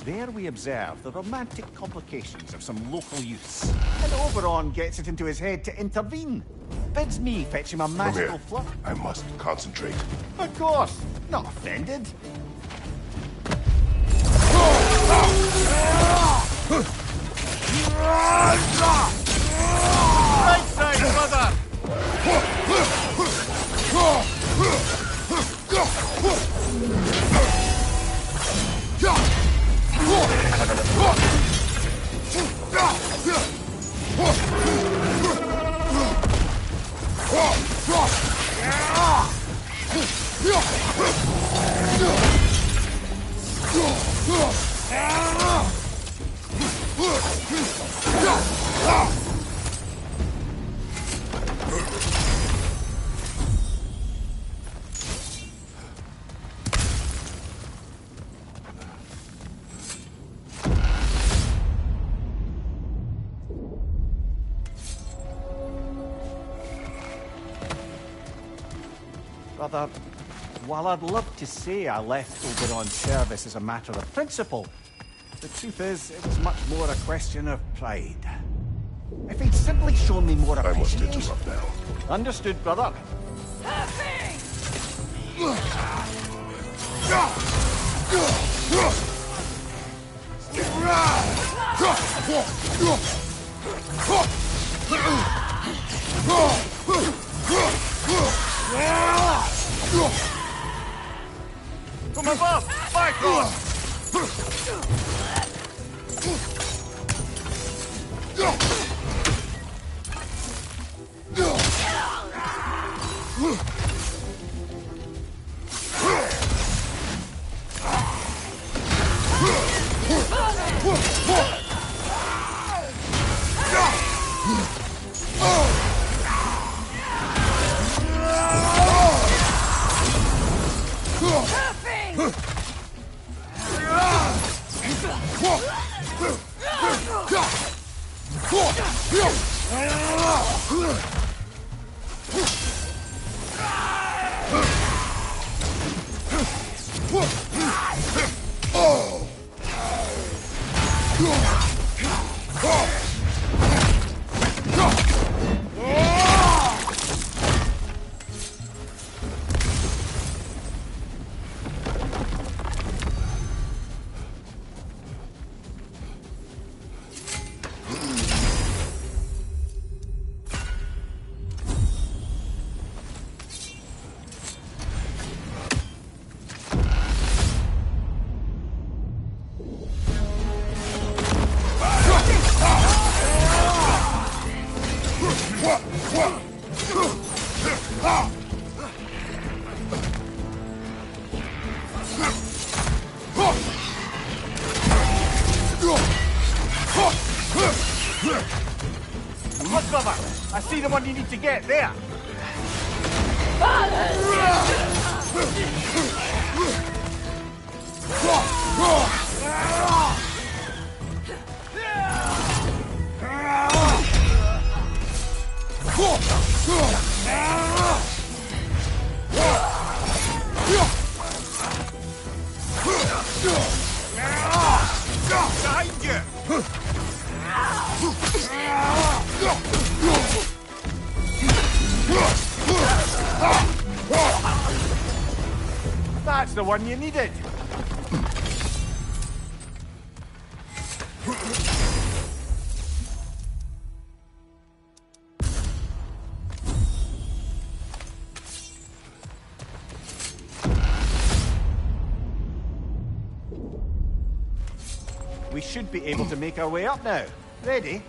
There we observe the romantic complications of some local youths, and Oberon gets it into his head to intervene. Bids me fetch him a magical flirt. I must concentrate. Of course, not offended. Right side, brother! Brother, while I'd love to say I left Oberon's service as a matter of principle, the truth is, it was much more a question of pride. If he'd simply shown me more I must appreciation... interrupt now. Understood, brother. From above! Fight on! Look, brother! I see the one you need to get, there! Behind you! That's the one you needed! We should be able to make our way up now. Ready?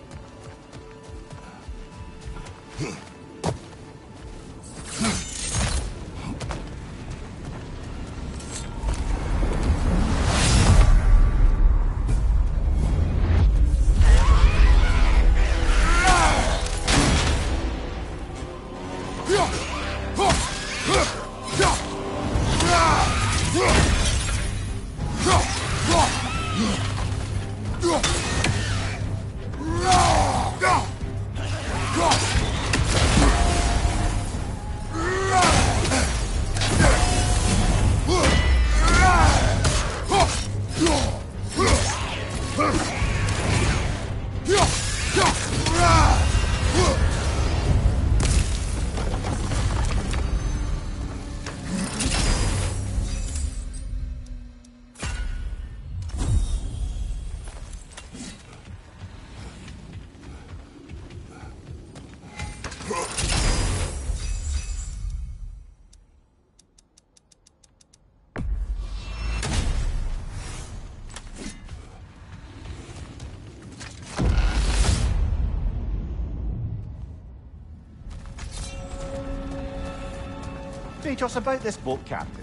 Kratos, about this boat captain.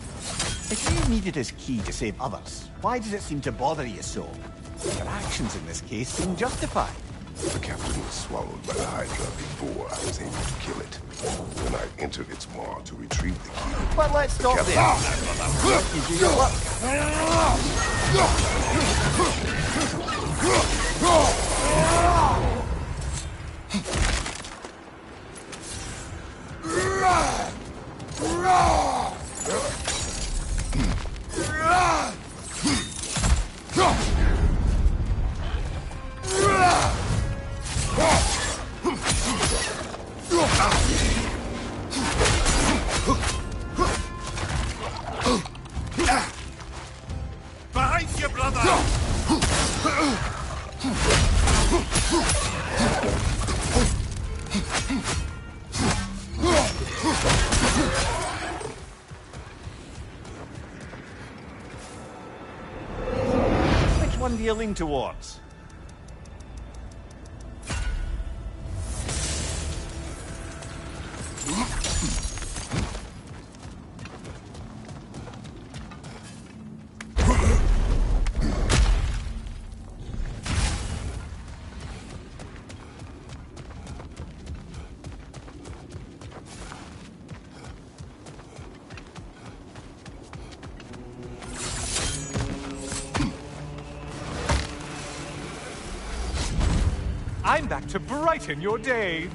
If you needed his key to save others, why does it seem to bother you so? Your actions in this case seem justified. The captain was swallowed by the Hydra before I was able to kill it. Then I entered its maw to retrieve the key. But let's stop there. You do your work. Behind you, brother! Which one do you lean towards? I'm back to brighten your day.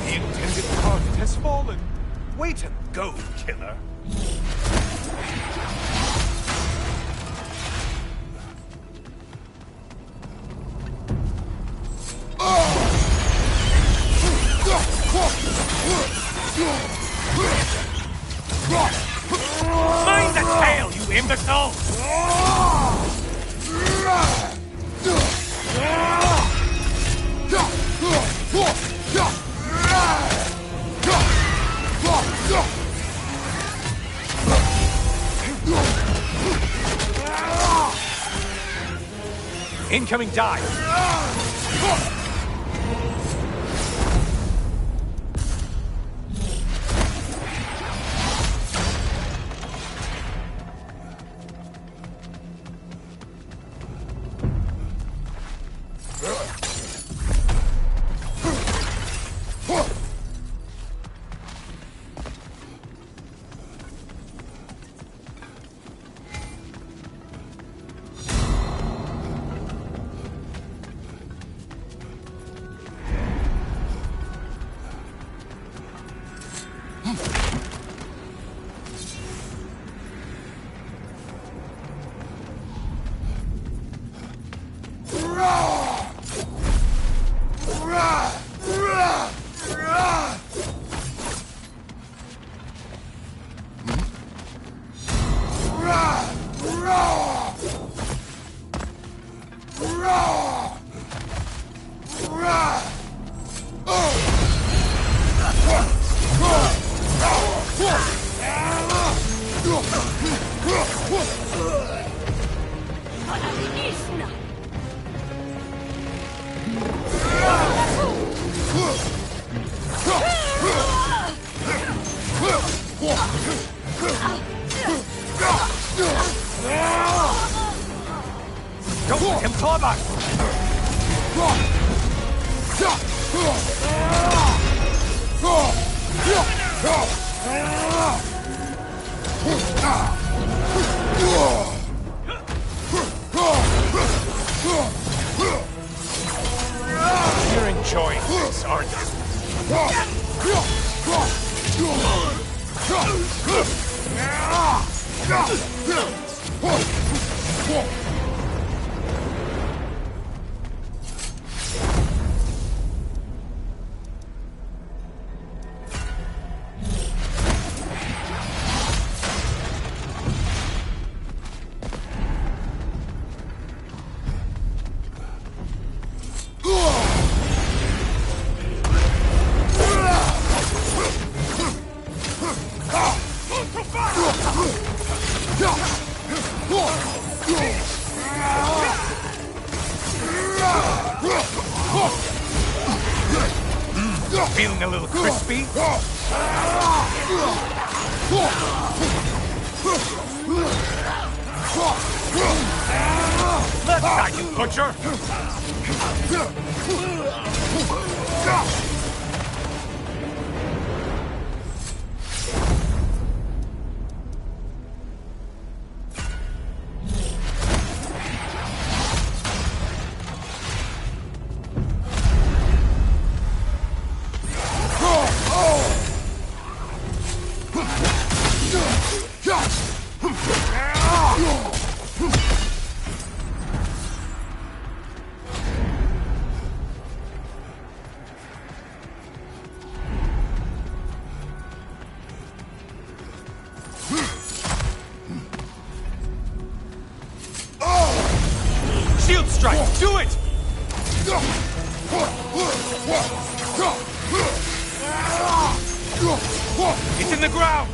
The intended target has fallen. Wait and go, killer. Mind the tail, you imbecile! Incoming dive. Don't let him climb us! You're enjoying this, aren't you? Feeling a little crispy? Let's die, you butcher! Shield strike! Do it! It's in the ground!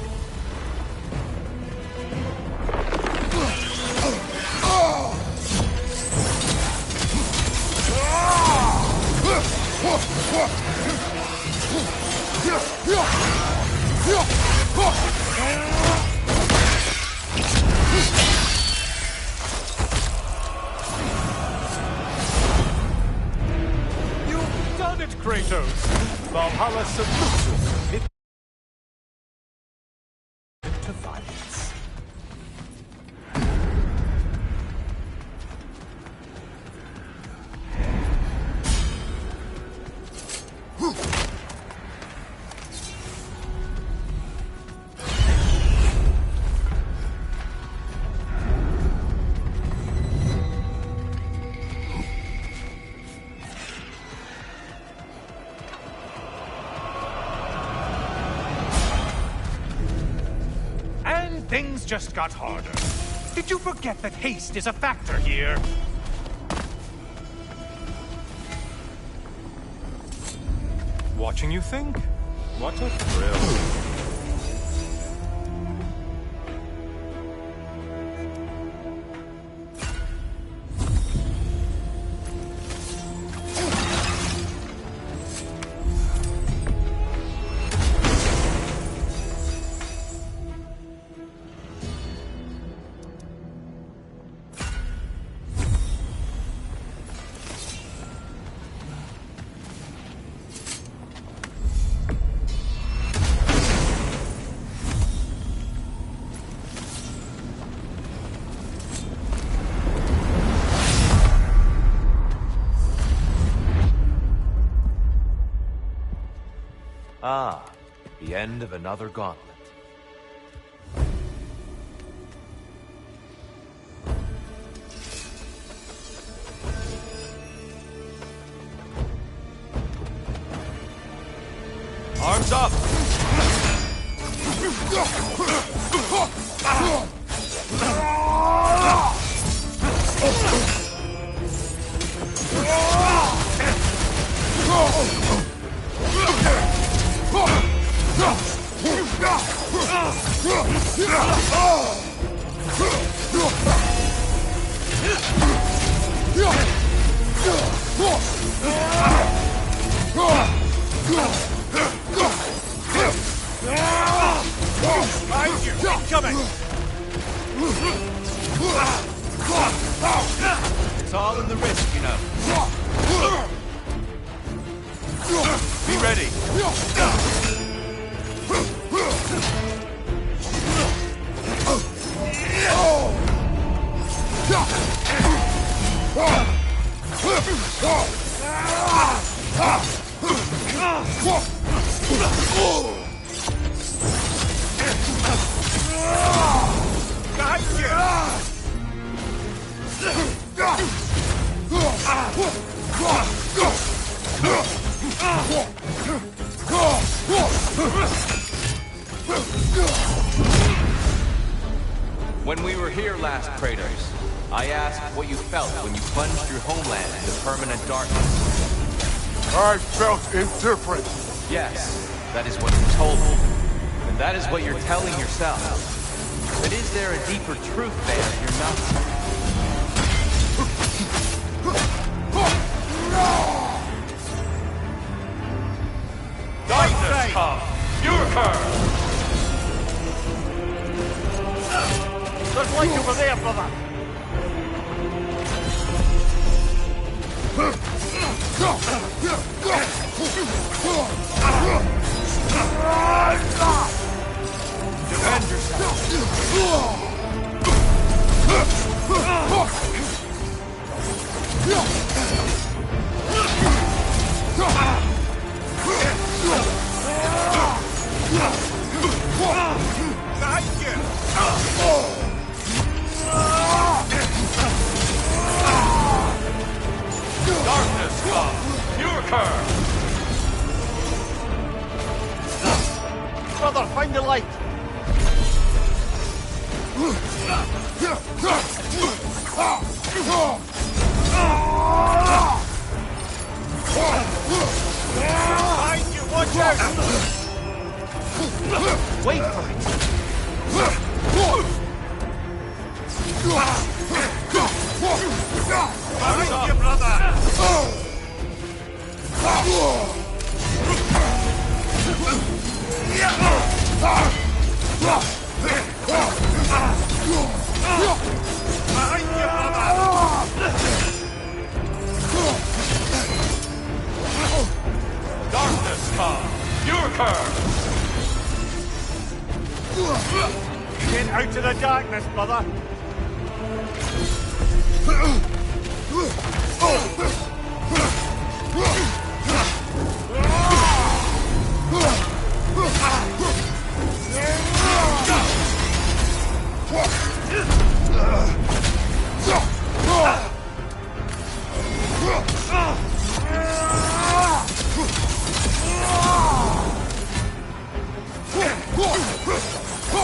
You've done it, Kratos! Valhalla salutes your commitment to violence. Things just got harder. Did you forget that haste is a factor here? Watching you think? What a thrill. Ah, the end of another gauntlet. Arms up! Behind you! Incoming! It's all in the wrist, you know. Be ready. When we were here last, Kratos, I asked what you felt when you plunged your homeland into permanent darkness. I felt indifferent. Yes, that is what you told me. And that is what you're telling yourself. But is there a deeper truth there you're not seeing? come! Your curve! There's light over there, brother! Defend yourself! Darkness come! Your curve! Brother, find the light! Behind you, watch out! Wait for it! Behind you, brother! Behind you, brother! Darkness come! Your curve! Get out of the darkness, brother!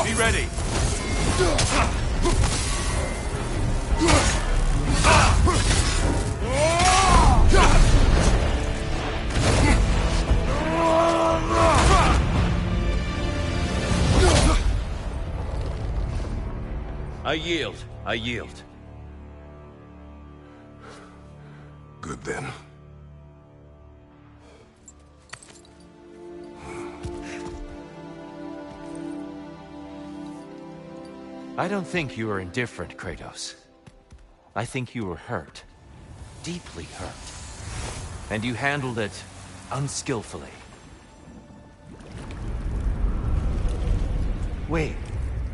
Be ready! I yield. I yield. Good then. I don't think you were indifferent, Kratos. I think you were hurt. Deeply hurt. And you handled it unskillfully. Wait,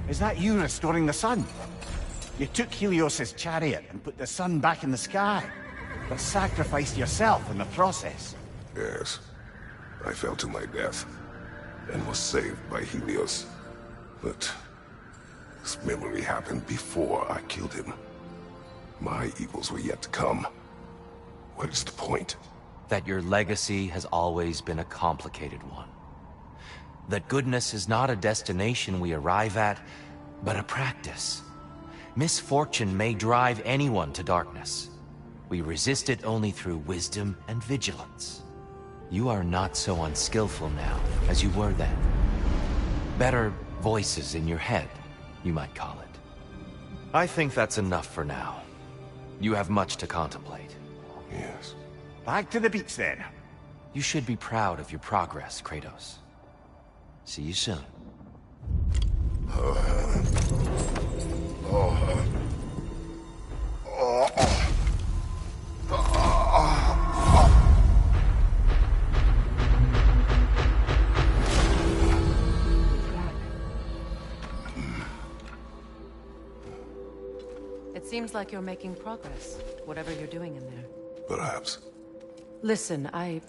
is that you restoring the sun? You took Helios's chariot and put the sun back in the sky, but sacrificed yourself in the process. Yes. I fell to my death, and was saved by Helios. But this memory happened before I killed him. My evils were yet to come. What is the point? That your legacy has always been a complicated one. That goodness is not a destination we arrive at, but a practice. Misfortune may drive anyone to darkness. We resist it only through wisdom and vigilance. You are not so unskillful now as you were then. Better voices in your head, you might call it. I think that's enough for now. You have much to contemplate. Yes. Back to the beach then. You should be proud of your progress, Kratos. See you soon. It seems like you're making progress, whatever you're doing in there. Perhaps. Listen, I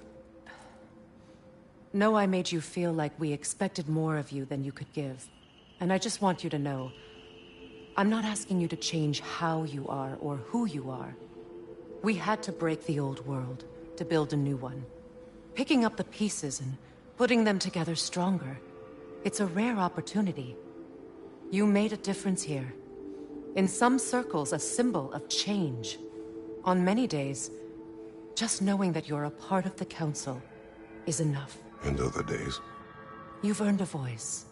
know I made you feel like we expected more of you than you could give. And I just want you to know, I'm not asking you to change how you are or who you are. We had to break the old world to build a new one. Picking up the pieces and putting them together stronger. It's a rare opportunity. You made a difference here. In some circles, a symbol of change. On many days, just knowing that you're a part of the Council is enough. And other days? You've earned a voice.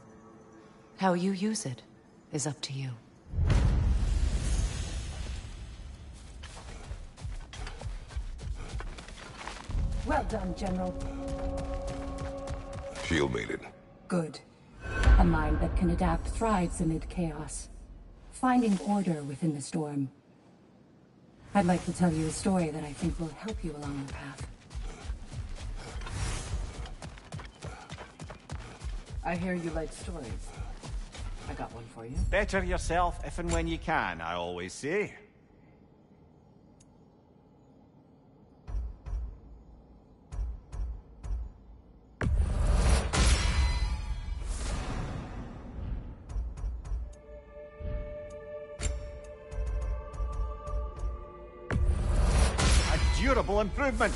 How you use it is up to you. Well done, General. Shield mated. Good. A mind that can adapt thrives amid chaos, finding order within the storm. I'd like to tell you a story that I think will help you along your path. I hear you like stories. I got one for you. Better yourself if and when you can, I always say. A durable improvement.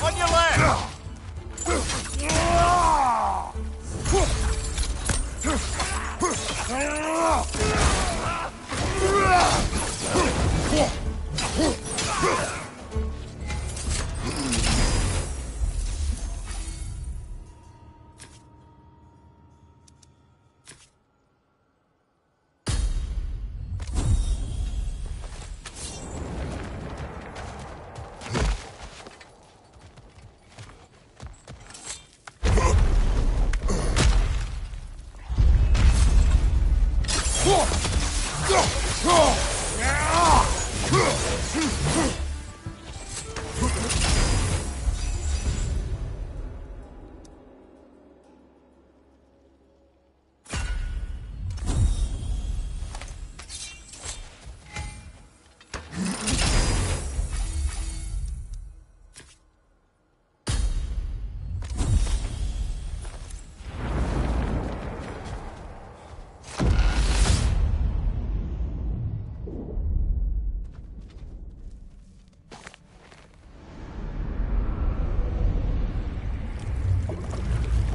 On your left!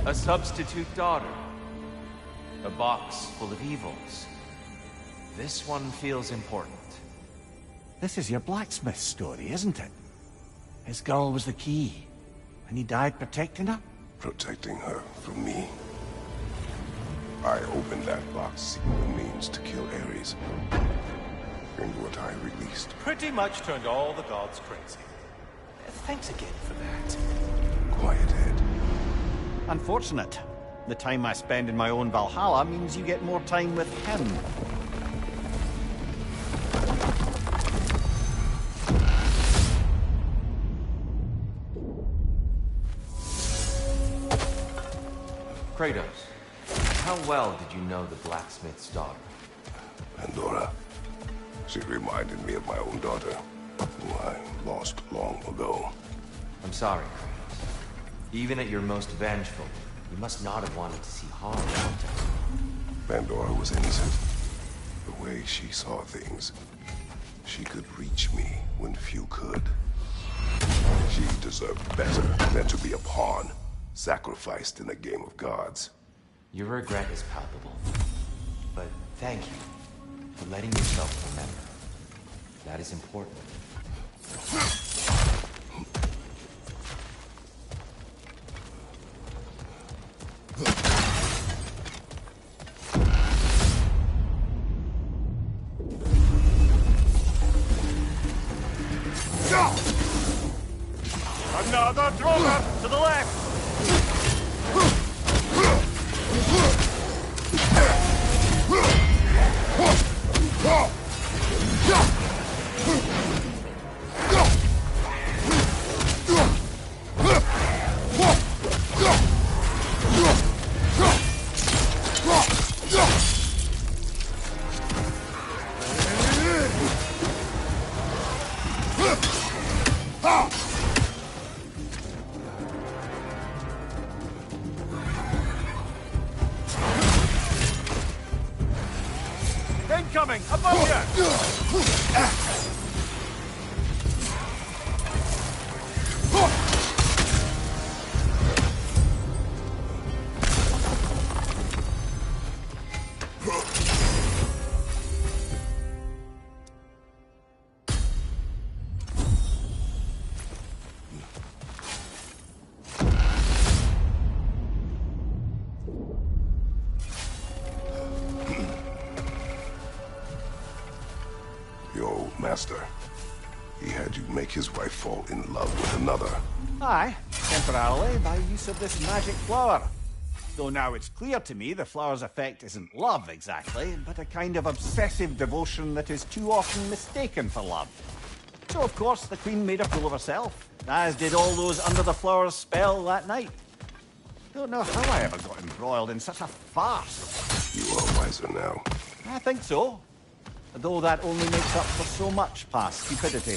A substitute daughter. A box full of evils. This one feels important. This is your blacksmith story, isn't it? His girl was the key, and he died protecting her? Protecting her from me. I opened that box seeking the means to kill Ares. And what I released. Pretty much turned all the gods crazy. Thanks again for that. Quiet head. Unfortunate. The time I spend in my own Valhalla means you get more time with him. Kratos, how well did you know the blacksmith's daughter? Pandora. She reminded me of my own daughter, who I lost long ago. I'm sorry, Kratos. Even at your most vengeful, you must not have wanted to see harm come to her. Pandora was innocent. The way she saw things, she could reach me when few could. She deserved better than to be a pawn, sacrificed in a game of gods. Your regret is palpable. But thank you for letting yourself remember. That is important. Another Droga to the left! Incoming! Above you! make his wife fall in love with another. Aye, temporarily by use of this magic flower. Though now it's clear to me the flower's effect isn't love exactly, but a kind of obsessive devotion that is too often mistaken for love. So of course the Queen made a fool of herself, as did all those under the flower's spell that night. Don't know how I ever got embroiled in such a farce. You are wiser now. I think so. Though that only makes up for so much past stupidity.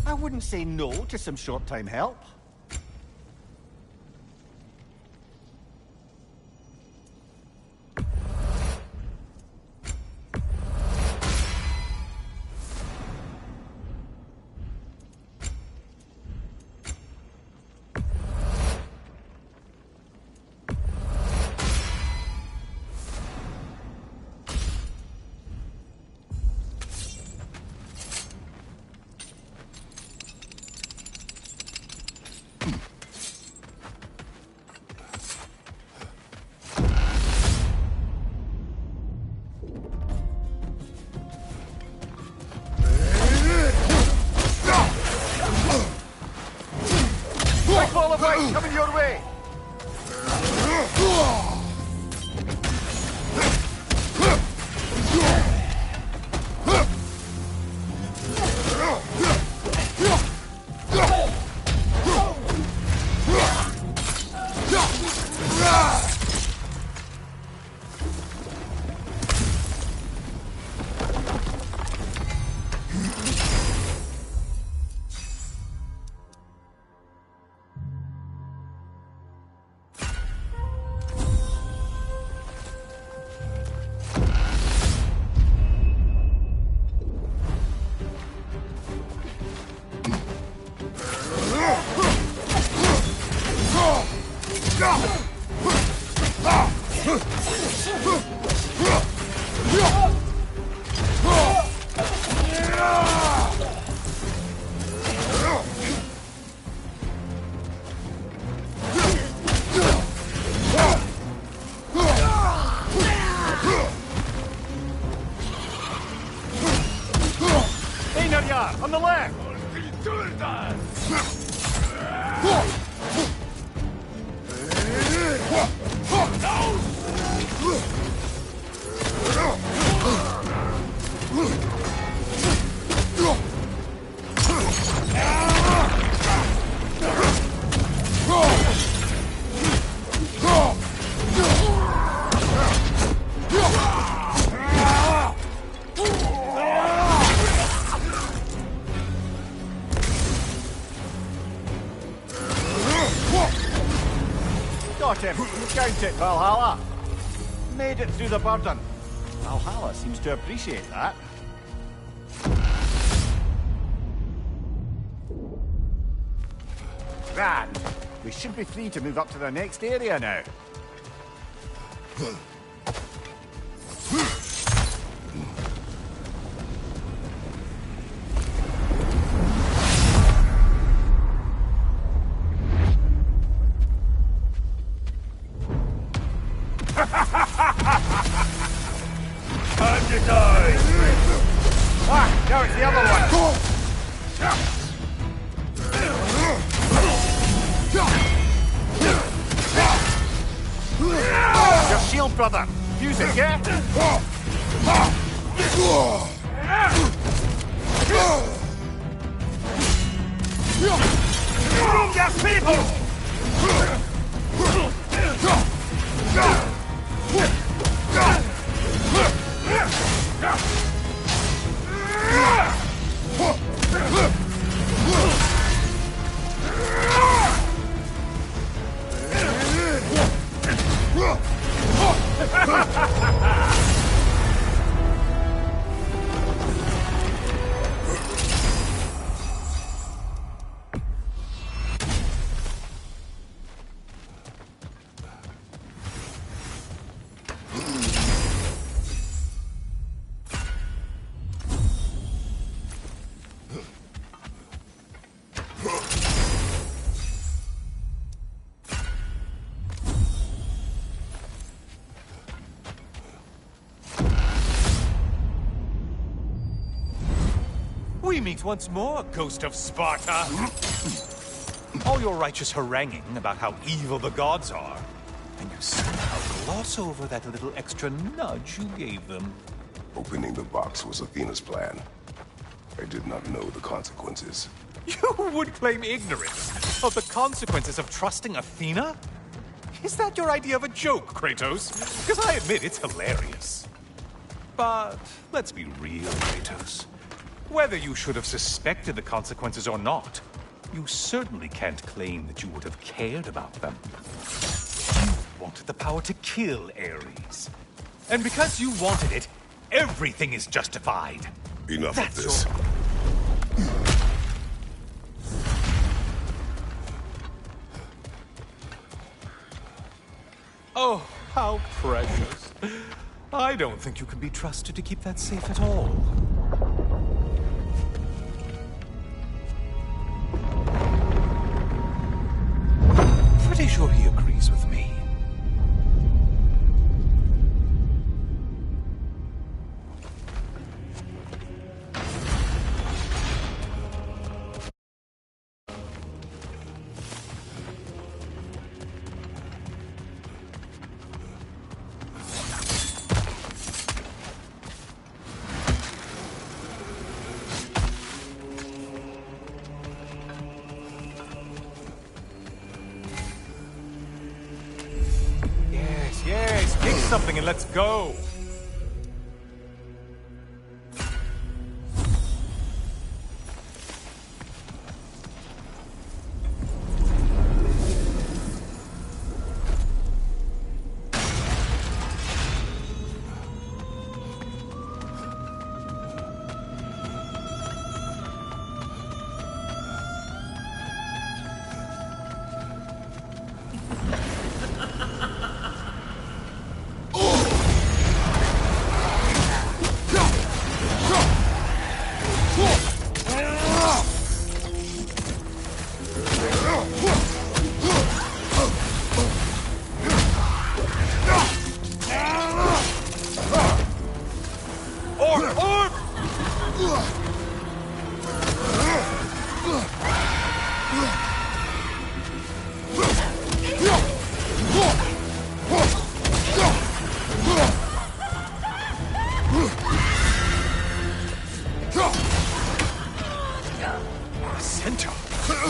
I wouldn't say no to some short-time help. Coming your way! Got him. Count it, Valhalla. Made it through the burden. Valhalla seems to appreciate that. Grand. We should be free to move up to the next area now. Time to die! Ah, now it's the other one. Your shield, brother. Use it, yeah? Wrong, yes, people! We meet once more, Ghost of Sparta. All your righteous haranguing about how evil the gods are, and you somehow gloss over that little extra nudge you gave them. Opening the box was Athena's plan. I did not know the consequences. You would claim ignorance of the consequences of trusting Athena? Is that your idea of a joke, Kratos? Because I admit it's hilarious. But let's be real, Kratos. Whether you should have suspected the consequences or not, you certainly can't claim that you would have cared about them. You wanted the power to kill Ares. And because you wanted it, everything is justified. Enough That's of this. Oh, how precious. I don't think you can be trusted to keep that safe at all. Pretty sure he agrees with me. Yes, pick something and let's go.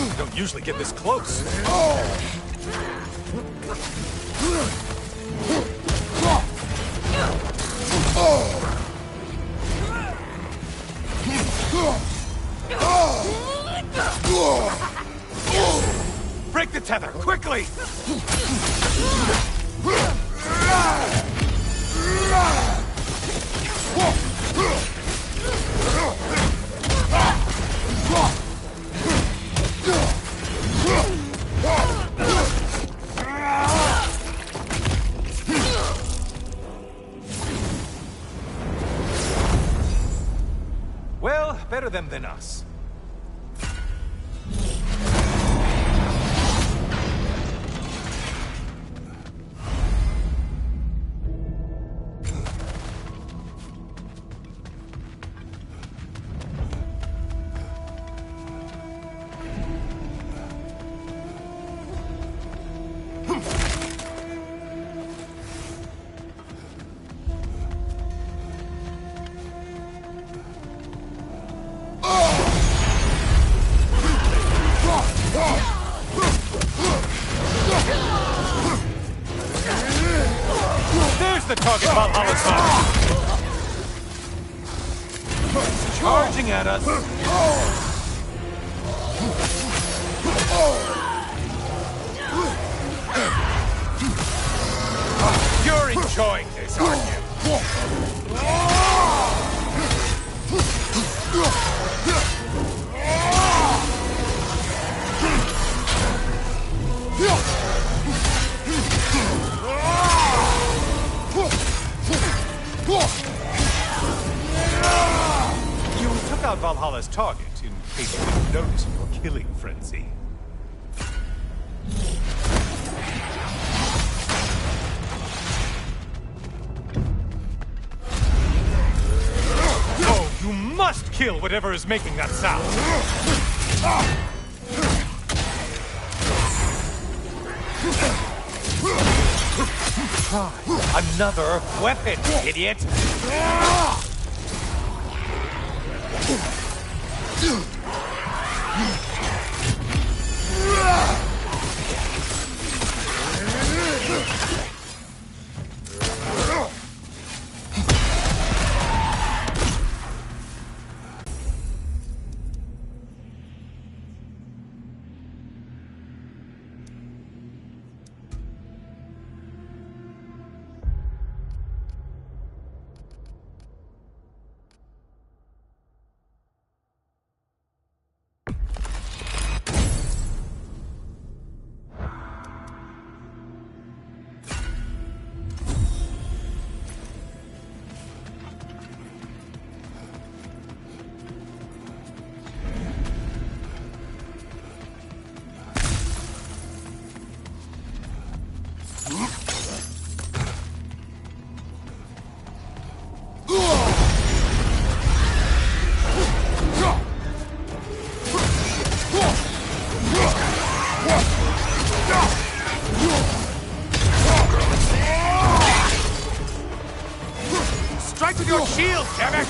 You don't usually get this close. Break the tether, quickly! Well, better them than us. There's the target Valhalla's on. Charging at us. You're enjoying this, aren't you? You took out Valhalla's target, in case you didn't notice in your killing frenzy. Oh, you must kill whatever is making that sound! Try another weapon, idiot! Strike with your shield, damn it!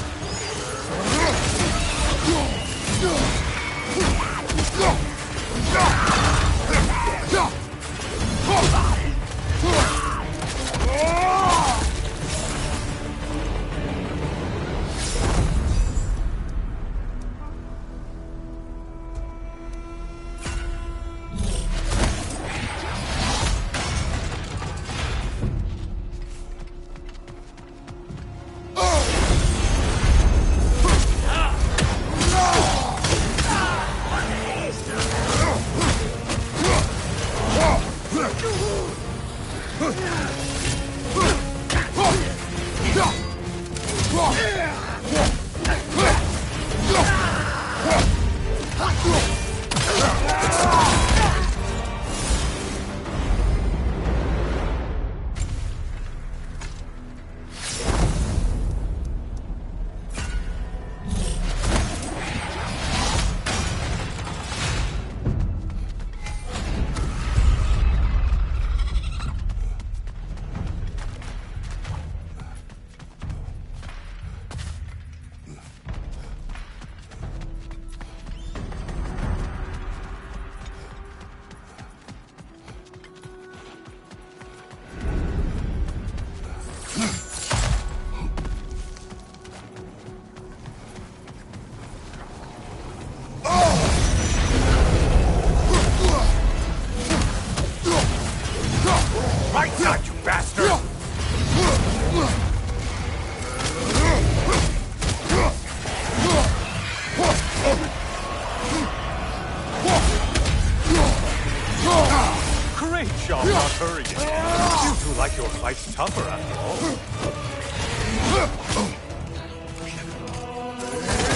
job not hurrying. You two like your fights tougher after all.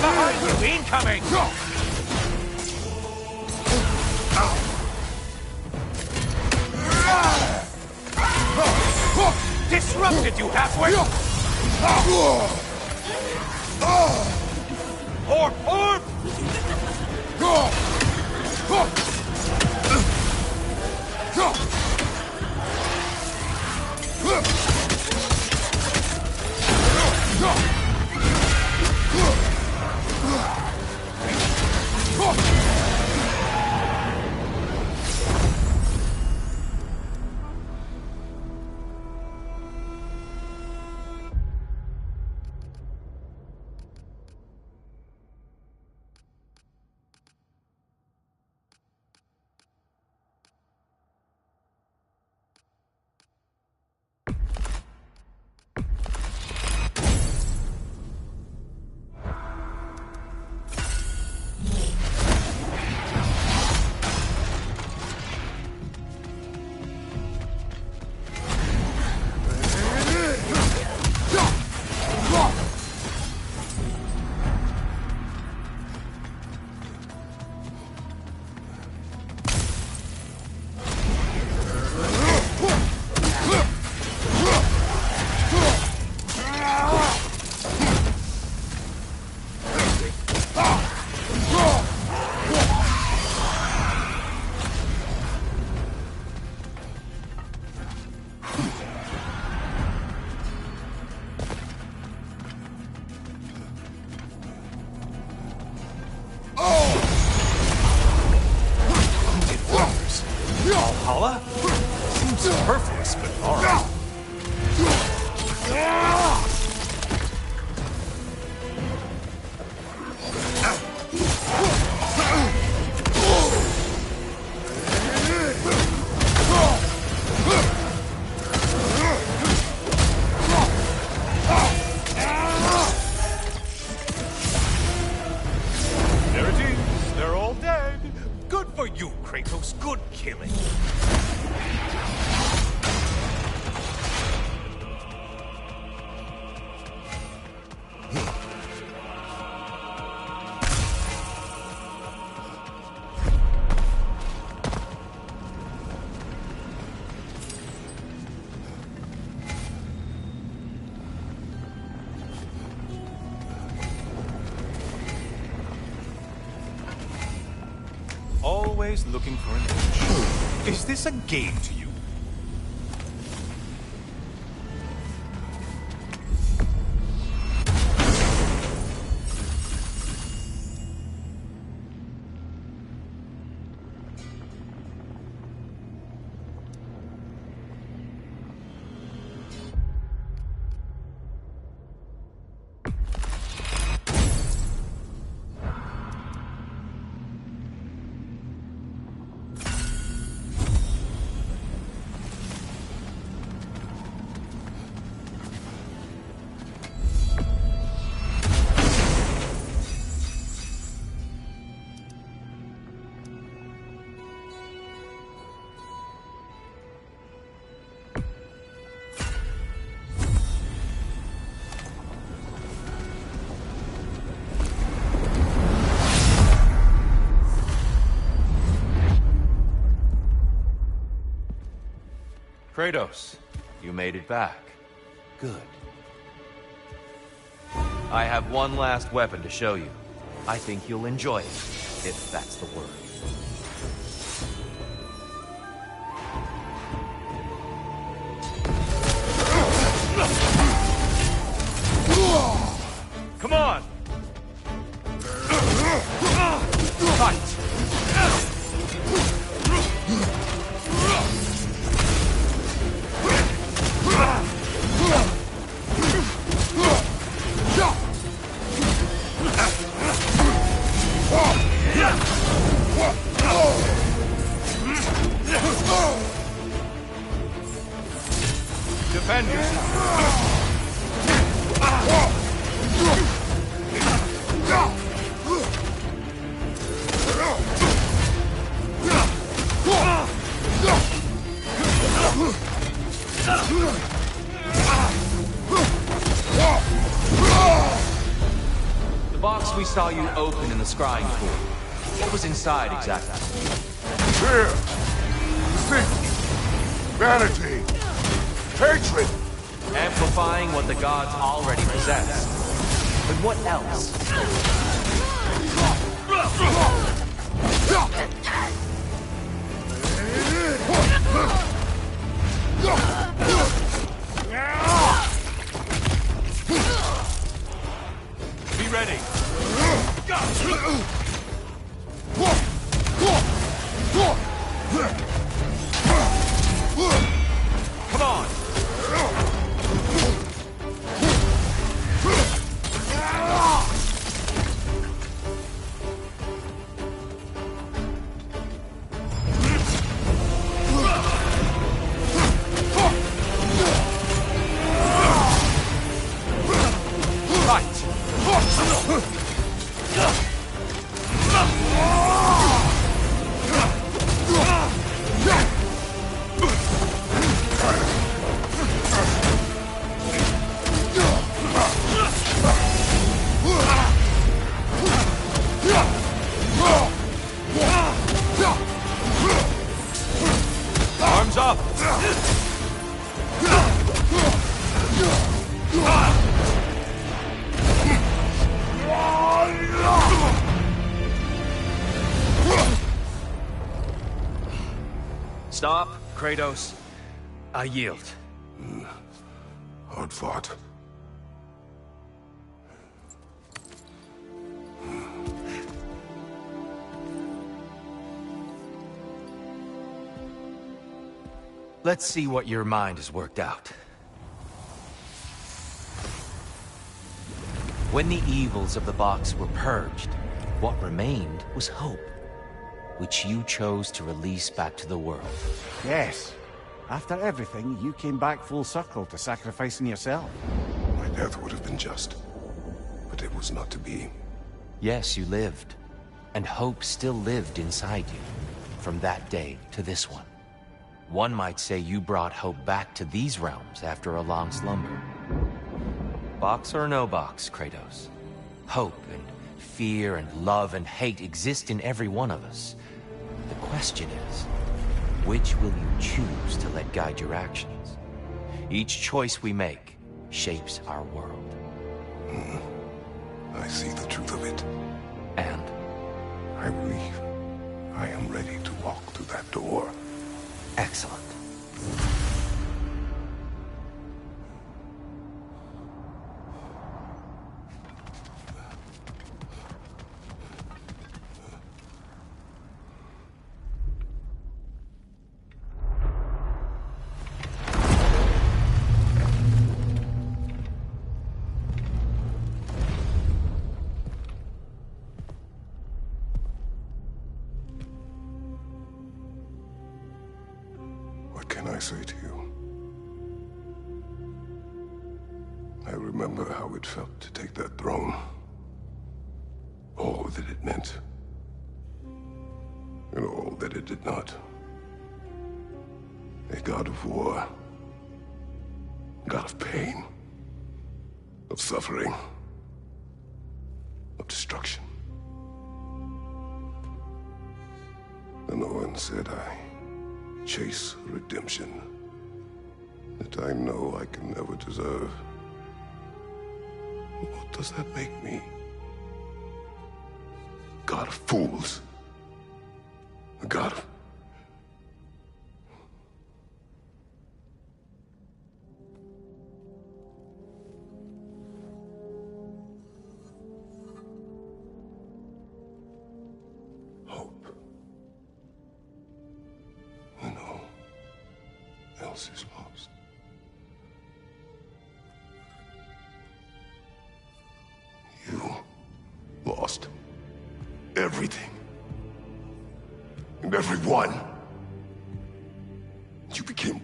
Behind you, incoming! Disrupted you halfway! Orb! Orb! Valhalla? Seems superfluous, but alright. There it is. They're all dead. Good for you, Kratos. Good killing. Always looking for an edge. Is this a game to you? Kratos, you made it back. Good. I have one last weapon to show you. I think you'll enjoy it, if that's the word. Come on! Fight! Defend yourself! once we saw you open in the scrying pool. What was inside exactly? Fear! Deceit! Vanity! Hatred! Amplifying what the gods already possess. But what else? Be ready. Come on. Arms up! Stop, Kratos. I yield. Hard fought. Let's see what your mind has worked out. When the evils of the box were purged, what remained was hope, which you chose to release back to the world. Yes. After everything, you came back full circle to sacrificing yourself. My death would have been just, but it was not to be. Yes, you lived, and hope still lived inside you, from that day to this one. One might say you brought hope back to these realms after a long slumber. Box or no box, Kratos. Hope and fear and love and hate exist in every one of us. The question is, which will you choose to let guide your actions? Each choice we make shapes our world. I see the truth of it. And? I believe I am ready to walk through that door. Excellent. What can I say to you? I remember how it felt to take that throne. All that it meant. And all that it did not. A god of war. God of pain. Of suffering. Of destruction. And no one said I chase redemption that I know I can never deserve. What does that make me? God of fools. A god of... hope. When all else is lost. You lost everything. And everyone. You became...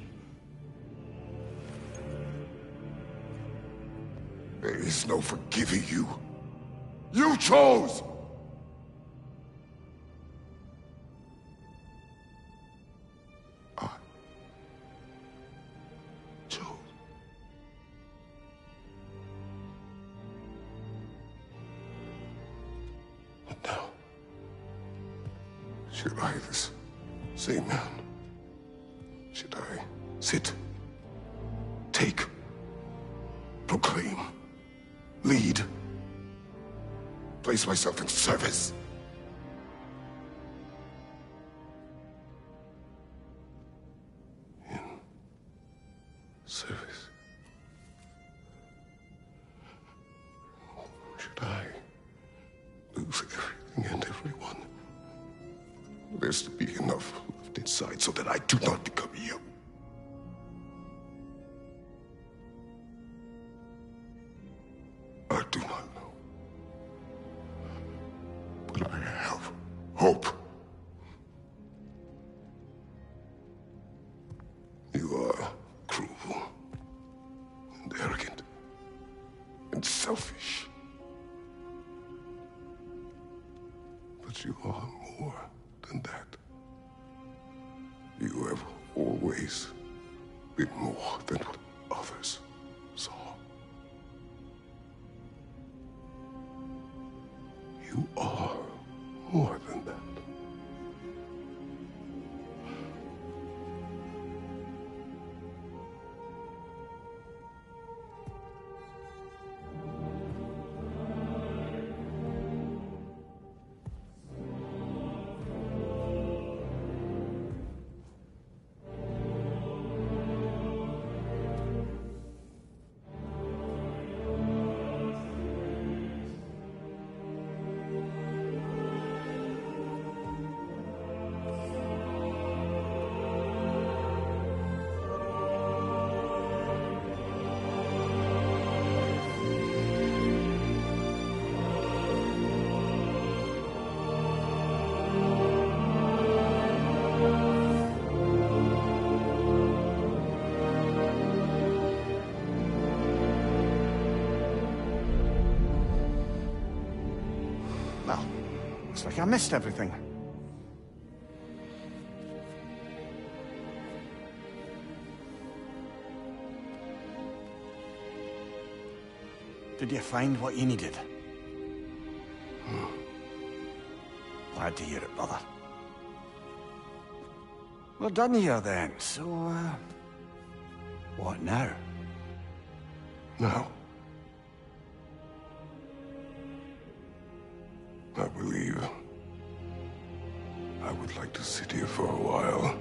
There is no forgiving you. You chose! I chose. Should I, this same man, should I sit, take, proclaim, lead, place myself in service? In service? Should I lose everything and everyone? There's to be enough left inside so that I do not become you. I do not know. But I have hope. You are cruel and arrogant and selfish. But you are more than that. You have always been more than what others saw. You are more than that. Well, looks like I missed everything. Did you find what you needed? Glad to hear it, brother. We're done here then, so, what now? Now, I believe I would like to sit here for a while.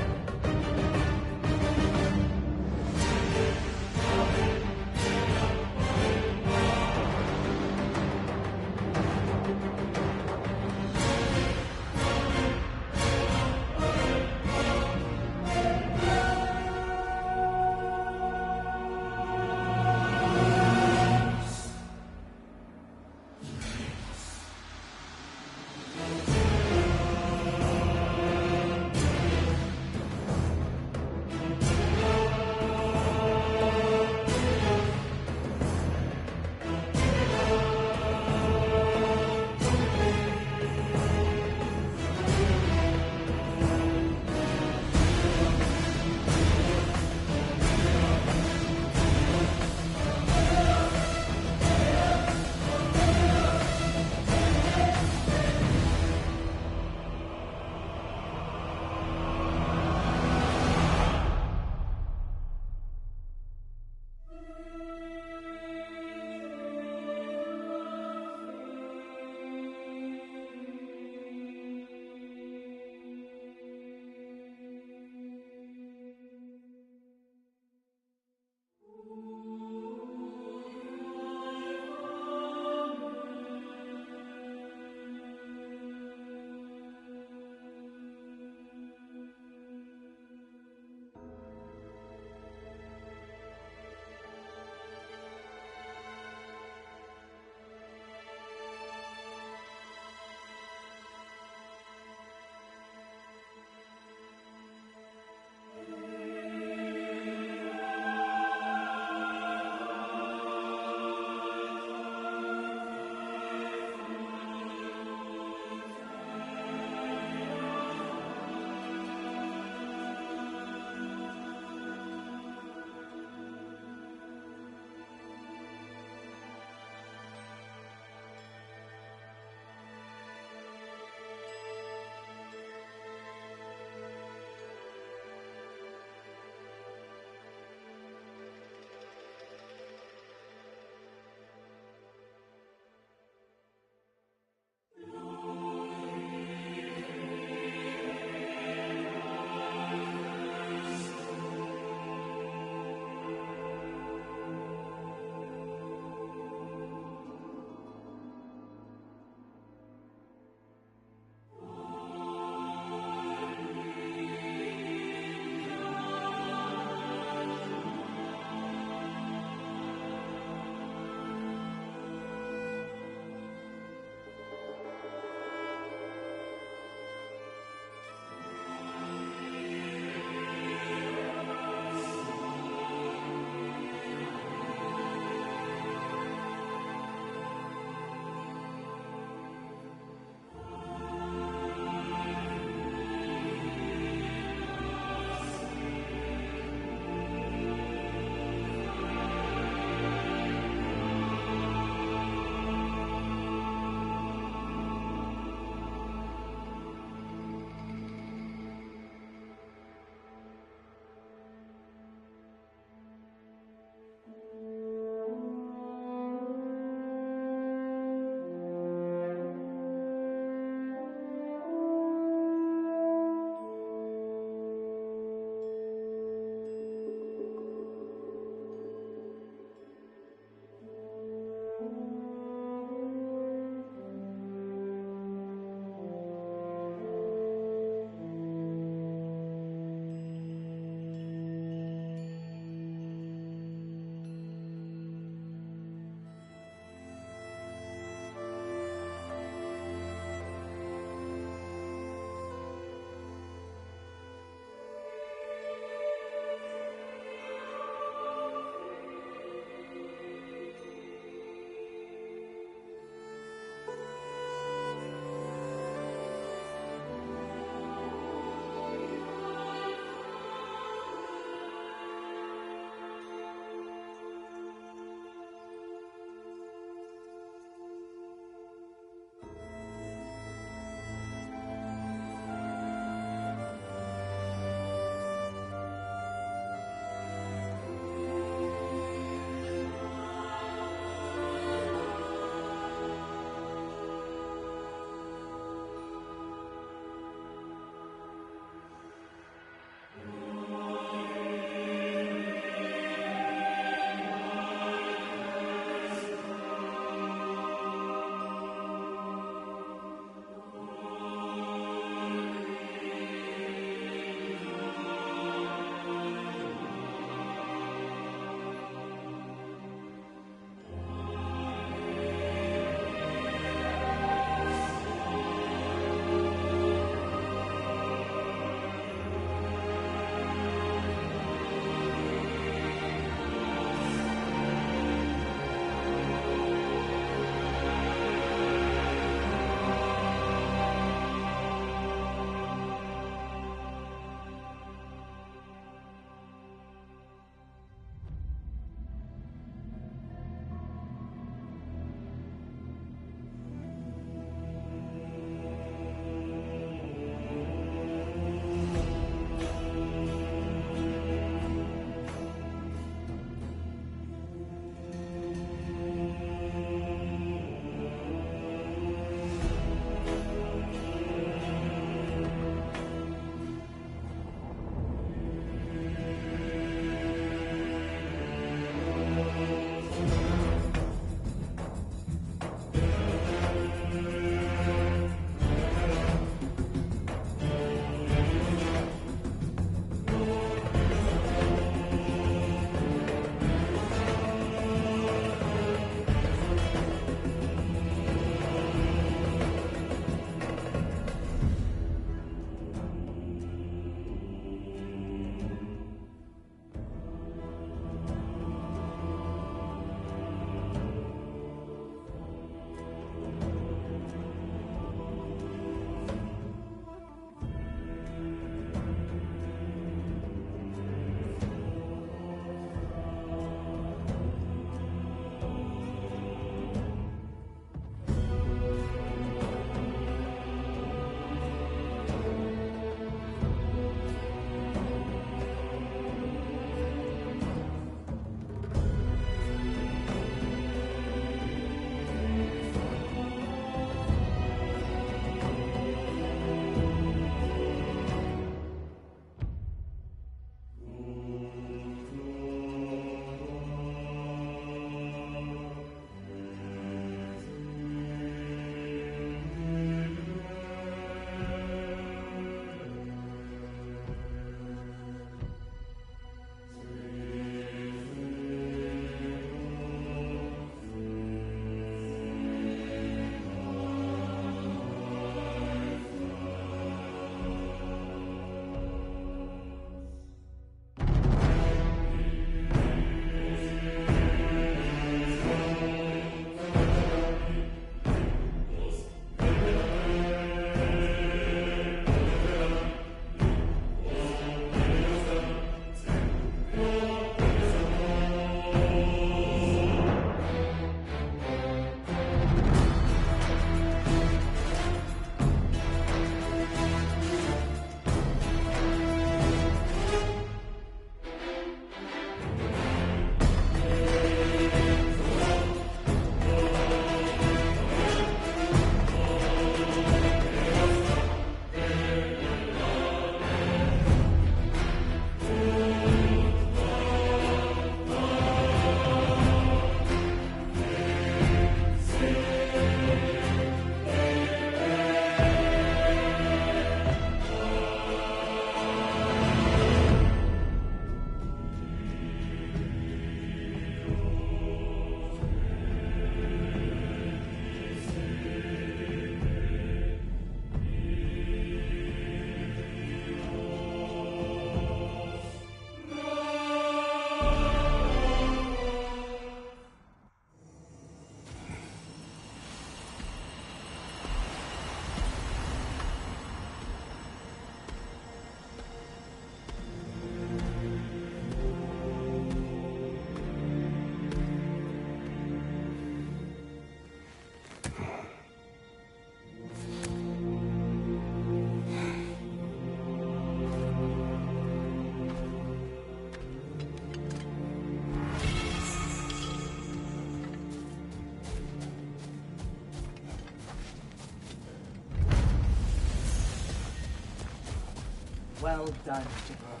Well done, General.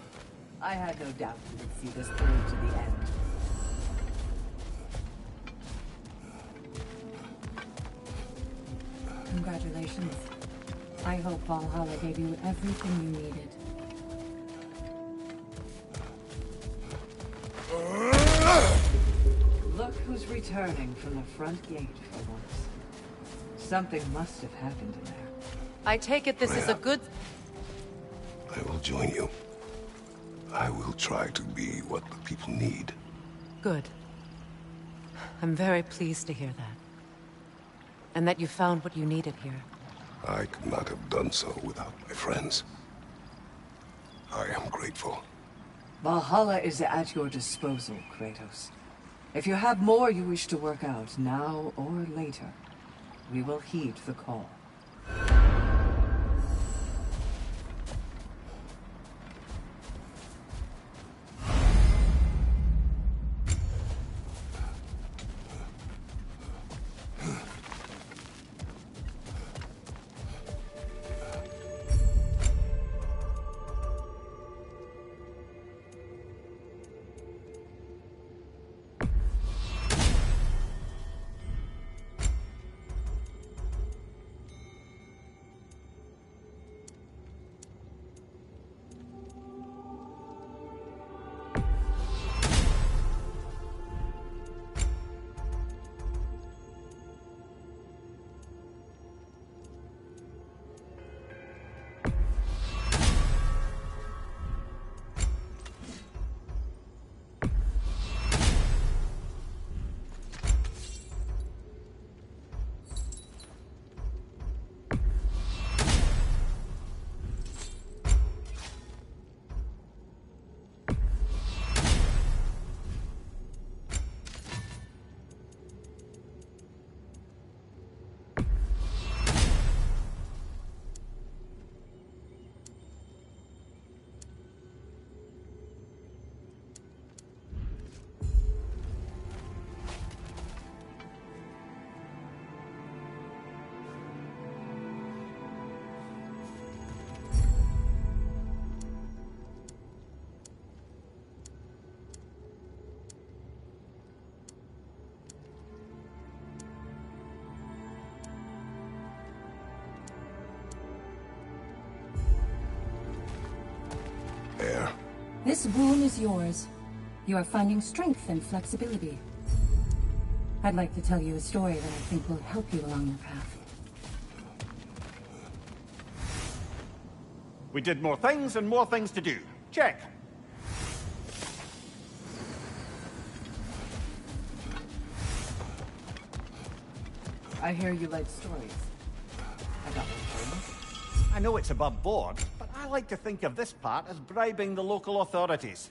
I had no doubt you would see this through to the end. Congratulations. I hope Valhalla gave you everything you needed. Look who's returning from the front gate for once. Something must have happened in there. I take it this is a good... I will join you. I will try to be what the people need. Good. I'm very pleased to hear that. And that you found what you needed here. I could not have done so without my friends. I am grateful. Valhalla is at your disposal, Kratos. If you have more you wish to work out, now or later, we will heed the call. This boon is yours. You are finding strength and flexibility. I'd like to tell you a story that I think will help you along your path. We did more things and more things to do. Check. I hear you like stories. I got one for you. I know it's above board, but I like to think of this part as bribing the local authorities.